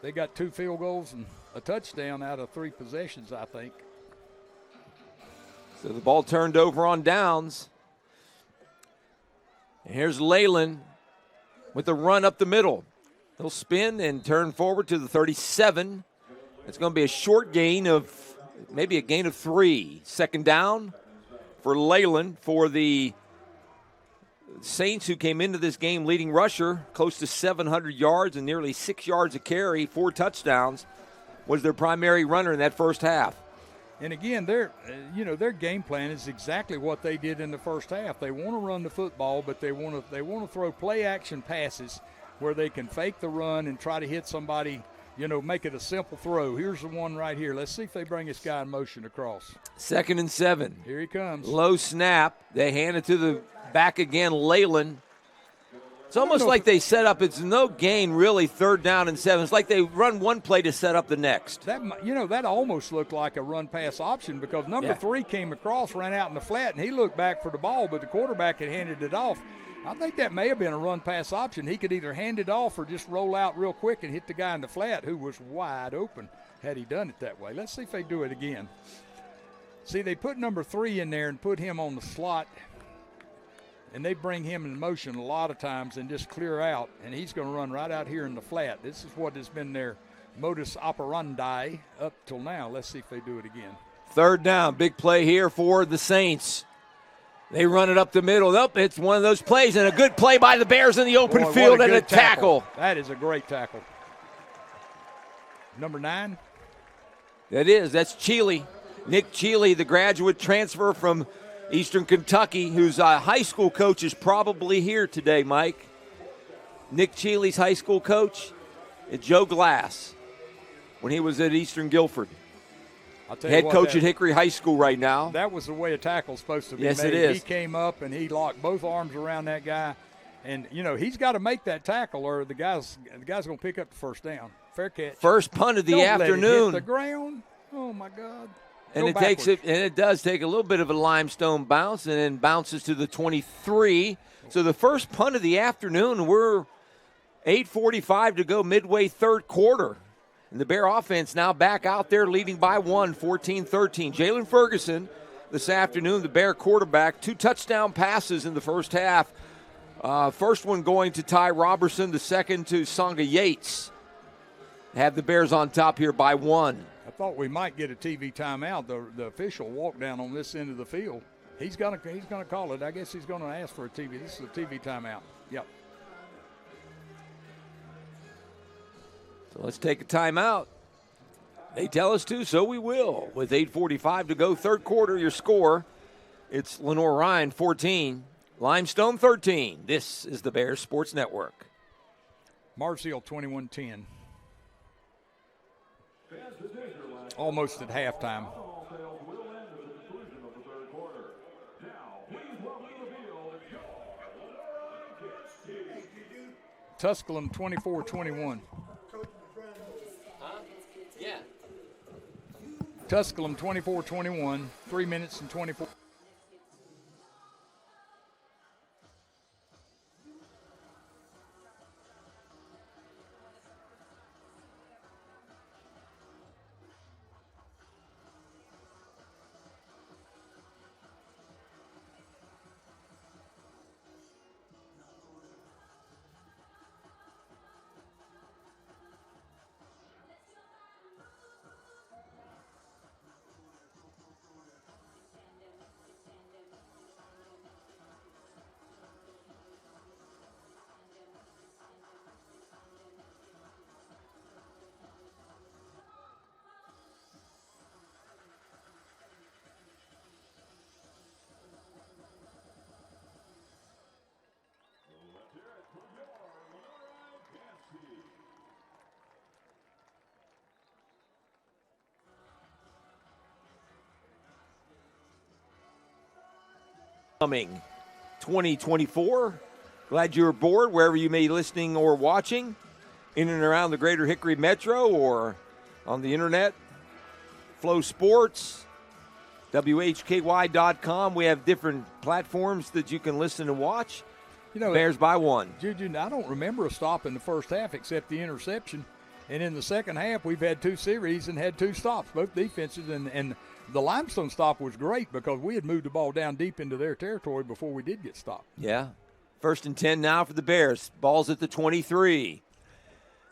They got 2 field goals and a touchdown out of 3 possessions, I think. So the ball turned over on downs. And here's Leyland with the run up the middle. He'll spin and turn forward to the 37. It's going to be a short gain of maybe a gain of 3. Second down for Leyland for the Saints, who came into this game leading rusher, close to 700 yards and nearly 6 yards a carry, 4 touchdowns. was their primary runner in that first half. And again, their game plan is exactly what they did in the first half. They want to run the football, but they want to throw play action passes where they can fake the run and try to hit somebody, make it a simple throw. Here's the one right here. Let's see if they bring this guy in motion across. 2nd and 7. Here he comes. Low snap. They hand it to the back again, Leyland. It's almost like they set up, it's no gain really, 3rd down and 7. It's like they run one play to set up the next. That almost looked like a run-pass option because number 3 came across, ran out in the flat, and he looked back for the ball, but the quarterback had handed it off. I think that may have been a run-pass option. He could either hand it off or just roll out real quick and hit the guy in the flat who was wide open had he done it that way. Let's see if they do it again. See, they put number 3 in there and put him on the slot, and they bring him in motion a lot of times and just clear out, and he's going to run right out here in the flat. This is what has been their modus operandi up till now. Let's see if they do it again. 3rd down, big play here for the Saints. They run it up the middle. Nope, it's one of those plays, and a good play by the Bears in the open field and a tackle. That is a great tackle. Number 9? That's Cheeley. Nick Cheeley, the graduate transfer from Eastern Kentucky, whose high school coach is probably here today, Mike. Nick Cheeley's high school coach is Joe Glass when he was at Eastern Guilford. Head coach at Hickory High School right now. That was the way a tackle's supposed to be yes, made. It is. He came up and he locked both arms around that guy. And, he's got to make that tackle or the guy's going to pick up the first down. Fair catch. First punt of the afternoon. Let it hit the ground. Oh, my God. And it does take a little bit of a limestone bounce and then bounces to the 23. So the first punt of the afternoon, we're 8:45 to go midway 3rd quarter. And the Bear offense now back out there leading by 1, 14-13. Jalen Ferguson this afternoon, the Bear quarterback, 2 touchdown passes in the first half. First one going to Ty Robertson, the second to Songa Yates. Have the Bears on top here by 1. I thought we might get a TV timeout. The official walked down on this end of the field. He's gonna call it. I guess he's gonna ask for a TV. This is a TV timeout. Yep. So let's take a timeout. They tell us to, so we will. With 8:45 to go, 3rd quarter, your score, it's Lenoir-Rhyne 14, Limestone 13. This is the Bears Sports Network. Marseille 21-10. Almost at halftime. Tusculum 24-21. Yeah. Tusculum 24-21, 3 minutes and 24. Coming 2024. Glad you're aboard wherever you may be listening or watching in and around the greater Hickory Metro or on the internet. Flow Sports, WHKY.com. We have different platforms that you can listen and watch. Bears by 1. Juju, I don't remember a stop in the first half except the interception. And in the second half, we've had 2 series and had 2 stops, both defenses. And the Limestone stop was great because we had moved the ball down deep into their territory before we did get stopped. Yeah. 1st and 10 now for the Bears. Ball's at the 23.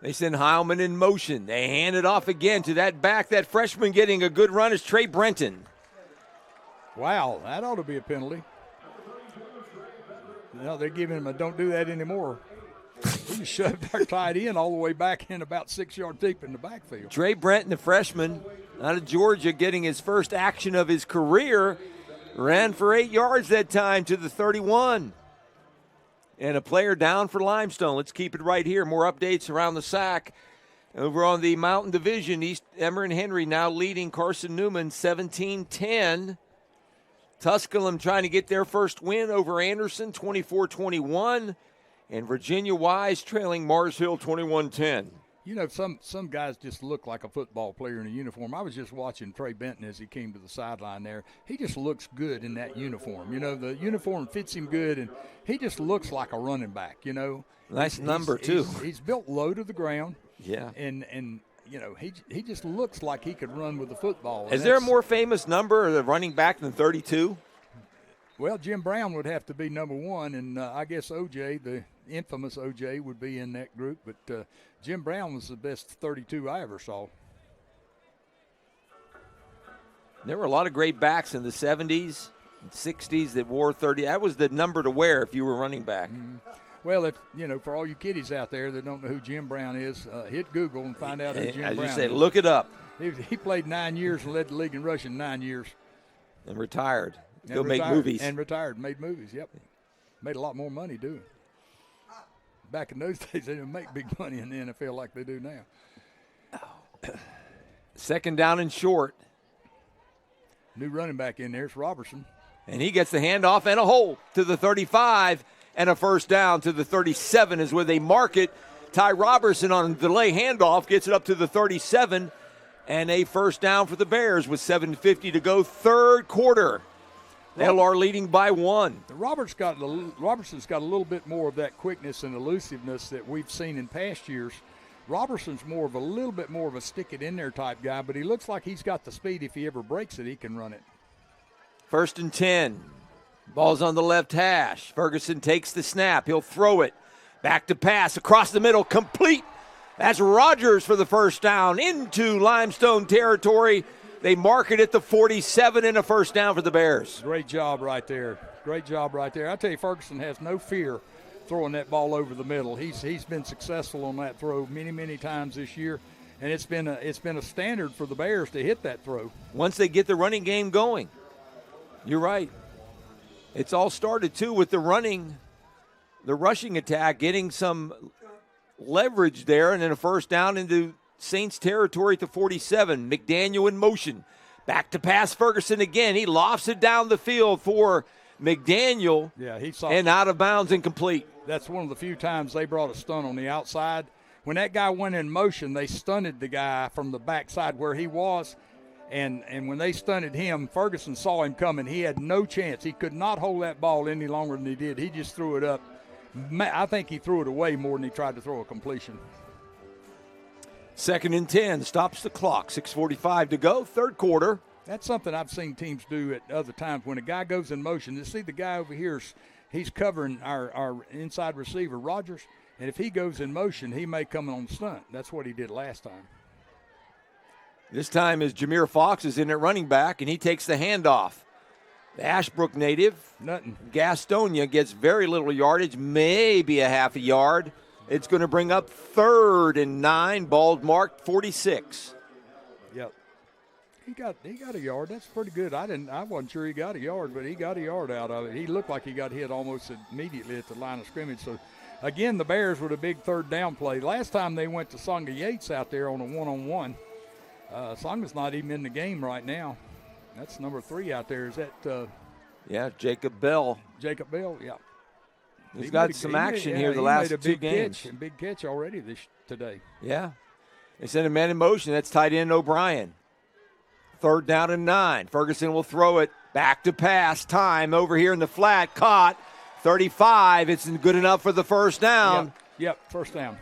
They send Heilman in motion. They hand it off again to that back. That freshman getting a good run is Trey Brenton. Wow, that ought to be a penalty. No, they're giving him a don't do that anymore. He just shoved our tight end all the way back in about 6 yards deep in the backfield. Trey Brenton, the freshman out of Georgia, getting his first action of his career, ran for 8 yards that time to the 31. And a player down for Limestone. Let's keep it right here. More updates around the SAC. Over on the Mountain Division, East Emmer and Henry now leading Carson Newman 17-10. Tusculum trying to get their first win over Anderson 24-21. And Virginia Wise trailing Mars Hill 21-10. You know, some guys just look like a football player in a uniform. I was just watching Trey Benton as he came to the sideline there. He just looks good in that uniform. You know, the uniform fits him good, and he just looks like a running back, you know. Nice number, too. He's built low to the ground. Yeah. And you know, he just looks like he could run with the football. Is there a more famous number of the running back than 32? Well, Jim Brown would have to be number one, and I guess O.J., the infamous O.J., would be in that group. But Jim Brown was the best 32 I ever saw. There were a lot of great backs in the 70s and 60s that wore 30. That was the number to wear if you were running back. Mm-hmm. Well, if you know, for all you kiddies out there that don't know who Jim Brown is, hit Google and find out who Jim Brown is. As you say, look it up. He played 9 years and led the league in rushing 9 years. And retired. Still make movies. And retired, made movies, yep. Made a lot more money doing it. Back in those days, they didn't make big money in the NFL like they do now. Second down and short. New running back in there is Robertson. And he gets the handoff and a hole to the 35 and a first down to the 37 is where they mark it. Ty Robertson on a delay handoff gets it up to the 37 and a first down for the Bears with 7:50 to go, third quarter. LR leading by 1. Robertson's got a little bit more of that quickness and elusiveness that we've seen in past years. Robertson's more of a little bit more of a stick-it-in-there type guy, but he looks like he's got the speed. If he ever breaks it, he can run it. First and 10. Ball's on the left hash. Ferguson takes the snap. He'll throw it. Back to pass across the middle, complete. That's Rogers for the first down into Limestone territory. They mark it at the 47 and a first down for the Bears. Great job right there. Great job right there. I tell you, Ferguson has no fear throwing that ball over the middle. He's been successful on that throw many times this year, and it's been a standard for the Bears to hit that throw. Once they get the running game going, you're right. It's all started too with the rushing attack, getting some leverage there, and then a first down into Saints territory to 47. McDaniel in motion. Back to pass Ferguson again. He lofts it down the field for McDaniel. Yeah, and out of bounds, incomplete. That's one of the few times they brought a stunt on the outside. When that guy went in motion, they stunted the guy from the backside where he was. And when they stunted him, Ferguson saw him coming. He had no chance. He could not hold that ball any longer than he did. He just threw it up. I think he threw it away more than he tried to throw a completion. Second and 10, stops the clock. 6:45 to go, third quarter. That's something I've seen teams do at other times. When a guy goes in motion, you see the guy over here, he's covering our inside receiver, Rogers, and if he goes in motion, he may come on stunt. That's what he did last time. This time is Jameer Fox is in at running back, and he takes the handoff. The Ashbrook native, nothing. Gastonia gets very little yardage, maybe a half a yard. It's going to bring up 3rd and 9, ball marked 46. Yep. He got a yard. That's pretty good. I wasn't sure he got a yard, but he got a yard out of it. He looked like he got hit almost immediately at the line of scrimmage. So, again, the Bears with a big third down play. Last time they went to Songa Yates out there on a one-on-one. Songa's not even in the game right now. That's number 3 out there. Is that? Yeah, Jacob Bell. Jacob Bell, yeah. He's got some action here the last 2 games. Big catch already today. Yeah. They send a man in motion. That's tight end O'Brien. 3rd down and 9. Ferguson will throw it. Back to pass. Time over here in the flat. Caught. 35. It's good enough for the first down. Yep, first down.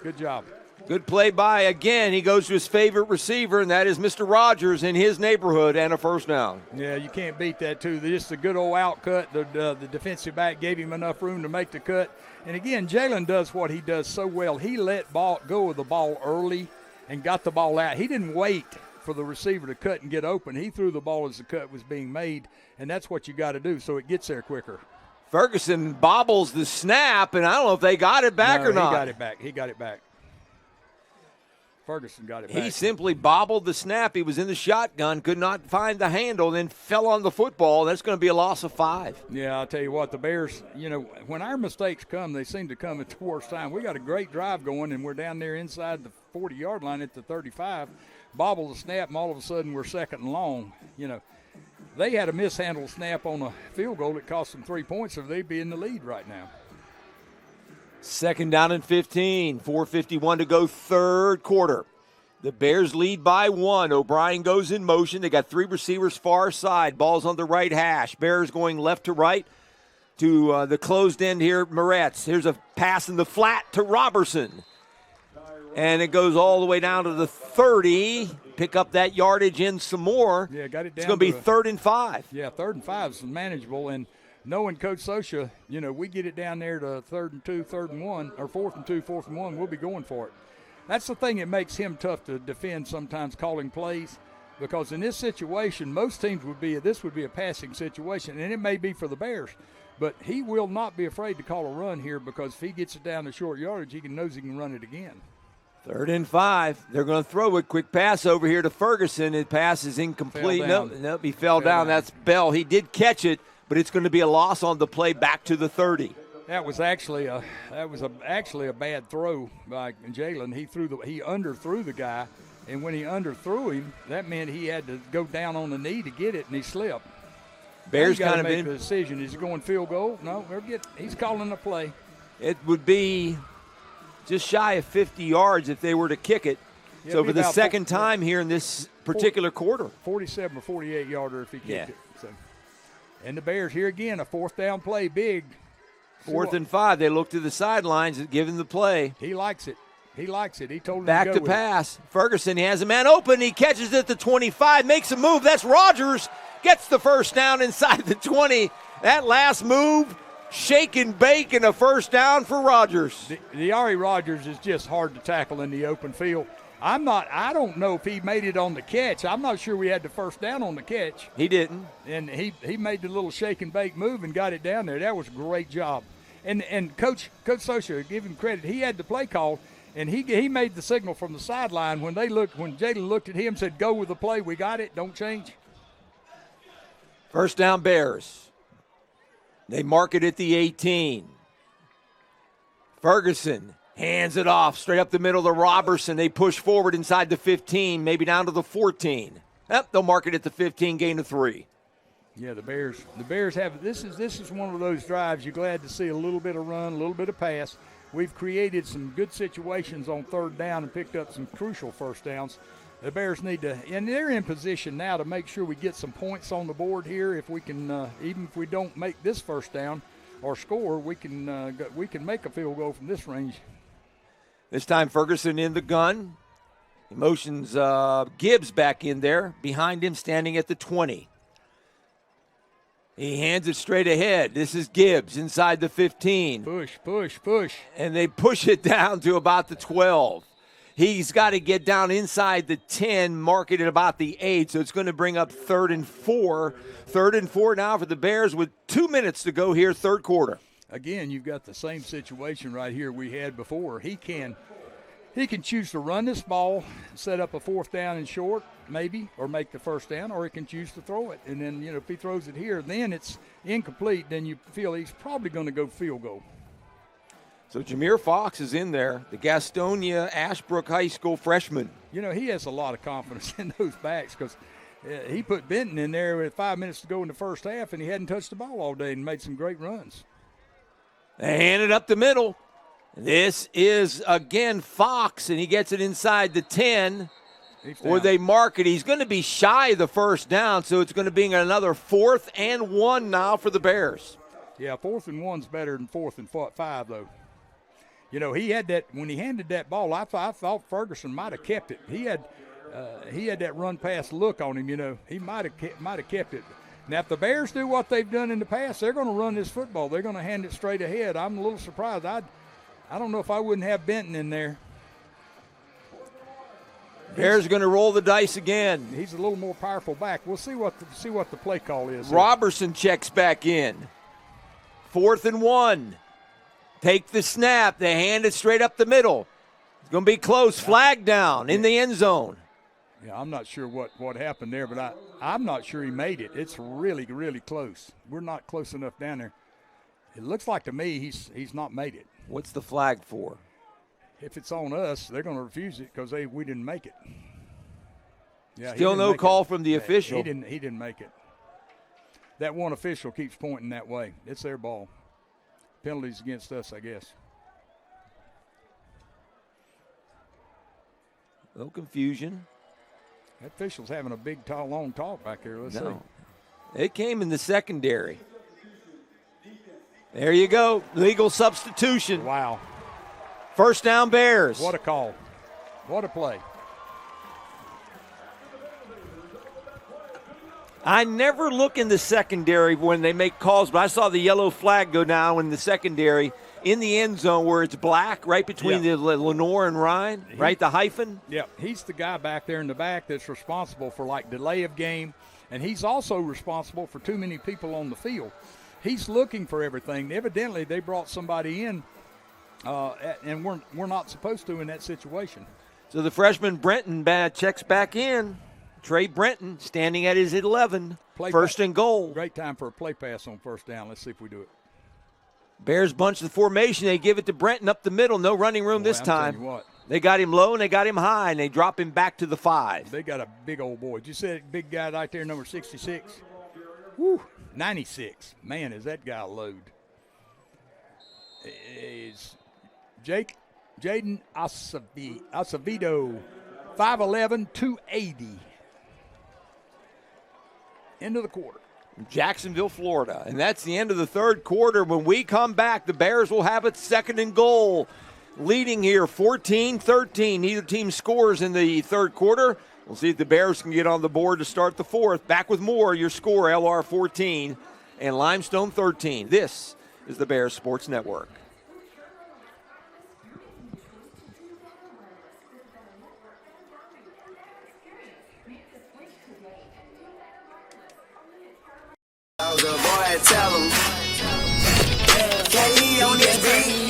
Good job. Good play by, again, he goes to his favorite receiver, and that is Mr. Rogers in his neighborhood, and a first down. Yeah, you can't beat that, too. Just a good old out cut. The defensive back gave him enough room to make the cut. And, again, Jalen does what he does so well. He let go with the ball early and got the ball out. He didn't wait for the receiver to cut and get open. He threw the ball as the cut was being made, and that's what you got to do so it gets there quicker. Ferguson bobbles the snap, and I don't know if they got it back or not. He got it back. He got it back. Ferguson got it back. He simply bobbled the snap. He was in the shotgun, could not find the handle, then fell on the football. That's going to be a loss of 5. Yeah, I'll tell you what, the Bears, when our mistakes come, they seem to come at the worst time. We got a great drive going, and we're down there inside the 40-yard line at the 35. Bobble the snap, and all of a sudden we're second and long. They had a mishandled snap on a field goal that cost them 3 points, so they'd be in the lead right now. 2nd down and 15, 4:51 to go, third quarter. The Bears lead by 1. O'Brien goes in motion. They got 3 receivers far side. Ball's on the right hash. Bears going left to right to the closed end here, Moretz. Here's a pass in the flat to Robertson. And it goes all the way down to the 30. Pick up that yardage in some more. Yeah, got it down. It's going to be 3rd and 5. Yeah, 3rd and 5 is manageable. And knowing Coach Sosha, we get it down there to 3rd and 2, 3rd and 1, or 4th and 2, 4th and 1, we'll be going for it. That's the thing that makes him tough to defend sometimes, calling plays, because in this situation, most teams this would be a passing situation, and it may be for the Bears, but he will not be afraid to call a run here, because if he gets it down to short yardage, he knows he can run it again. 3rd and 5. They're going to throw it. Quick pass over here to Ferguson. His pass is incomplete. Nope, he fell down. That's Bell. He did catch it, but it's going to be a loss on the play back to the 30. That was actually a bad throw by Jalen. He underthrew the guy, and when he underthrew him, that meant he had to go down on the knee to get it, and he slipped. Bears kind kind of of make the decision. Is he going field goal? No, he's calling the play. It would be just shy of 50 yards if they were to kick it. Yeah, so for the second time here in this particular quarter. 47 or 48 yarder if he kicked it. So. And the Bears here again, a 4th down play, big. 4th and 5. They look to the sidelines and give him the play. He likes it. He told him back to to pass. Ferguson, he has a man open. He catches it at the 25, makes a move. That's Rogers. Gets the first down inside the 20. That last move, shake and bake, and a first down for Rogers. The Ari Rogers is just hard to tackle in the open field. I don't know if he made it on the catch. I'm not sure we had the first down on the catch. He didn't. And he made the little shake and bake move and got it down there. That was a great job. And Coach Sosha, give him credit. He had the play call, and he made the signal from the sideline when Jalen looked at him and said, "Go with the play. We got it. Don't change." First down, Bears. They mark it at the 18. Ferguson hands it off straight up the middle to Robertson. They push forward inside the 15, maybe down to the 14. They'll mark it at the 15, gain of 3. Yeah, the Bears have this is one of those drives you're glad to see a little bit of run, a little bit of pass. We've created some good situations on 3rd down and picked up some crucial first downs. The Bears need to, and they're in position now to make sure we get some points on the board here. If we can, even if we don't make this first down or score, we can make a field goal from this range. This time Ferguson in the gun. He motions Gibbs back in there. Behind him, standing at the 20. He hands it straight ahead. This is Gibbs inside the 15. Push. And they push it down to about the 12. He's got to get down inside the 10, mark it at about the 8, so it's going to bring up 3rd and 4. 3rd and 4 now for the Bears with 2 minutes to go here, third quarter. Again, you've got the same situation right here we had before. He can choose to run this ball, set up a 4th down and short, maybe, or make the first down, or he can choose to throw it. And then, if he throws it here, then it's incomplete. Then you feel he's probably going to go field goal. So Jameer Fox is in there, the Gastonia Ashbrook High School freshman. He has a lot of confidence in those backs because he put Benton in there with 5 minutes to go in the first half, and he hadn't touched the ball all day and made some great runs. They hand it up the middle. This is, again, Fox, and he gets it inside the 10. Or they mark it. He's going to be shy of the first down, so it's going to be another 4th and 1 now for the Bears. Yeah, 4th and 1's better than 4th and 5, though. He had that when he handed that ball. I thought Ferguson might have kept it. He had that run pass look on him. He might have kept it. Now, if the Bears do what they've done in the past, they're going to run this football. They're going to hand it straight ahead. I'm a little surprised. I don't know if I wouldn't have Benton in there. Bears are going to roll the dice again. He's a little more powerful back. We'll see what the play call is. Robertson checks back in. 4th and 1. Take the snap. They hand it straight up the middle. It's going to be close. Flag down in the end zone. Yeah, I'm not sure what happened there, but I'm not sure he made it. It's really, really close. We're not close enough down there. It looks like to me he's not made it. What's the flag for? If it's on us, they're going to refuse it because we didn't make it. Yeah, Still no call from the official. He didn't make it. That one official keeps pointing that way. It's their ball. Penalties against us, I guess. No confusion. That official's having a big, tall, long talk back there. Let's see. It came in the secondary. There you go. Legal substitution. Wow. First down, Bears. What a call. What a play. I never look in the secondary when they make calls, but I saw the yellow flag go down in the secondary in the end zone where it's black, right between the Lenoir and Rhyne, right, the hyphen. Yeah, he's the guy back there in the back that's responsible for, like, delay of game, and he's also responsible for too many people on the field. He's looking for everything. Evidently, they brought somebody in, and we're not supposed to in that situation. So the freshman Brenton checks back in. Trey Brenton standing at his 11, first and goal. Great time for a play pass on first down. Let's see if we do it. Bears bunch the formation. They give it to Brenton up the middle. No running room this time. They got him low and they got him high, and they drop him back to the 5. They got a big old boy. Did you see that big guy right there, number 66? Woo, 96. Man, is that guy a load. Is Jaden Acevedo, 5'11", 280. End of the quarter. Jacksonville, Florida. And that's the end of the third quarter. When we come back, the Bears will have it second and goal. Leading here 14-13. Neither team scores in the third quarter. We'll see if the Bears can get on the board to start the fourth. Back with more. Your score, LR 14 and Limestone 13. This is the Bears Sports Network. Good boy, tell him. K.E. on this beat.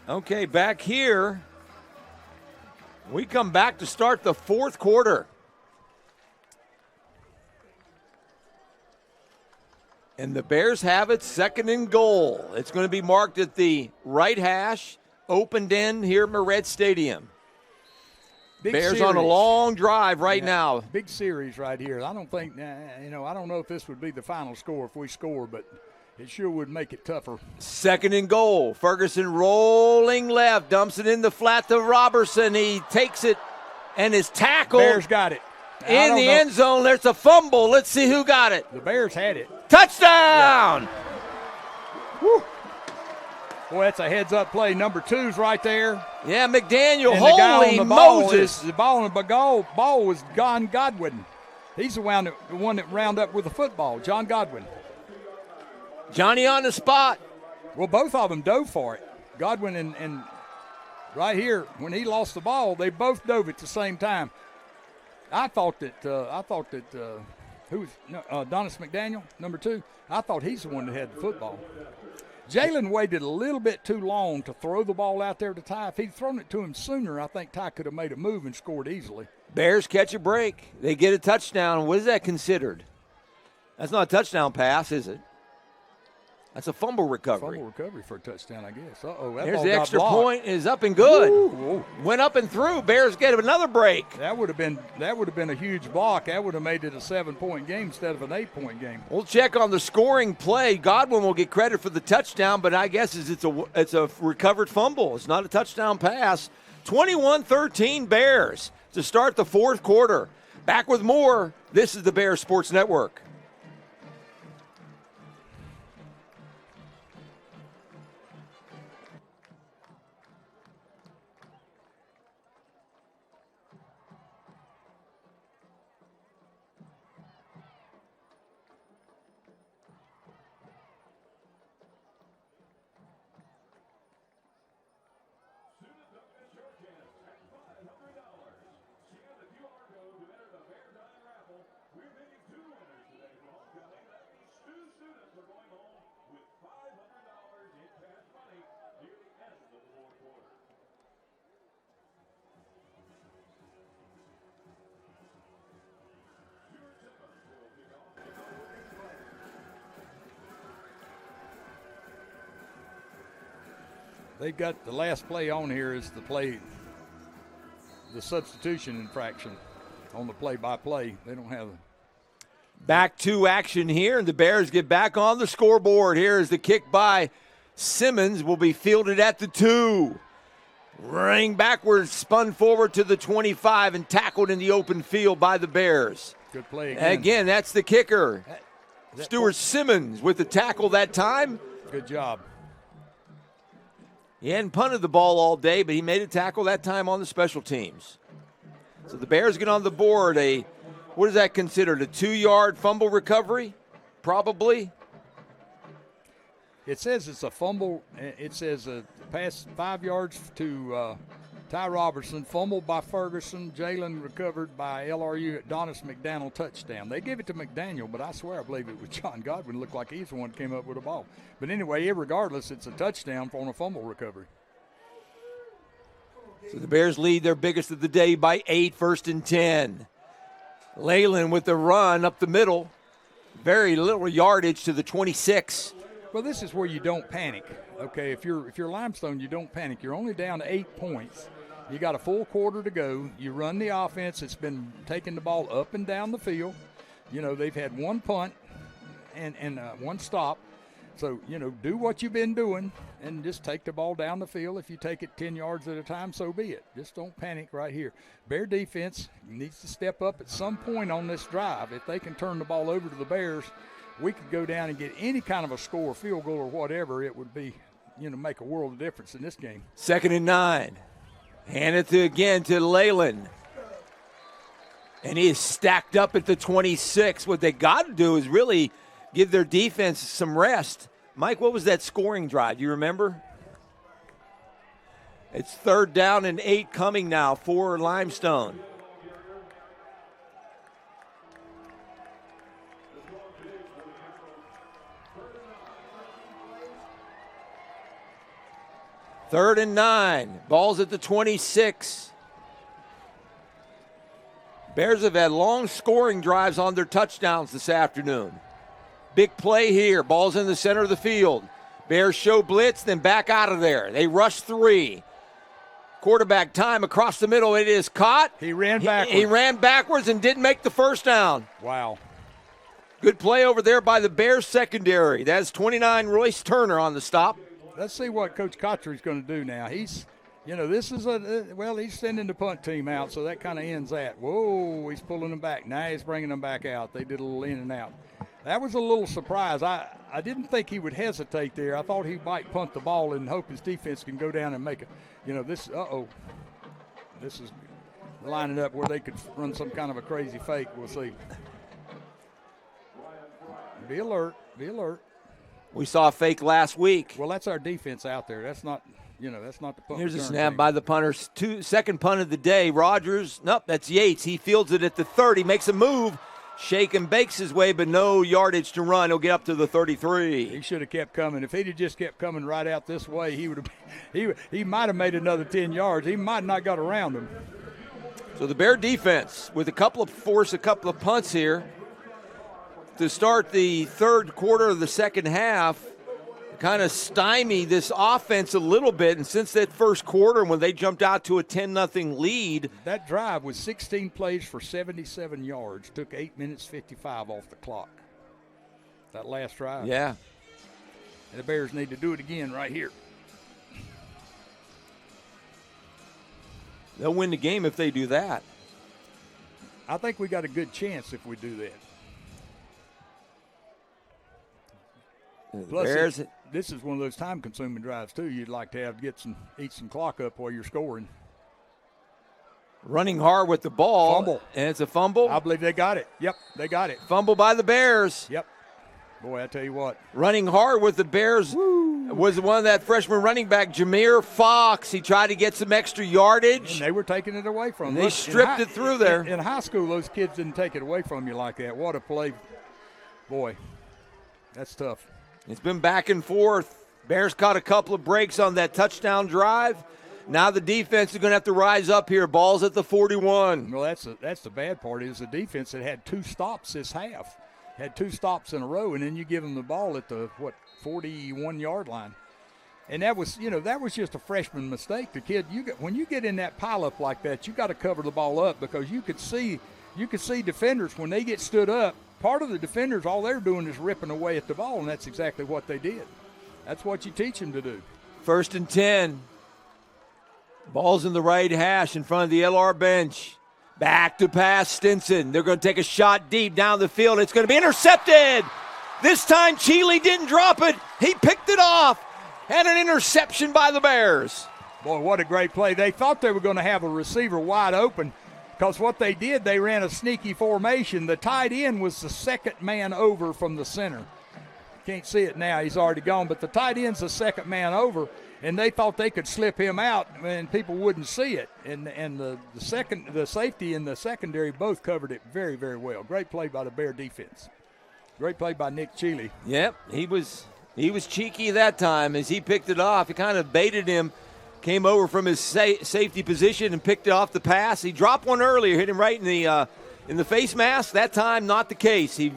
Okay, back here, we come back to start the fourth quarter. And the Bears have it second and goal. It's going to be marked at the right hash, opened end here at Moret Stadium. Big Bears series. on a long drive right now. Big series right here. I don't think, I don't know if this would be the final score if we score, but it sure would make it tougher. Second and goal. Ferguson rolling left, dumps it in the flat to Robertson. He takes it and is tackled. Bears got it. In the end zone, there's a fumble. Let's see who got it. The Bears had it. Touchdown! Yeah. Woo. Boy, that's a heads-up play. Number 2's right there. Yeah, McDaniel. And the guy Holy on the ball Moses. the ball on the ball was John Godwin. He's the one that round up with the football, John Godwin. Johnny on the spot. Well, both of them dove for it. Godwin and right here, when he lost the ball, they both dove at the same time. I thought that Donis McDaniel, number 2, I thought he's the one that had the football. Jalen waited a little bit too long to throw the ball out there to Ty. If he'd thrown it to him sooner, I think Ty could have made a move and scored easily. Bears catch a break. They get a touchdown. What is that considered? That's not a touchdown pass, is it? That's a fumble recovery. Fumble recovery for a touchdown, I guess. Uh-oh. Here's the extra point. Is up and good. Ooh. Went up and through. Bears get another break. That would have been a huge block. That would have made it a 7-point game instead of an 8-point game. We'll check on the scoring play. Godwin will get credit for the touchdown, but I guess it's a recovered fumble. It's not a touchdown pass. 21-13 Bears to start the fourth quarter. Back with more. This is the Bears Sports Network. They've got the last play on here is the substitution infraction on the play-by-play. They don't have Back to action here, and the Bears get back on the scoreboard. Here is the kick by Simmons, will be fielded at the 2. Running backwards, spun forward to the 25, and tackled in the open field by the Bears. Good play again. Again, that's the kicker. Stuart Simmons with the tackle that time. Good job. He hadn't punted the ball all day, but he made a tackle that time on the special teams. So the Bears get on the board. What is that considered? A 2-yard fumble recovery? Probably. It says it's a fumble. It says a pass 5 yards to Ty Robertson, fumbled by Ferguson. Jalen recovered by LRU. Donis McDaniel touchdown. They give it to McDaniel, but I swear I believe it was John Godwin. Looked like he's the one that came up with the ball. But anyway, regardless, it's a touchdown on a fumble recovery. So the Bears lead their biggest of the day by 8, 1st and 10. Leyland with the run up the middle. Very little yardage to the 26. Well, this is where you don't panic. Okay, if you're Limestone, you don't panic. You're only down 8 points. You got a full quarter to go. You run the offense. It's been taking the ball up and down the field. You know, they've had one punt and one stop. So, you know, do what you've been doing and just take the ball down the field. If you take it 10 yards at a time, so be it. Just don't panic right here. Bear defense needs to step up at some point on this drive. If they can turn the ball over to the Bears, we could go down and get any kind of a score, field goal or whatever. It would be, you know, make a world of difference in this game. 2nd and 9. Hand it again to Leyland. And he is stacked up at the 26. What they got to do is really give their defense some rest. Mike, what was that scoring drive? Do you remember? It's 3rd down and 8 coming now for Limestone. Third and 9. Ball's at the 26. Bears have had long scoring drives on their touchdowns this afternoon. Big play here. Ball's in the center of the field. Bears show blitz, then back out of there. They rush 3. Quarterback time across the middle. It is caught. He ran backwards. He ran backwards and didn't make the first down. Wow. Good play over there by the Bears secondary. That's 29 Royce Turner on the stop. Let's see what Coach Cotchery's going to do now. He's, you know, this is he's sending the punt team out, so that kind of ends that. Whoa, he's pulling them back. Now he's bringing them back out. They did a little in and out. That was a little surprise. I didn't think he would hesitate there. I thought he might punt the ball and hope his defense can go down and make it. You know, this is lining up where they could run some kind of a crazy fake. We'll see. Be alert. Be alert. We saw a fake last week. Well, that's our defense out there. That's not, you know, that's not the punt. Here's a snap by the punter. Second punt of the day. Rogers. Nope, that's Yates. He fields it at the 30. Makes a move. Shake and bakes his way, but no yardage to run. He'll get up to the 33. He should have kept coming. If he'd have just kept coming right out this way, he would have. He might have made another 10 yards. He might not got around him. So the Bear defense with a couple of punts here to start the third quarter of the second half, kind of stymie this offense a little bit. And since that first quarter when they jumped out to a 10-0 lead. That drive was 16 plays for 77 yards. Took 8 minutes 55 off the clock. That last drive. Yeah. And the Bears need to do it again right here. They'll win the game if they do that. I think we got a good chance if we do that. Plus, this is one of those time-consuming drives too. You'd like to have eat some clock up while you're scoring. Running hard with the ball. Fumble. And it's a fumble. I believe they got it. Yep, they got it. Fumble by the Bears. Yep. Boy, I tell you what. Running hard with the Bears was one of that freshman running back, Jameer Fox. He tried to get some extra yardage. And they were taking it away from him. They stripped it through there. In high school, those kids didn't take it away from you like that. What a play. Boy, that's tough. It's been back and forth. Bears caught a couple of breaks on that touchdown drive. Now the defense is going to have to rise up here. Ball's at the 41. Well, that's the bad part is the defense that had 2 stops this half. Had 2 stops in a row, and then you give them the ball at the, 41-yard line. And that was just a freshman mistake. The kid, when you get in that pileup like that, you got to cover the ball up because you could see defenders when they get stood up. Part of the defenders, all they're doing is ripping away at the ball, and that's exactly what they did. That's what you teach them to do. 1st and 10. Ball's in the right hash in front of the LR bench. Back to pass Stinson. They're going to take a shot deep down the field. It's going to be intercepted. This time Cheeley didn't drop it. He picked it off. And an interception by the Bears. Boy, what a great play. They thought they were going to have a receiver wide open because what they did, they ran a sneaky formation. The tight end was the second man over from the center. Can't see it now. He's already gone. But the tight end's the second man over. And they thought they could slip him out and people wouldn't see it. And the safety and the secondary both covered it very, very well. Great play by the Bear defense. Great play by Nick Cheeley. Yep, he was cheeky that time as he picked it off. He kind of baited him, came over from his safety position and picked off the pass. He dropped one earlier, hit him right in the face mask. That time, not the case. He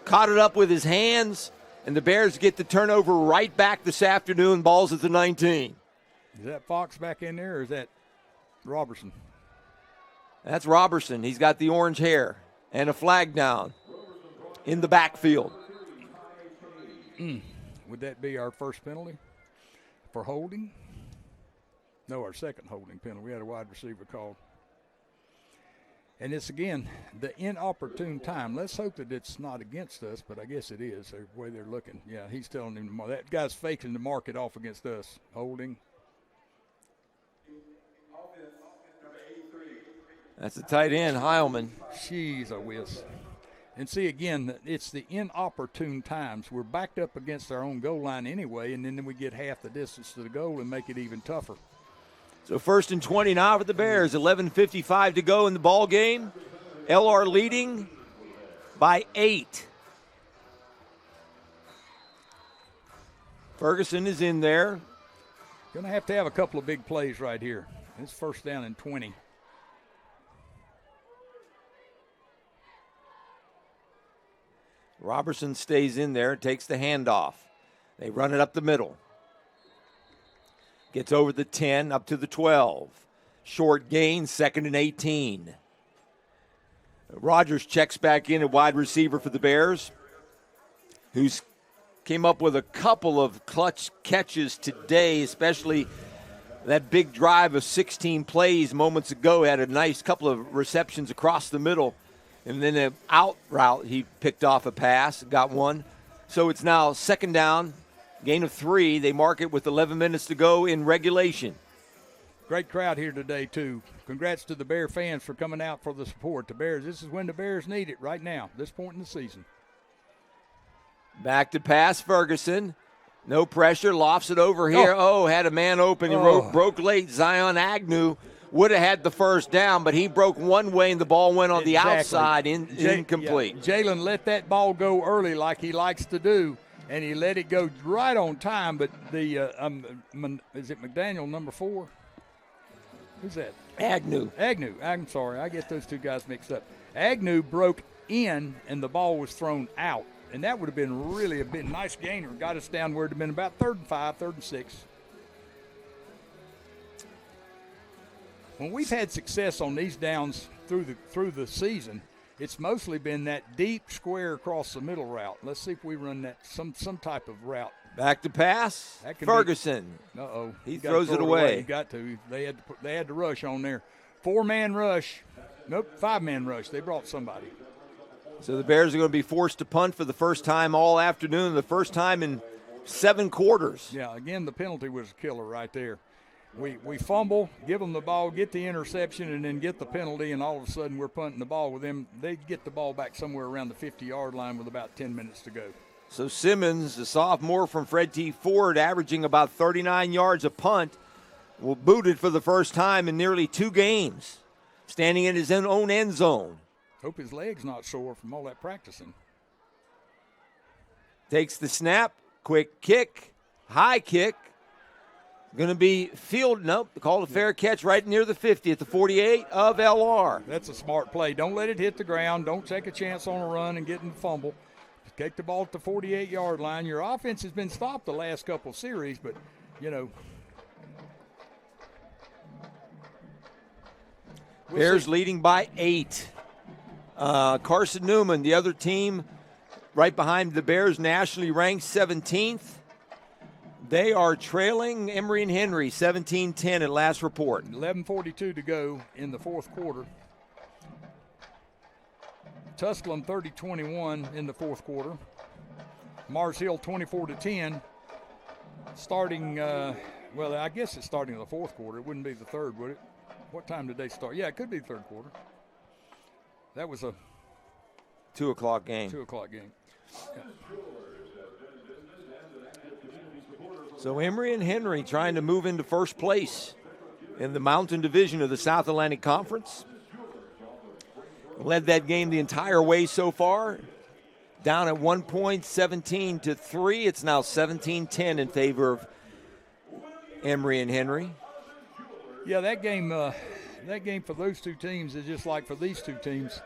caught it up with his hands. And the Bears get the turnover right back this afternoon. Ball's at the 19. Is that Fox back in there or is that Robertson? That's Robertson. He's got the orange hair and a flag down in the backfield. Would that be our first penalty for holding? No, our second holding penalty. We had a wide receiver called. And it's, again, the inopportune time. Let's hope that it's not against us, but I guess it is, the way they're looking. Yeah, he's telling him that guy's faking to mark it off against us. Holding. That's the tight end, Heilman. Jeez, a whiz. And see, again, it's the inopportune times. We're backed up against our own goal line anyway, and then we get half the distance to the goal and make it even tougher. So 1st and 20 now for the Bears. 11:55 to go in the ball game. LR leading by 8. Ferguson is in there. Going to have a couple of big plays right here. It's 1st down and 20. Robertson stays in there, takes the handoff. They run it up the middle. Gets over the 10, up to the 12. Short gain, 2nd and 18. Rogers checks back in at wide receiver for the Bears, who's came up with a couple of clutch catches today, especially that big drive of 16 plays moments ago. Had a nice couple of receptions across the middle. And then an out route, he picked off a pass, got one. So it's now 2nd down. Gain of 3. They mark it with 11 minutes to go in regulation. Great crowd here today, too. Congrats to the Bear fans for coming out for the support. The Bears, this is when the Bears need it right now, this point in the season. Back to pass, Ferguson. No pressure, lofts it over here. Had a man open. He broke late. Zion Agnew would have had the 1st down, but he broke one way and the ball went on the outside, incomplete. Yeah. Jalen let that ball go early like he likes to do. And he let it go right on time, but the is it McDaniel, number 4? Who's that? Agnew. I'm sorry, I get those two guys mixed up. Agnew broke in, and the ball was thrown out, and that would have been really a nice gainer. Got us down where it would have been about 3rd and 5, 3rd and 6. When we've had success on these downs through the season, it's mostly been that deep square across the middle route. Let's see if we run that some type of route. Back to pass. Ferguson. He throws it away. You got to. They had to rush on there. 4-man rush. Nope, 5-man rush. They brought somebody. So the Bears are going to be forced to punt for the first time all afternoon, the first time in 7 quarters. Yeah, again, the penalty was a killer right there. We fumble, give them the ball, get the interception, and then get the penalty, and all of a sudden we're punting the ball with them. They get the ball back somewhere around the 50-yard line with about 10 minutes to go. So Simmons, the sophomore from Fred T. Ford, averaging about 39 yards a punt, booted for the first time in nearly 2 games, standing in his own end zone. Hope his leg's not sore from all that practicing. Takes the snap, quick kick, high kick. Going to be field, nope, called a fair catch right near the 50 at the 48 of LR. That's a smart play. Don't let it hit the ground. Don't take a chance on a run and get in the fumble. Take the ball at the 48-yard line. Your offense has been stopped the last couple series, but, you know. Bears leading by 8. Carson Newman, the other team, right behind the Bears, nationally ranked 17th. They are trailing Emory and Henry 17-10 at last report. 11:42 to go in the fourth quarter. Tusculum 30-21 in the fourth quarter. Mars Hill 24-10. Starting, well, I guess it's starting in the fourth quarter. It wouldn't be the third, would it? What time did they start? Yeah, it could be the third quarter. That was a 2 o'clock game. 2 o'clock game. Yeah. So Emory and Henry trying to move into first place in the Mountain Division of the South Atlantic Conference. Led that game the entire way so far. Down at 1 point, 17-3. It's now 17-10 in favor of Emory and Henry. Yeah, that game for those two teams is just like for these two teams.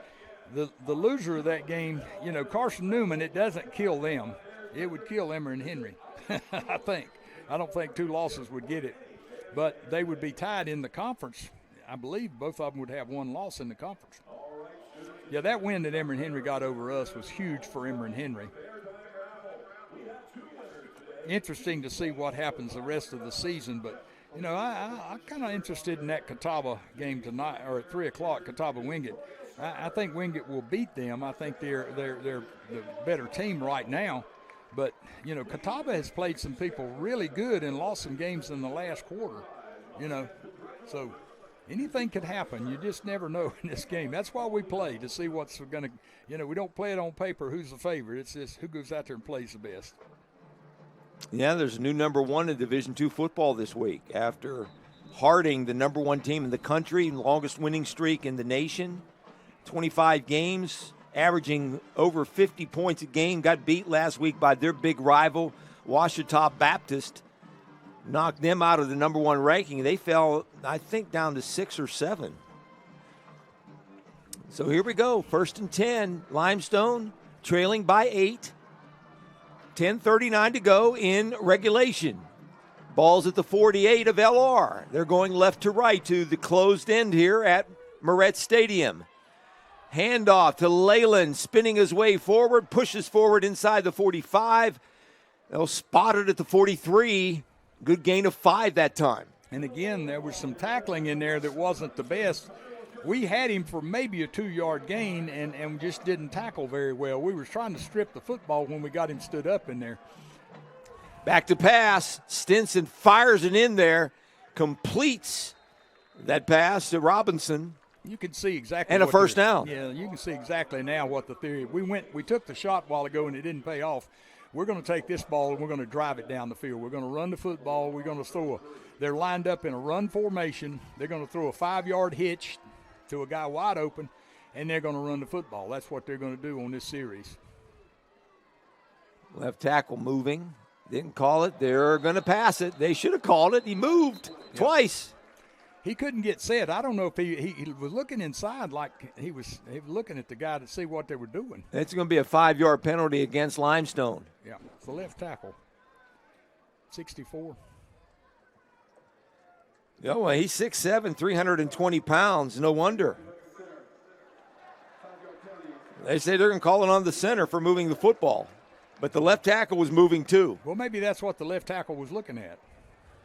The loser of that game, you know, Carson Newman, it doesn't kill them. It would kill Emory and Henry, I think. I don't think 2 losses would get it. But they would be tied in the conference. I believe both of them would have 1 loss in the conference. Yeah, that win that Emory and Henry got over us was huge for Emory and Henry. Interesting to see what happens the rest of the season, but, you know, I'm kind of interested in that Catawba game tonight, or at 3 o'clock, Catawba-Wingate. I think Wingate will beat them. I think they're the better team right now. But, you know, Catawba has played some people really good and lost some games in the last quarter, you know. So anything could happen. You just never know in this game. That's why we play, to see what's going to, you know, we don't play it on paper who's the favorite. It's just who goes out there and plays the best. Yeah, there's a new number 1 in Division II football this week. After Harding, the number 1 team in the country, longest winning streak in the nation, 25 games, averaging over 50 points a game, got beat last week by their big rival, Ouachita Baptist. Knocked them out of the number 1 ranking. They fell, I think, down to 6 or 7. So here we go. 1st and 10. Limestone trailing by 8. 10:39 to go in regulation. Ball's at the 48 of LR. They're going left to right to the closed end here at Moretz Stadium. Handoff to Leyland, spinning his way forward, pushes forward inside the 45. They'll spot it at the 43. Good gain of 5 that time. And again, there was some tackling in there that wasn't the best. We had him for maybe a 2-yard gain and just didn't tackle very well. We were trying to strip the football when we got him stood up in there. Back to pass. Stinson fires it in there, completes that pass to Robinson. You can see exactly. And a first down. Yeah, you can see exactly now what the theory. We took the shot a while ago and it didn't pay off. We're going to take this ball and we're going to drive it down the field. We're going to run the football. We're going to they're lined up in a run formation. They're going to throw a 5-yard hitch to a guy wide open, and they're going to run the football. That's what they're going to do on this series. Left tackle moving. Didn't call it. They're going to pass it. They should have called it. He moved twice. He couldn't get set. I don't know if he was looking inside like he was looking at the guy to see what they were doing. It's going to be a 5-yard penalty against Limestone. Yeah, it's the left tackle. 64. Yeah, well, he's 6'7", 320 pounds. No wonder. They say they're going to call it on the center for moving the football. But the left tackle was moving too. Well, maybe that's what the left tackle was looking at.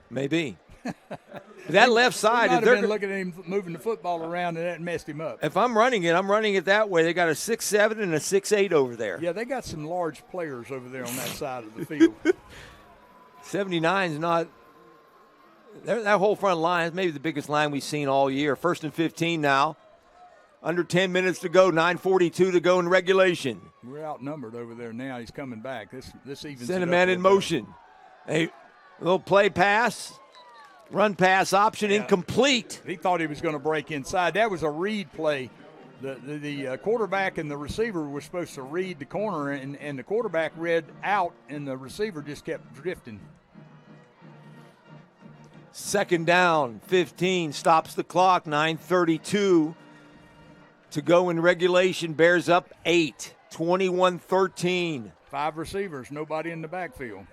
Maybe. That left side, if they're looking at him moving the football around, and that messed him up. If I'm running it that way. They got a 6'7" and a 6'8" over there. Yeah, they got some large players over there on that side of the field. 79's not – that whole front line is maybe the biggest line we've seen all year. 1st and 15 now. Under 10 minutes to go, 9:42 to go in regulation. We're outnumbered over there now. He's coming back. This evens Send it a up man a in little motion. A little play pass. Run pass option incomplete. He thought he was going to break inside. That was a read play. The quarterback and the receiver were supposed to read the corner, and the quarterback read out, and the receiver just kept drifting. 2nd down, 15, stops the clock, 9:32 to go in regulation. Bears up 8, 21-13. 5 receivers, nobody in the backfield.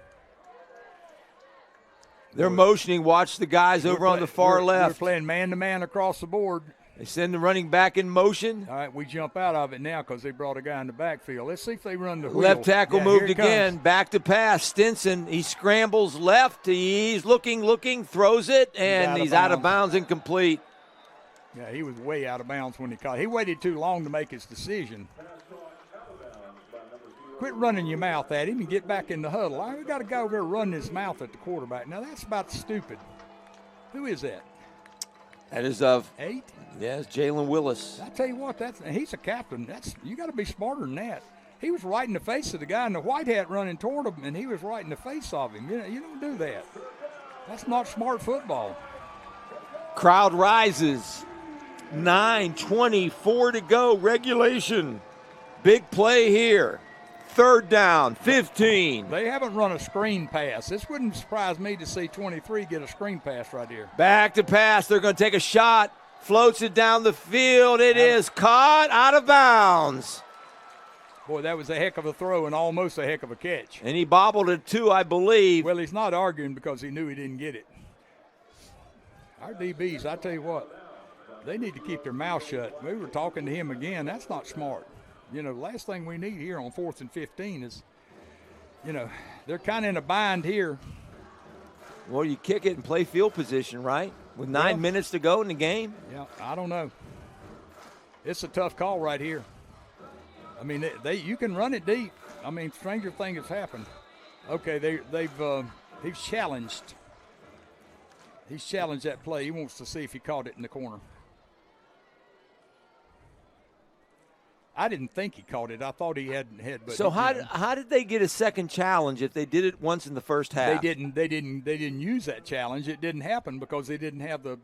They're motioning. Watch the guys over on the far left. We're playing man-to-man across the board. They send the running back in motion. All right, we jump out of it now because they brought a guy in the backfield. Let's see if they run the wheel. Left tackle moved again. Back to pass. Stinson, he scrambles left. He's looking, throws it, and he's out of bounds, incomplete. Yeah, he was way out of bounds when he caught. He waited too long to make his decision. Quit running your mouth at him and get back in the huddle. We got a guy over there running his mouth at the quarterback. Now, that's about stupid. Who is that? That is of 8? Yes, Jalen Willis. I tell you what, he's a captain. You got to be smarter than that. He was right in the face of the guy in the white hat running toward him, and he was right in the face of him. You don't do that. That's not smart football. Crowd rises. 9:24 to go. Regulation. Big play here. 3rd down, 15. They haven't run a screen pass. This wouldn't surprise me to see 23 get a screen pass right here. Back to pass. They're going to take a shot. Floats it down the field. It is caught out of bounds. Boy, that was a heck of a throw and almost a heck of a catch. And he bobbled it too, I believe. Well, he's not arguing because he knew he didn't get it. Our DBs, I tell you what, they need to keep their mouth shut. We were talking to him again. That's not smart. The last thing we need here on 4th and 15 is, they're kind of in a bind here. Well, you kick it and play field position, right? With 9 minutes to go in the game? Yeah, I don't know. It's a tough call right here. I mean, you can run it deep. I mean, stranger things have happened. Okay, he's challenged. He's challenged that play. He wants to see if he caught it in the corner. I didn't think he caught it. I thought he had. But so how did they get a second challenge if they did it once in the first half? They didn't use that challenge. It didn't happen because they didn't have the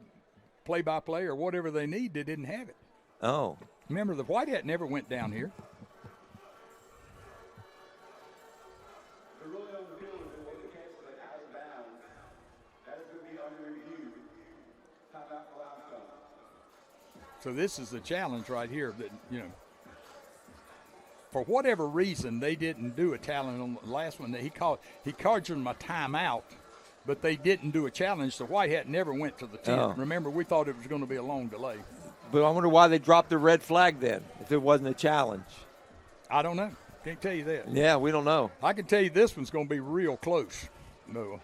play-by-play or whatever they need. They didn't have it. Oh. Remember, the white hat never went down here. So this is the challenge right here that, for whatever reason, they didn't do a challenge on the last one. He called them a timeout, but they didn't do a challenge. The white hat never went to the 10. Oh. Remember, we thought it was going to be a long delay. But I wonder why they dropped the red flag then, if it wasn't a challenge. I don't know. Can't tell you that. Yeah, we don't know. I can tell you this one's going to be real close, Noah.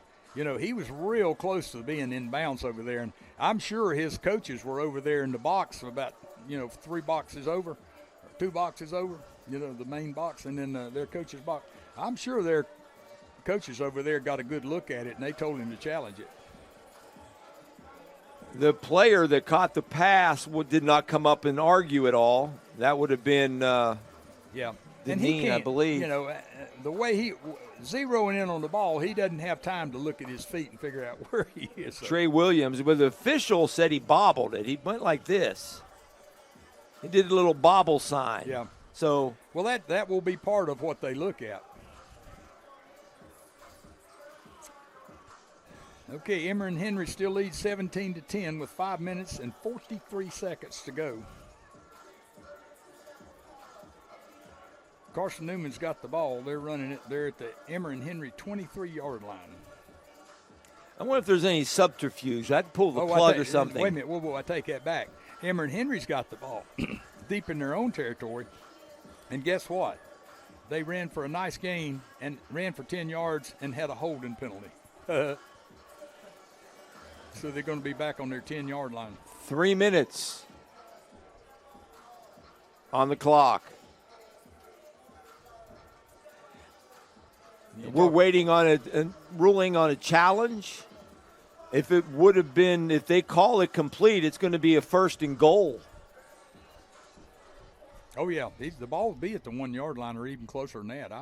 He was real close to being in bounds over there, and I'm sure his coaches were over there in the box about, 3 boxes over, or 2 boxes over. The main box and then their coach's box. I'm sure their coaches over there got a good look at it, and they told him to challenge it. The player that caught the pass did not come up and argue at all. That would have been Deneen, I believe. The way he zeroing in on the ball, he doesn't have time to look at his feet and figure out where he is. Trey Williams, but the official said he bobbled it. He went like this. He did a little bobble sign. Yeah. So, well, that will be part of what they look at. Okay, Emory Henry still leads 17-10 with 5 minutes and 43 seconds to go. Carson Newman's got the ball. They're running it. They're at the Emory Henry 23-yard line. I wonder if there's any subterfuge. I'd pull the plug or something. Wait a minute. Whoa, I take that back. Emory Henry's got the ball deep in their own territory. And guess what? They ran for a nice gain and ran for 10 yards and had a holding penalty. So they're going to be back on their 10-yard line. 3 minutes on the clock. We're waiting on a ruling on a challenge. If it would have been, if they call it complete, it's going to be a 1st and goal. Oh yeah, the ball will be at the 1-yard line or even closer than that.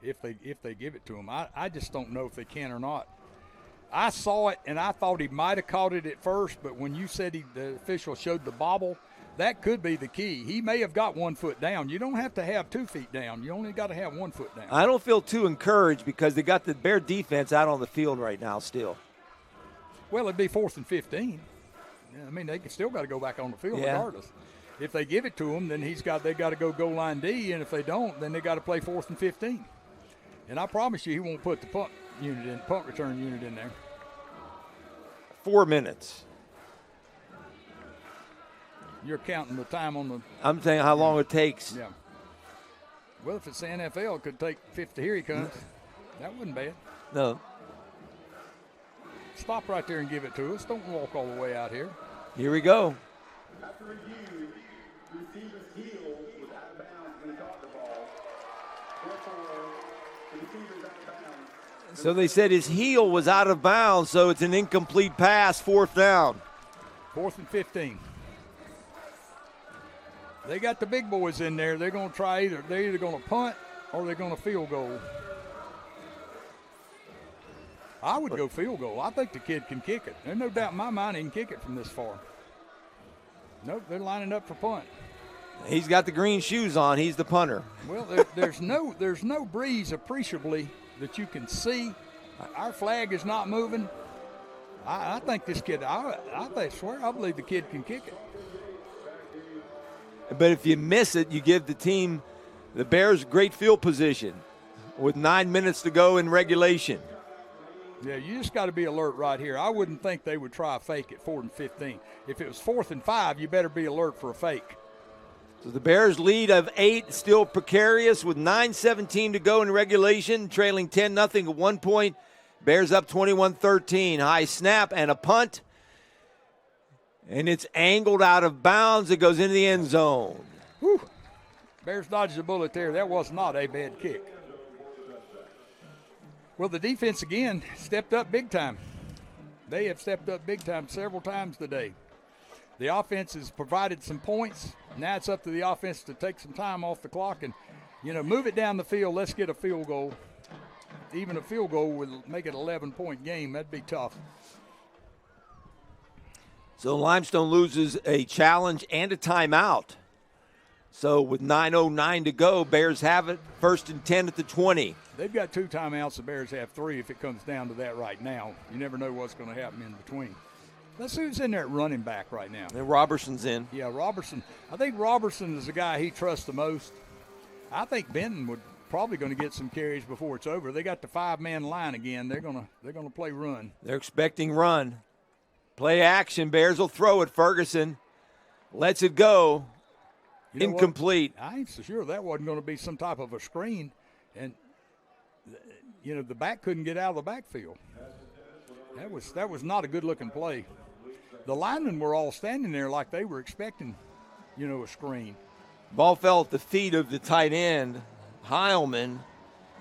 If they give it to him, I just don't know if they can or not. I saw it and I thought he might have caught it at first, but when you said the official showed the bobble, that could be the key. He may have got 1 foot down. You don't have to have 2 feet down. You only got to have 1 foot down. I don't feel too encouraged because they got the Bear defense out on the field right now still. Well, it'd be 4th and 15. I mean, they still got to go back on the field regardless. If they give it to him, then they got to go goal line D, and if they don't, then they got to play 4th and 15. And I promise you, he won't put the punt return unit in there. 4 minutes. You're counting the time on the. I'm saying how long it takes. Yeah. Well, if it's the NFL, it could take 50. Here he comes. That wasn't bad. No. Stop right there and give it to us. Don't walk all the way out here. Here we go. After review, receiver's heel was out of bounds when he caught the ball. Therefore, the receiver's out of bounds. So they said his heel was out of bounds, so it's an incomplete pass, 4th down. 4th and 15. They got the big boys in there. They're going to try they're either going to punt or they're going to field goal. I would go field goal. I think the kid can kick it. There's no doubt in my mind he can kick it from this far. Nope, they're lining up for punt. He's got the green shoes on. He's the punter. Well, there's no breeze appreciably that you can see. Our flag is not moving. I think this kid. I believe the kid can kick it. But if you miss it, you give the Bears, great field position with 9 minutes to go in regulation. Yeah, you just got to be alert right here. I wouldn't think they would try a fake at 4th and 15. If it was 4th and 5, you better be alert for a fake. So the Bears' lead of 8 still precarious with 9:17 to go in regulation, trailing 10-0 at 1 point. Bears up 21-13. High snap and a punt. And it's angled out of bounds. It goes into the end zone. Whew. Bears dodged a bullet there. That was not a bad kick. Well, the defense, again, stepped up big time. They have stepped up big time several times today. The offense has provided some points. Now it's up to the offense to take some time off the clock and, move it down the field. Let's get a field goal. Even a field goal would make it an 11-point game. That'd be tough. So Limestone loses a challenge and a timeout. So with 9:09 to go, Bears have it 1st and 10 at the 20. They've got 2 timeouts. The Bears have 3 if it comes down to that right now. You never know what's going to happen in between. Let's see who's in there at running back right now. And Robertson's in. Yeah, Robertson. I think Robertson is the guy he trusts the most. I think Benton would probably going to get some carries before it's over. They got the 5-man line again. They're going to play run. They're expecting run. Play action. Bears will throw it. Ferguson lets it go. Incomplete. I ain't so sure that wasn't going to be some type of a screen. And, the back couldn't get out of the backfield. That was not a good-looking play. The linemen were all standing there like they were expecting, a screen. Ball fell at the feet of the tight end, Heilman.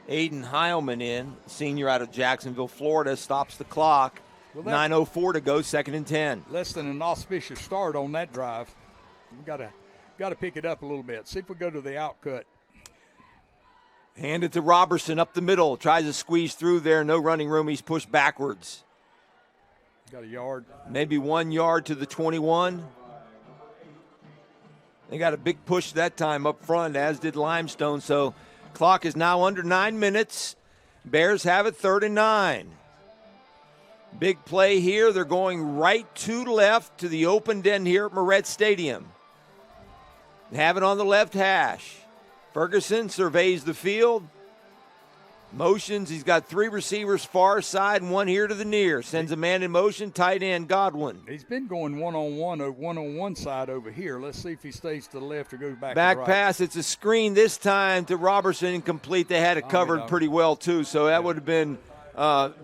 Aiden Heilman in, senior out of Jacksonville, Florida, stops the clock. 9:04 to go, 2nd and 10. Less than an auspicious start on that drive. We got to pick it up a little bit. See if we go to the outcut. Hand it to Robertson up the middle. Tries to squeeze through there. No running room. He's pushed backwards. Got a yard. Maybe 1 yard to the 21. They got a big push that time up front, as did Limestone. So clock is now under 9 minutes. Bears have it 3rd and 9. Big play here. They're going right to left to the open end here at Moret Stadium. Have it on the left hash. Ferguson surveys the field. Motions, he's got 3 receivers far side and 1 here to the near. Sends a man in motion, tight end Godwin. He's been going one-on-one side over here. Let's see if he stays to the left or goes back Back to the right. pass, it's a screen this time to Robertson, incomplete. They had it covered pretty well too, so that would have been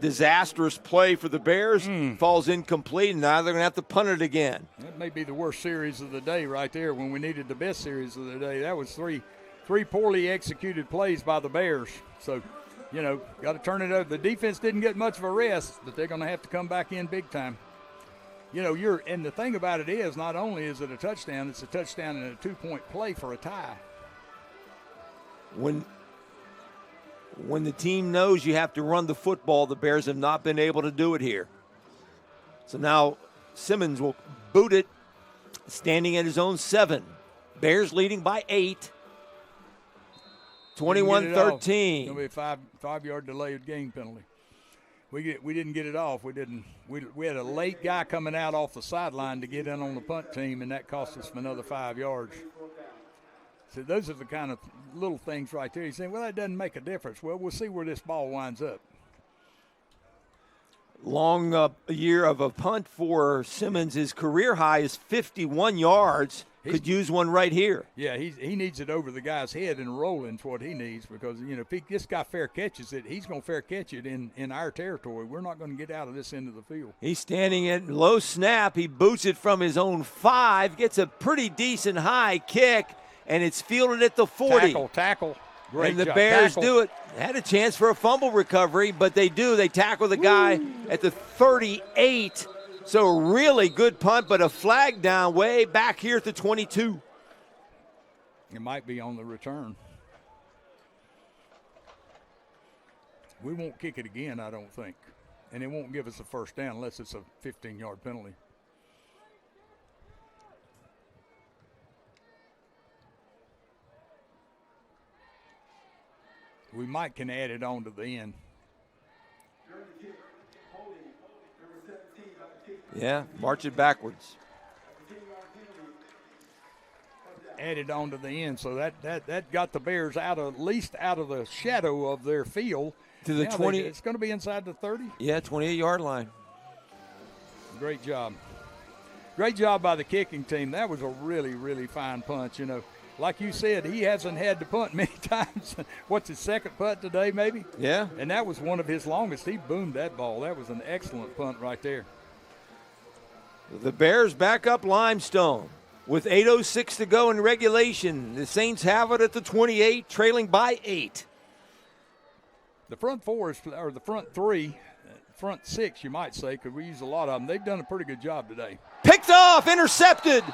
disastrous play for the Bears. Falls incomplete, and now they're going to have to punt it again. That may be the worst series of the day right there when we needed the best series of the day. That was three poorly executed plays by the Bears. So, got to turn it over. The defense didn't get much of a rest, but they're going to have to come back in big time. And the thing about it is, not only is it a touchdown, it's a touchdown and a 2-point play for a tie. When the team knows you have to run the football, the Bears have not been able to do it here. So now Simmons will boot it, standing at his own 7. Bears leading by 8. 21-13. Going to be a 5-yard delayed game penalty. We didn't get it off. We had a late guy coming out off the sideline to get in on the punt team, and that cost us another 5 yards. So those are the kind of little things right there. You're saying, well, that doesn't make a difference. Well, we'll see where this ball winds up. Long year of a punt for Simmons. His career high is 51 yards. Could use one right here. Yeah, he needs it over the guy's head and rolling what he needs because, if this guy fair catches it, he's going to fair catch it in our territory. We're not going to get out of this end of the field. He's standing at low snap. He boots it from his own 5, gets a pretty decent high kick, and it's fielded at the 40. Tackle. Great and the job. Bears Tackle. do it. Had a chance for a fumble recovery, but they do. They tackle the guy at the 38. So a really good punt, but a flag down way back here at the 22. It might be on the return. We won't kick it again, I don't think. And it won't give us a first down unless it's a 15-yard penalty. We might can add it on to the end. Yeah, march it backwards. Added on to the end, so that got the Bears at least out of the shadow of their field. To the 20. It's going to be inside the 30. Yeah, 28-yard line. Great job. Great job by the kicking team. That was a really, really fine punch. Like you said, he hasn't had to punt many times. What's his second punt today, maybe? Yeah. And that was one of his longest. He boomed that ball. That was an excellent punt right there. The Bears back up Limestone with 8:06 to go in regulation. The Saints have it at the 28, trailing by 8. The front front 6, you might say, because we use a lot of them. They've done a pretty good job today. Picked off, intercepted.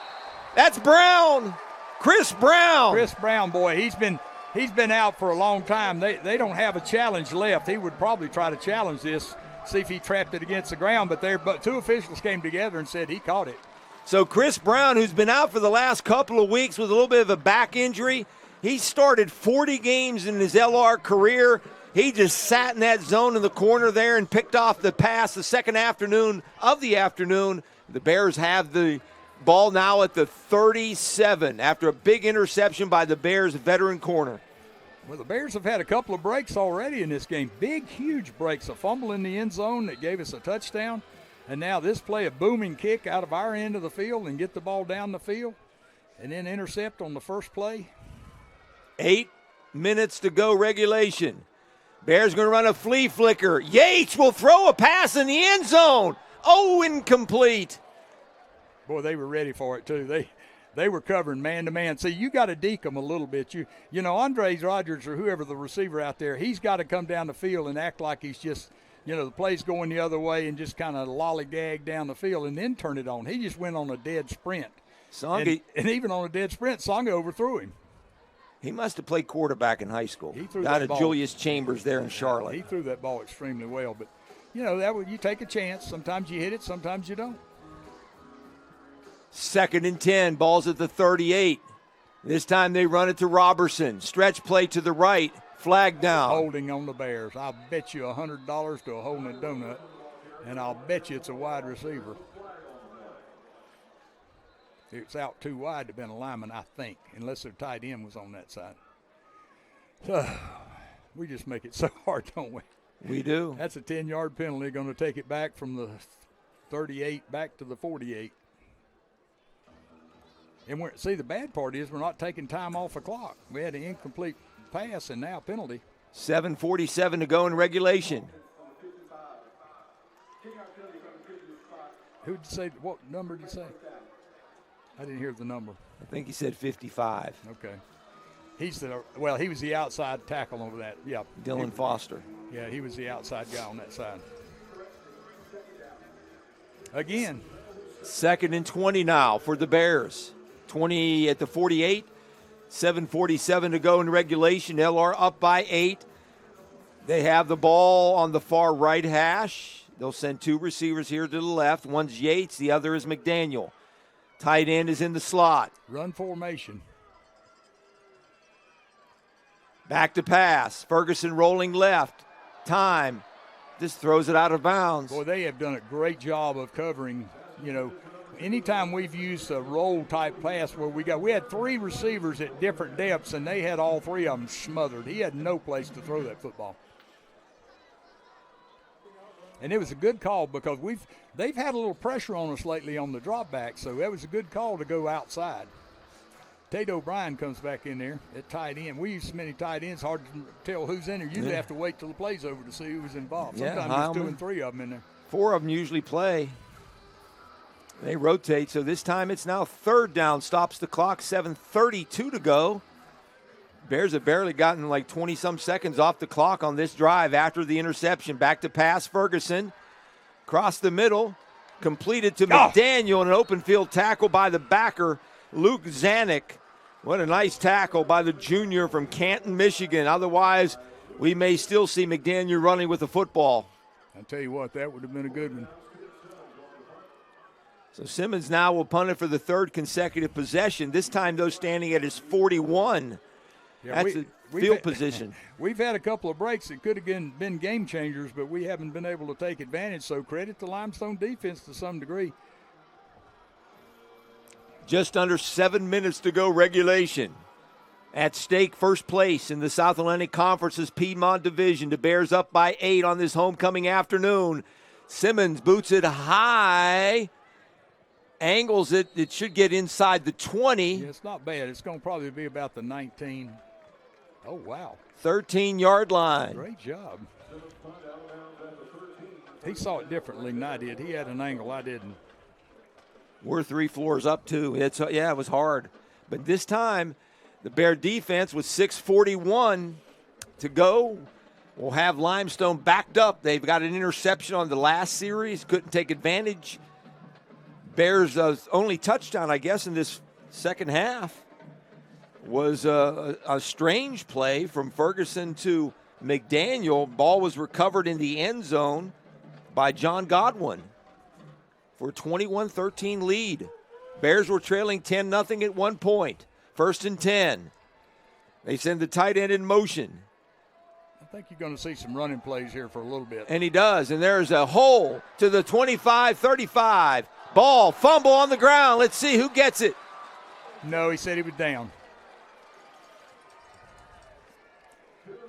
That's Brown. Chris Brown. Chris Brown, boy, he's been out for a long time. They don't have a challenge left. He would probably try to challenge this, see if he trapped it against the ground, but 2 officials came together and said he caught it. So Chris Brown, who's been out for the last couple of weeks with a little bit of a back injury, he started 40 games in his LR career. He just sat in that zone in the corner there and picked off the pass the second afternoon of the afternoon. The Bears have the ball now at the 37 after a big interception by the Bears veteran corner. Well, the Bears have had a couple of breaks already in this game. Big, huge breaks. A fumble in the end zone that gave us a touchdown. And now this play, a booming kick out of our end of the field and get the ball down the field. And then intercept on the first play. 8 minutes to go regulation. Bears going to run a flea flicker. Yates will throw a pass in the end zone. Oh, incomplete. Boy, they were ready for it, too. They were covering man-to-man. See, you got to deke them a little bit. You know, Andres Rogers or whoever the receiver out there, he's got to come down the field and act like he's just, the play's going the other way and just kind of lollygag down the field and then turn it on. He just went on a dead sprint. And even on a dead sprint, Songa overthrew him. He must have played quarterback in high school. He threw out that of ball. Julius Chambers there in Charlotte. He threw that ball extremely well. But, you take a chance. Sometimes you hit it, sometimes you don't. 2nd and 10, ball's at the 38. This time they run it to Robertson. Stretch play to the right, flag down. Holding on the Bears. I'll bet you $100 to a hole in a donut, and I'll bet you it's a wide receiver. It's out too wide to have been a lineman, I think, unless their tight end was on that side. So, We just make it so hard, don't we? We do. That's a 10-yard penalty. Going to take it back from the 38 back to the 48. And see, the bad part is we're not taking time off the clock. We had an incomplete pass and now penalty. 7:47 to go in regulation. Who'd say, what number did you say? I didn't hear the number. I think he said 55. Okay. He was the outside tackle over that. Yeah. Dylan Foster. Yeah, he was the outside guy on that side. Again. 2nd and 20 now for the Bears. 20 at the 48. 7:47 to go in regulation. LR up by 8. They have the ball on the far right hash. They'll send 2 receivers here to the left. One's Yates, the other is McDaniel. Tight end is in the slot. Run formation. Back to pass. Ferguson rolling left. Time. Just throws it out of bounds. Boy, they have done a great job of covering, anytime we've used a roll-type pass where we had 3 receivers at different depths, and they had all 3 of them smothered. He had no place to throw that football. And it was a good call because they've had a little pressure on us lately on the drop back, so that was a good call to go outside. Tate O'Brien comes back in there at tight end. We use so many tight ends, hard to tell who's in there. You have to wait till the play's over to see who was involved. Sometimes there's 2 and 3 of them in there. 4 of them usually play. They rotate, so this time it's now 3rd down. Stops the clock, 7:32 to go. Bears have barely gotten like 20-some seconds off the clock on this drive after the interception. Back to pass, Ferguson. Across the middle, completed to McDaniel, and an open field tackle by the backer, Luke Zanuck. What a nice tackle by the junior from Canton, Michigan. Otherwise, we may still see McDaniel running with the football. I'll tell you what, that would have been a good one. So Simmons now will punt it for the 3rd consecutive possession. This time, though, standing at his 41. Yeah, that's a field position. We've had a couple of breaks that could have been game changers, but we haven't been able to take advantage. So credit the Limestone defense to some degree. Just under 7 minutes to go regulation. At stake, first place in the South Atlantic Conference's Piedmont Division. The Bears up by 8 on this homecoming afternoon. Simmons boots it high. Angles it. It should get inside the 20. Yeah, it's not bad. It's going to probably be about the 19. Oh, wow. 13-yard line. Great job. He saw it differently than I did. He had an angle I didn't. We're 3 floors up, too. It was hard. But this time, the Bear defense with 6:41 to go will have Limestone backed up. They've got an interception on the last series. Couldn't take advantage. Bears' only touchdown, I guess, in this second half was a strange play from Ferguson to McDaniel. Ball was recovered in the end zone by John Godwin for a 21-13 lead. Bears were trailing 10-0 at one point. 1st and 10. They send the tight end in motion. I think you're going to see some running plays here for a little bit. And he does. And there's a hole to the 25-35. Ball, fumble on the ground. Let's see who gets it. No, he said he was down.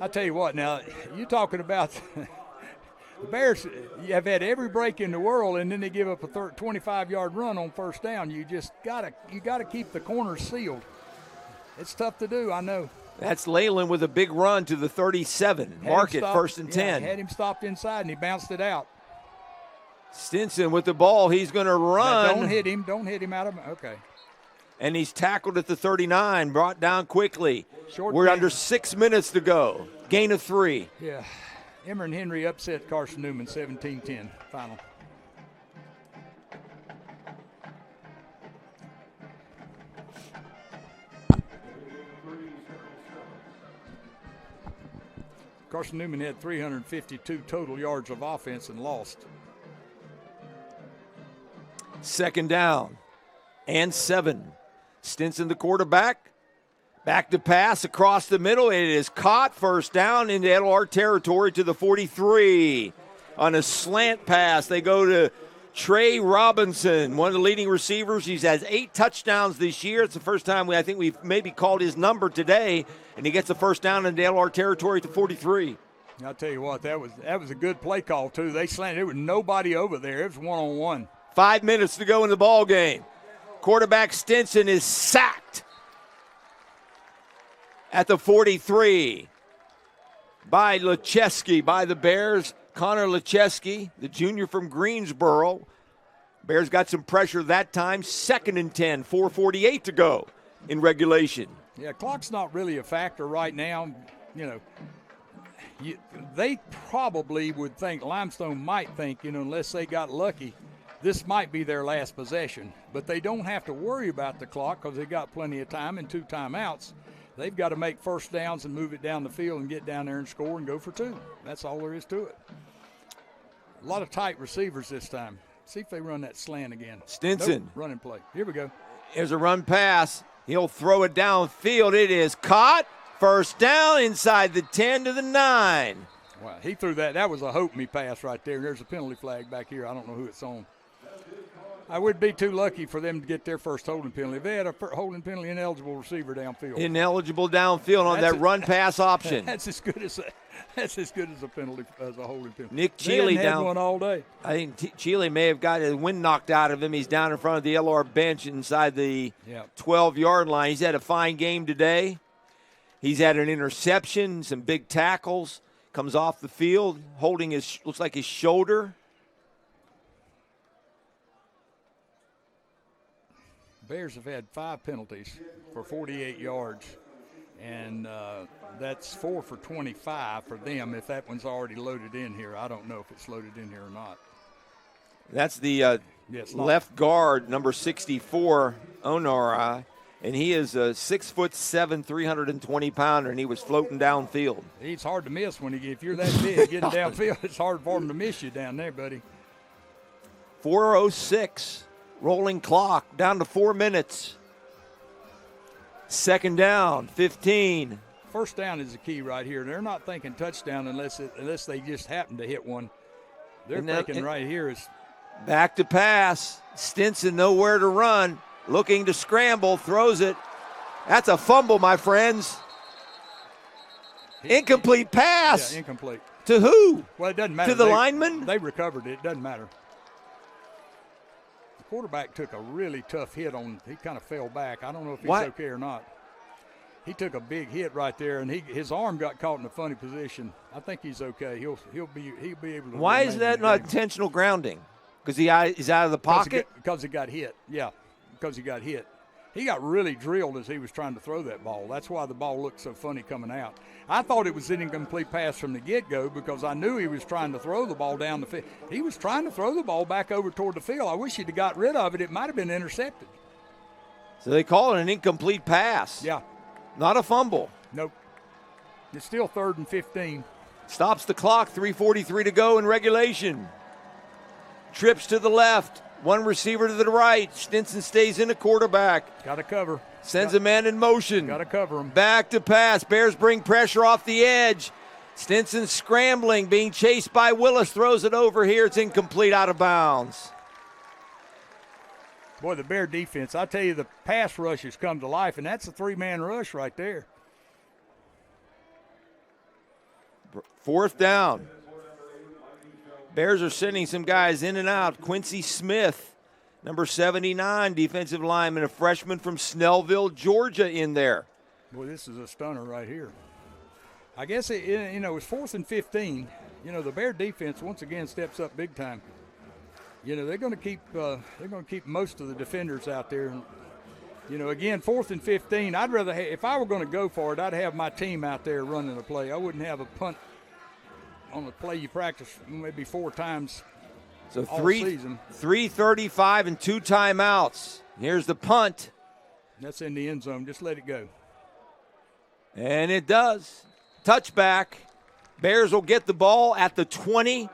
I tell you what, now, you're talking about the Bears have had every break in the world, and then they give up a 25-yard run on 1st down. You just gotta keep the corners sealed. It's tough to do, I know. That's Leyland with a big run to the 37. Mark it, 1st and 10. Had him stopped inside, and he bounced it out. Stinson with the ball. He's going to run. Now don't hit him. Don't hit him out of – okay. And he's tackled at the 39, brought down quickly. We're under 6 minutes to go. Gain of 3. Yeah. Emmer and Henry upset Carson Newman, 17-10 final. Carson Newman had 352 total yards of offense and lost. 2nd down and 7. Stinson, the quarterback. Back to pass across the middle. It is caught. 1st down into LR territory to the 43. On a slant pass, they go to Trey Robinson, one of the leading receivers. He has 8 touchdowns this year. It's the first time I think we've maybe called his number today. and he gets the first down in the LR territory to 43. I'll tell you what, that was a good play call, too. They slanted. There was nobody over there. It was one-on-one. 5 minutes to go in the ball game. Quarterback Stinson is sacked at the 43 by Lecheski, by the Bears. Connor Lecheski, the junior from Greensboro. Bears got some pressure that time. 2nd and 10, 4:48 to go in regulation. Yeah, clock's not really a factor right now. They probably would think, Limestone might think, unless they got lucky, this might be their last possession. But they don't have to worry about the clock because they got plenty of time and 2 timeouts. They've got to make first downs and move it down the field and get down there and score and go for 2. That's all there is to it. A lot of tight receivers this time. See if they run that slant again. Stinson. Nope, run and play. Here we go. Here's a run pass. He'll throw it downfield. It is caught. First down inside the 10 to the 9. Wow, he threw that. That was a hope me pass right there. There's a penalty flag back here. I don't know who it's on. I would be too lucky for them to get their first holding penalty. If they had a holding penalty, ineligible receiver downfield. Ineligible downfield on that run pass option. That's as good as a penalty as a holding penalty. Nick Cheeley down. One all day. I think Cheeley may have got the wind knocked out of him. He's down in front of the LR bench inside the 12-yard line. He's had a fine game today. He's had an interception, some big tackles. Comes off the field, holding looks like his shoulder. Bears have had 5 penalties for 48 yards, and that's 4 for 25 for them. If that one's already loaded in here, I don't know if it's loaded in here or not. That's the left guard, number 64, Onara, and he is a 6'7", 320-pounder, and he was floating downfield. He's hard to miss if you're that big getting downfield. It's hard for him to miss you down there, buddy. 4:06. Rolling clock down to 4 minutes. 2nd down, 15. First down is the key right here. They're not thinking touchdown unless they just happen to hit one. They're thinking right here is back to pass. Stinson nowhere to run. Looking to scramble, throws it. That's a fumble, my friends. Incomplete pass. Yeah, incomplete. To who? Well, it doesn't matter. To the lineman? They recovered it. It doesn't matter. Quarterback took a really tough hit he kind of fell back. I don't know if he's okay or not. He took a big hit right there, and his arm got caught in a funny position. I think he's okay. He'll be able to. Why is that not intentional grounding? Because he's out of the pocket? Because he got hit. Yeah, because he got hit. He got really drilled as he was trying to throw that ball. That's why the ball looked so funny coming out. I thought it was an incomplete pass from the get-go because I knew he was trying to throw the ball down the field. He was trying to throw the ball back over toward the field. I wish he'd have got rid of it. It might have been intercepted. So they call it an incomplete pass. Yeah. Not a fumble. Nope. It's still 3rd and 15. Stops the clock, 3:43 to go in regulation. Trips to the left. One receiver to the right. Stinson stays in a quarterback. Got to cover. Sends a man in motion. Got to cover him. Back to pass. Bears bring pressure off the edge. Stinson scrambling, being chased by Willis. Throws it over here. It's incomplete, out of bounds. Boy, the Bear defense, I tell you, the pass rush has come to life, and that's a 3-man rush right there. 4th down. Bears are sending some guys in and out. Quincy Smith, number 79, defensive lineman, a freshman from Snellville, Georgia, in there. Boy, this is a stunner right here. I guess it's 4th and 15. The Bear defense once again steps up big time. They're going to keep most of the defenders out there. Again, 4th and 15. I'd rather if I were going to go for it, I'd have my team out there running the play. I wouldn't have a punt on the play you practice maybe 4 times. So 3:35 and 2 timeouts. Here's the punt. That's in the end zone. Just let it go. And it does. Touchback. Bears will get the ball at the 20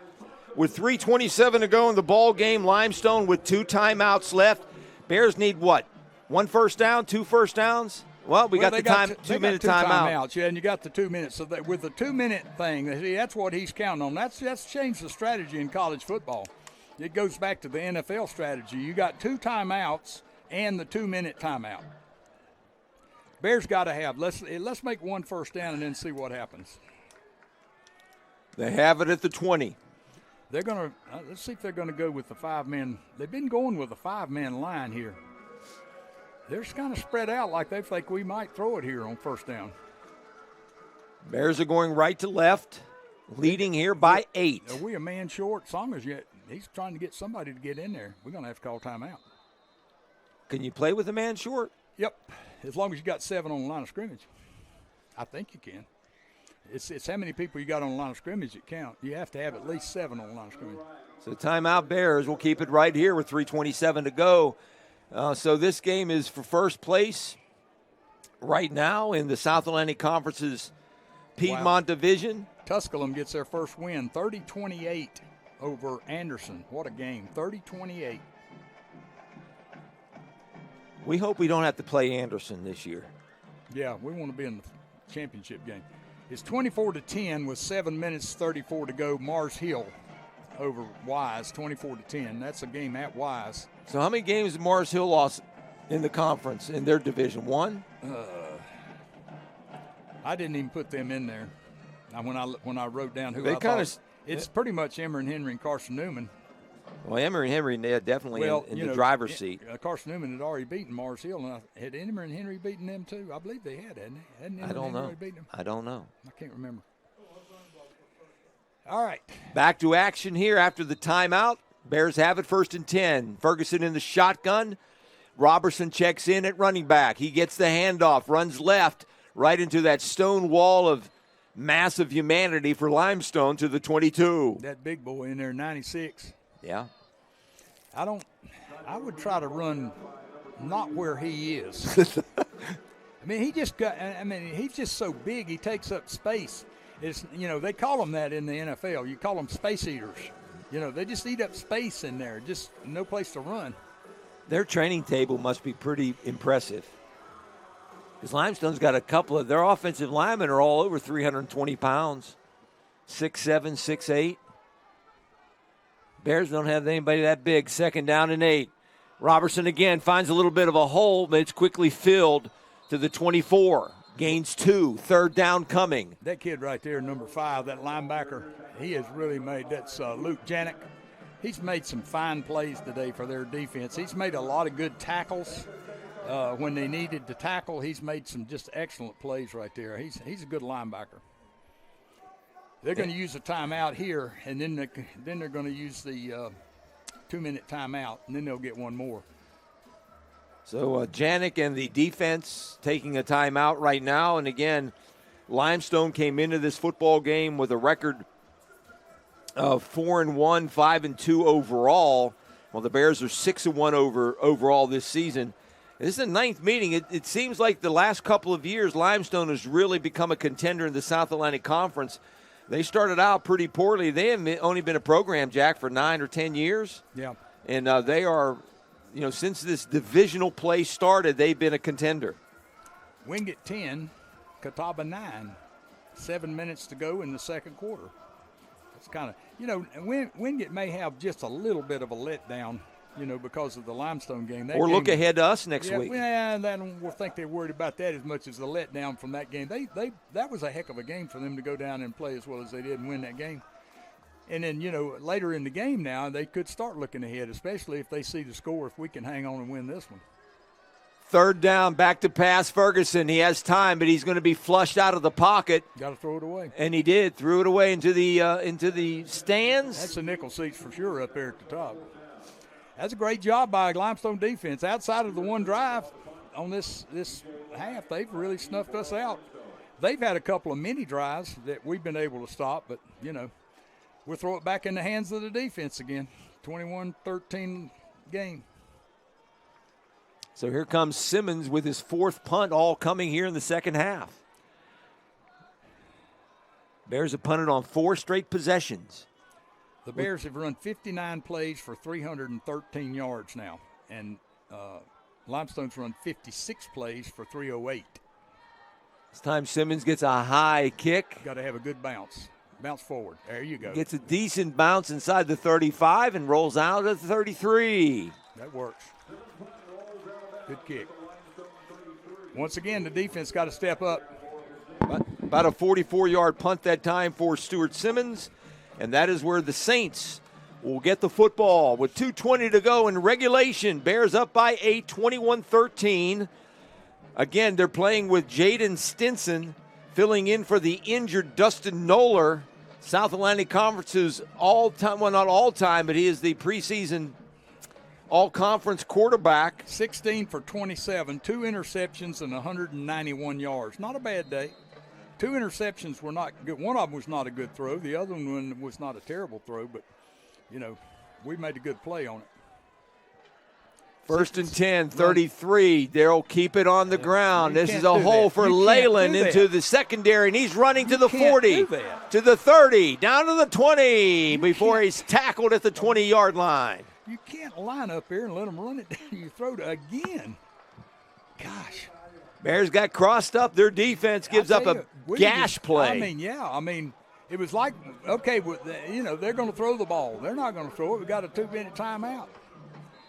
with 3:27 to go in the ball game. Limestone with 2 timeouts left. Bears need what? 1 first down, 2 first downs? Well, we got the 2-minute timeout. Yeah, and you got the 2 minutes. So with the 2-minute thing, that's what he's counting on. That's changed the strategy in college football. It goes back to the NFL strategy. You got 2 timeouts and the 2-minute timeout. Bears got to have. Let's make one first down and then see what happens. They have it at the 20. They're going to let's see if they're going to go with the 5-man. They've been going with a 5-man line here. They're just kind of spread out like they think we might throw it here on first down. Bears are going right to left, leading here by 8. Are we a man short? Songers yet? He's trying to get somebody to get in there. We're going to have to call timeout. Can you play with a man short? Yep, as long as you got 7 on the line of scrimmage. I think you can. It's how many people you got on the line of scrimmage that count. You have to have at least 7 on the line of scrimmage. So timeout Bears. We'll keep it right here with 3:27 to go. So this game is for first place right now in the South Atlantic Conference's Piedmont Division. Tusculum gets their first win, 30-28 over Anderson. What a game, 30-28. We hope we don't have to play Anderson this year. Yeah, we want to be in the championship game. It's 24-10 with 7 minutes 34 to go. Mars Hill over Wise, 24-10. That's a game at Wise. So how many games did Mars Hill lost in the conference in their division? 1? I didn't even put them in there. When I wrote down who they I kinda, thought. It's pretty much Emory and Henry and Carson Newman. Well, Emory and Henry, they're definitely in the driver's seat. Carson Newman had already beaten Mars Hill, and had Emory and Henry beaten them too? I believe they had, hadn't they? Hadn't I don't know. Beaten them? I don't know. I can't remember. All right. Back to action here after the timeout. Bears have it 1st and 10. Ferguson in the shotgun. Robertson checks in at running back. He gets the handoff, runs left, right into that stone wall of massive humanity for Limestone to the 22. That big boy in there, 96. Yeah. I would try to run not where he is. I mean, he's just so big, he takes up space. It's, they call them that in the NFL. You call them space eaters. They just eat up space in there, just no place to run. Their training table must be pretty impressive. Because Limestone's got a couple of their offensive linemen are all over 320 pounds, 6'7", 6'8". Bears don't have anybody that big. 2nd down and 8. Robertson again finds a little bit of a hole, but it's quickly filled to the 24. Gains 2. 3rd down coming. That kid right there, number 5, that linebacker, he has really made, that's Luke Janik. He's made some fine plays today for their defense. He's made a lot of good tackles. When they needed to tackle, he's made some just excellent plays right there. He's a good linebacker. They're going to use a timeout here, and then they're going to use the 2-minute timeout, and then they'll get one more. So Janik and the defense taking a timeout right now. And again, Limestone came into this football game with a record of 4-1, 5-2 overall. Well, the Bears are 6-1 overall this season. This is the 9th meeting. It seems like the last couple of years, Limestone has really become a contender in the South Atlantic Conference. They started out pretty poorly. They have only been a program, Jack, for 9 or 10 years. Yeah. And they are, since this divisional play started, they've been a contender. Wingate 10, Catawba 9. 7 minutes to go in the second quarter. It's kind of, Wingate may have just a little bit of a letdown, because of the Limestone game. Or look ahead to us next week. Yeah, I don't think they're worried about that as much as the letdown from that game. That was a heck of a game for them to go down and play as well as they did and win that game. And then, later in the game now, they could start looking ahead, especially if they see the score, if we can hang on and win this one. 3rd down, back to pass Ferguson. He has time, but he's going to be flushed out of the pocket. Got to throw it away. And he did. Threw it away into the stands. That's the nickel seats for sure up there at the top. That's a great job by Limestone defense. Outside of the one drive on this half, they've really snuffed us out. They've had a couple of mini drives that we've been able to stop, but, we'll throw it back in the hands of the defense again. 21-13 game. So here comes Simmons with his 4th punt, all coming here in the second half. Bears have punted on 4 straight possessions. The Bears have run 59 plays for 313 yards now, and Limestone's run 56 plays for 308. This time Simmons gets a high kick. Got to have a good bounce. Bounce forward. There you go. Gets a decent bounce inside the 35 and rolls out at the 33. That works. Good kick. once again, the defense got to step up. About a 44-yard punt that time for Stuart Simmons, and that is where the Saints will get the football with 2:20 to go in regulation. Bears up by 8, 21-13. Again, they're playing with Jaden Stinson, filling in for the injured Dustin Noller, South Atlantic Conference's all-time, well, not all-time, but he is the preseason all-conference quarterback. 16 for 27, 2 interceptions and 191 yards. Not a bad day. 2 interceptions were not good. One of them was not a good throw. The other one was not a terrible throw, but, we made a good play on it. First and 10, 33. They'll keep it on the ground. This is a hole for Leyland into the secondary, and he's running to the 40, to the 30, down to the 20 before he's tackled at the 20-yard line. You can't line up here and let them run it down. You throw it again. Gosh. Bears got crossed up. Their defense gives up a gash play. It was like, okay, they're going to throw the ball. They're not going to throw it. We got a 2-minute timeout.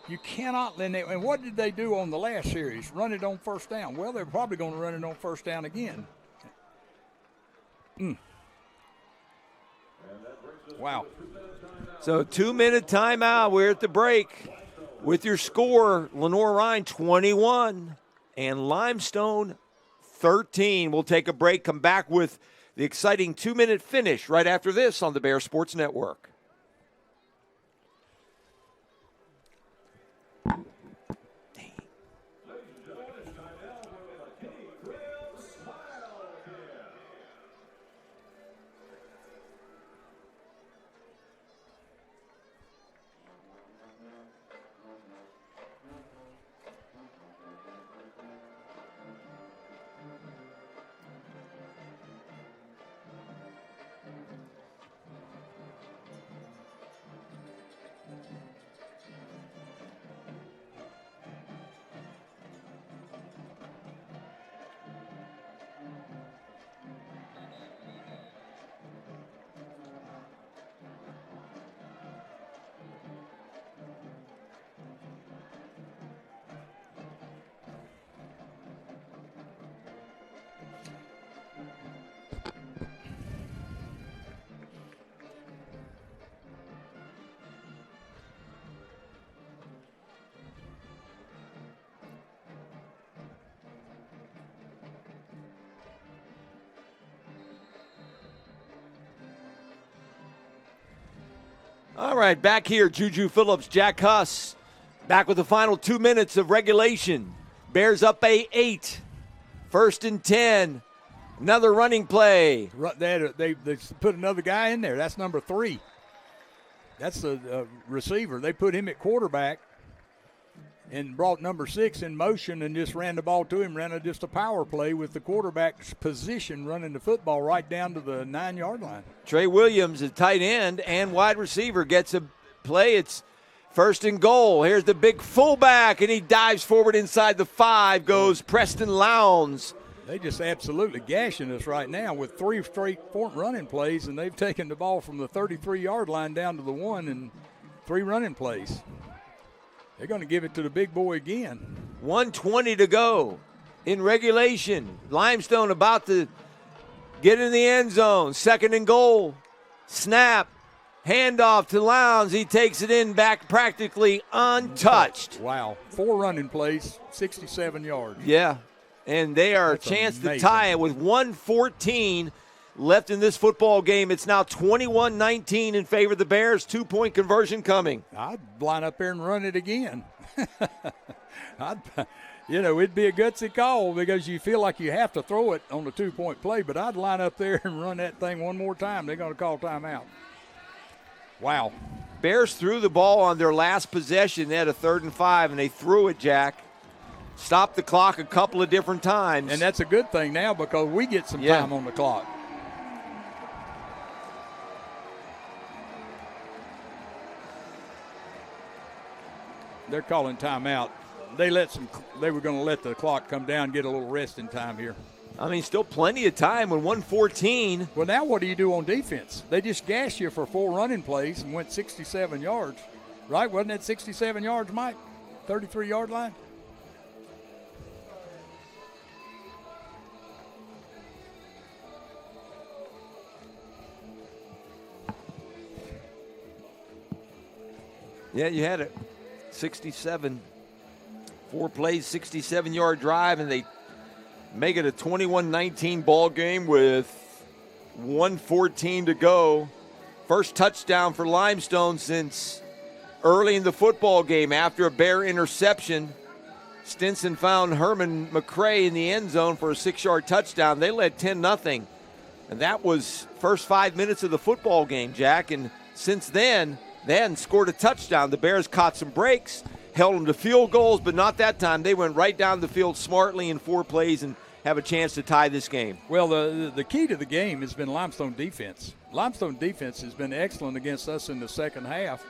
You cannot let it. And what did they do on the last series? Run it on first down. Well, they're probably going to run it on first down again. Wow. So 2-minute timeout. We're at the break with your score, Lenoir-Rhyne 21 and Limestone 13. We'll take a break, come back with the exciting 2-minute finish right after this on the Bear Sports Network. All right, back here, Juju Phillips, Jack Huss, back with the final 2 minutes of regulation. Bears up by 8. First and 10. Another running play. They put another guy in there. That's number 3. That's the receiver. They put him at quarterback and brought number 6 in motion and just ran the ball to him, just a power play with the quarterback's position running the football right down to the 9-yard line. Trey Williams, a tight end and wide receiver, gets a play. It's first and goal. Here's the big fullback, and he dives forward inside the 5, goes Preston Lowndes. They just absolutely gashing us right now with 3 straight running plays, and they've taken the ball from the 33-yard line down to the 1 and 3 running plays. They're going to give it to the big boy again. 1:20 to go in regulation. Limestone about to get in the end zone. Second and goal. Snap. Handoff to Lowndes. He takes it in back practically untouched. Wow. 4 running plays, 67 yards. Yeah. And they are a chance to tie it with 1:14 left in this football game. It's now 21-19 in favor of the Bears. 2-point conversion coming. I'd line up there and run it again. It'd be a gutsy call because you feel like you have to throw it on the 2-point play, but I'd line up there and run that thing one more time. They're going to call timeout. Wow. Bears threw the ball on their last possession. They had a 3rd and 5, and they threw it, Jack. Stopped the clock a couple of different times. And that's a good thing now because we get some time on the clock. They're calling timeout. They were going to let the clock come down, get a little resting time here. I mean, still plenty of time with 1:14. Well, now what do you do on defense? They just gashed you for 4 running plays and went 67 yards, right? Wasn't that 67 yards, Mike? 33-yard line? Yeah, you had it. 67. 4 plays, 67-yard drive, and they make it a 21-19 ball game with 1:14 to go. First touchdown for Limestone since early in the football game after a Bear interception. Stinson found Herman McCray in the end zone for a 6-yard touchdown. They led 10-0, and that was first 5 minutes of the football game, Jack. And since then, they hadn't scored a touchdown. The Bears caught some breaks, held them to field goals, but not that time. They went right down the field smartly in 4 plays and have a chance to tie this game. Well, the key to the game has been Limestone defense. Limestone defense has been excellent against us in the second half.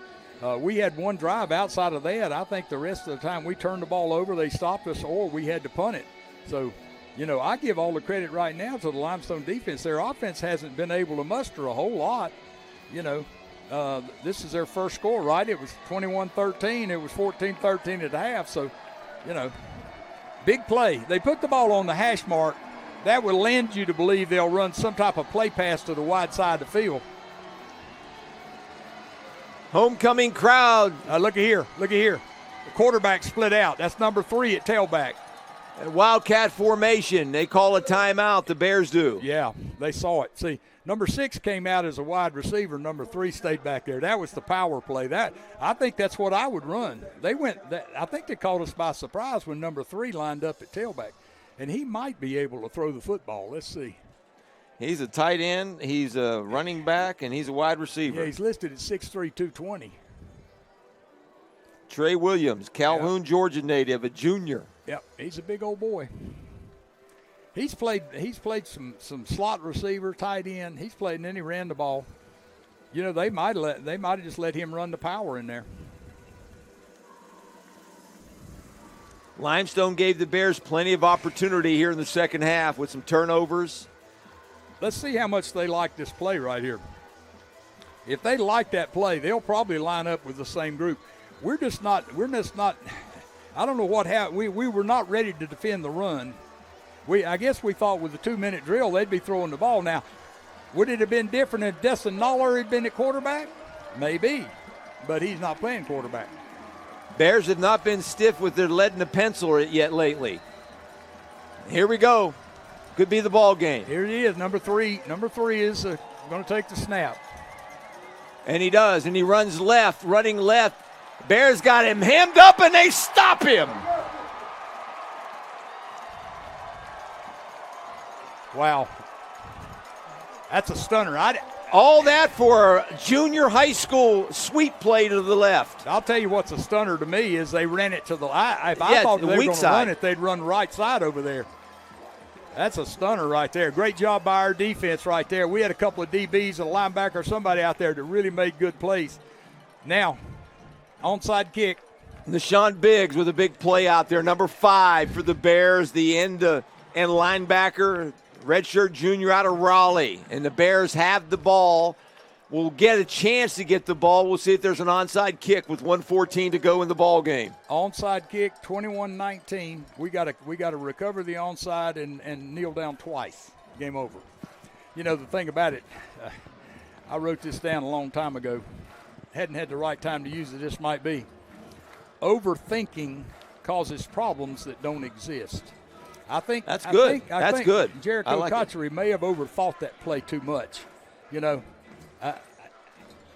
We had one drive outside of that. I think the rest of the time we turned the ball over, they stopped us, or we had to punt it. So, I give all the credit right now to the Limestone defense. Their offense hasn't been able to muster a whole lot. This is their first score, right? It was 21-13. It was 14-13 at the half. So, big play. They put the ball on the hash mark. That would lend you to believe they'll run some type of play pass to the wide side of the field. Homecoming crowd. Look at here. The quarterback split out. That's number 3 at tailback. Wildcat formation. They call a timeout. The Bears do. Yeah, they saw it. See, number 6 came out as a wide receiver. Number 3 stayed back there. That was the power play. I think that's what I would run. I think they caught us by surprise when number 3 lined up at tailback. And he might be able to throw the football. Let's see. He's a tight end, he's a running back, and he's a wide receiver. Yeah, he's listed at 6'3", 220. Trey Williams, Calhoun, Georgia native, a junior. Yep, he's a big old boy. He's played some slot receiver, tight end. He's played, and then he ran the ball. They might have just let him run the power in there. Limestone gave the Bears plenty of opportunity here in the second half with some turnovers. Let's see how much they like this play right here. If they like that play, they'll probably line up with the same group. We're just not. I don't know what happened. We were not ready to defend the run. I guess we thought with the 2-minute drill they'd be throwing the ball. Now, would it have been different if Destin Noller had been at quarterback? Maybe, but he's not playing quarterback. Bears have not been stiff with their lead in the pencil yet lately. Here we go. Could be the ball game. Here it is, number 3. Number 3 is going to take the snap. And he does, and he runs left, running left. Bears got him hemmed up, and they stop him. Wow. That's a stunner. All that for a junior high school sweep play to the left. I'll tell you what's a stunner to me is they ran it to the – if I thought they were going to run it, they'd run right side over there. That's a stunner right there. Great job by our defense right there. We had a couple of DBs, a linebacker, somebody out there that really made good plays. Now, onside kick. Nashawn Biggs with a big play out there. Number 5 for the Bears, the end and linebacker, redshirt junior out of Raleigh. And the Bears have the ball. We'll get a chance to get the ball. We'll see if there's an onside kick with 1:14 to go in the ball game. Onside kick, 21-19. We got to recover the onside and kneel down twice. Game over. The thing about it, I wrote this down a long time ago. Hadn't had the right time to use it. This might be. Overthinking causes problems that don't exist. I think that's good. I think good. Jericho Kochery may have overthought that play too much.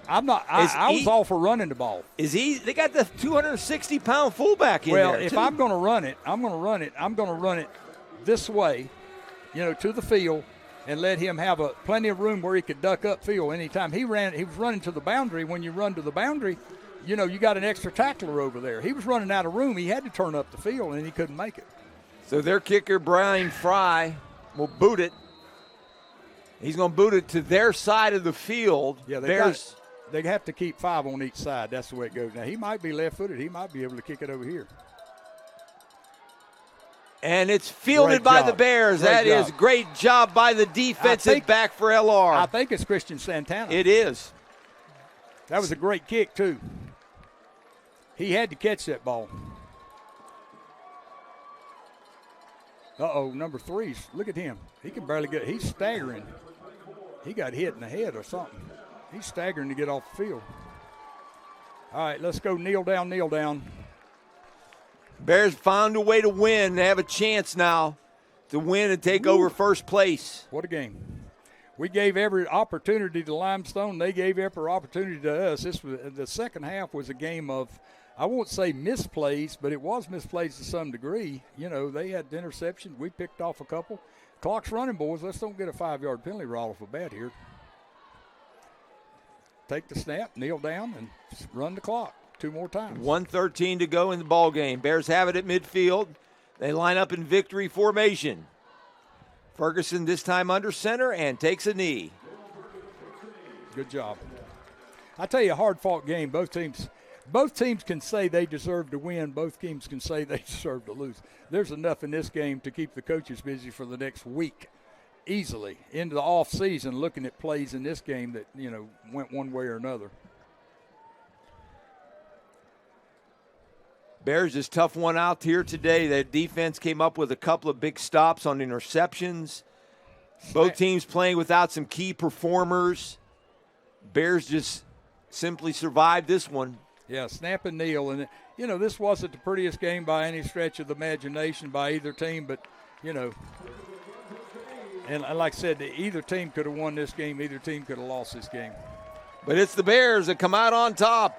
I'm not. I was all for running the ball. They got the 260-pound fullback in there. Well, if I'm going to run it, I'm going to run it this way, to the field, and let him have plenty of room where he could duck upfield anytime. He was running to the boundary. When you run to the boundary, you got an extra tackler over there. He was running out of room. He had to turn up the field, and he couldn't make it. So their kicker, Brian Fry, will boot it. He's going to boot it to their side of the field. Yeah, they have to keep 5 on each side. That's the way it goes. Now, he might be left-footed. He might be able to kick it over here. And it's fielded by the Bears. That is great job by the defensive back for LR. I think it's Christian Santana. It is. That was a great kick, too. He had to catch that ball. Number 3. Look at him. He can barely get – he's staggering. He got hit in the head or something. He's staggering to get off the field. All right, let's go kneel down, kneel down. Bears found a way to win. They have a chance now to win and take over first place. What a game. We gave every opportunity to Limestone. They gave every opportunity to us. The second half was a game of, I won't say misplays, but it was misplays to some degree. You know, they had interceptions. We picked off a couple. Clock's running, boys. Let's don't get a 5-yard penalty right off the bat here. Take the snap, kneel down, and run the clock 2 more times. 1:13 to go in the ball game. Bears have it at midfield. They line up in victory formation. Ferguson this time under center and takes a knee. Good job. I tell you, a hard-fought game. Both teams can say they deserve to win. Both teams can say they deserve to lose. There's enough in this game to keep the coaches busy for the next week. Easily into the off season, looking at plays in this game that, you know, went one way or another. Bears just tough one out here today. That defense came up with a couple of big stops on interceptions. Both teams playing without some key performers. Bears just simply survived this one. Yeah, snap and kneel. And, you know, this wasn't the prettiest game by any stretch of the imagination by either team, but, you know, and like I said, either team could have won this game. Either team could have lost this game. But it's the Bears that come out on top.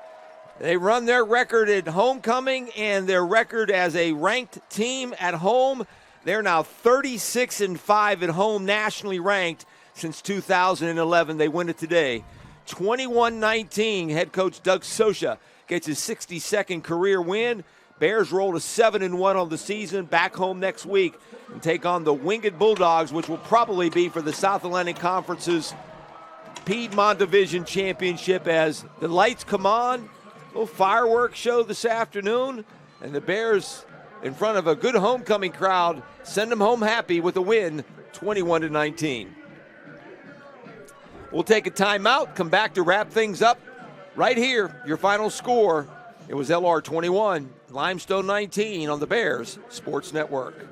They run their record at homecoming and their record as a ranked team at home. They're now 36-5 at home, nationally ranked since 2011. They win it today. 21-19, head coach Doug Sosha gets his 62nd career win. Bears roll to 7-1 on the season, back home next week and take on the Winged Bulldogs, which will probably be for the South Atlantic Conference's Piedmont Division Championship as the lights come on. A little fireworks show this afternoon, and the Bears, in front of a good homecoming crowd, send them home happy with a win, 21-19. We'll take a timeout, come back to wrap things up right here. Your final score, it was LR 21, Limestone 19 on the Bears Sports Network.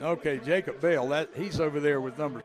Okay, Jacob Bell, he's over there with number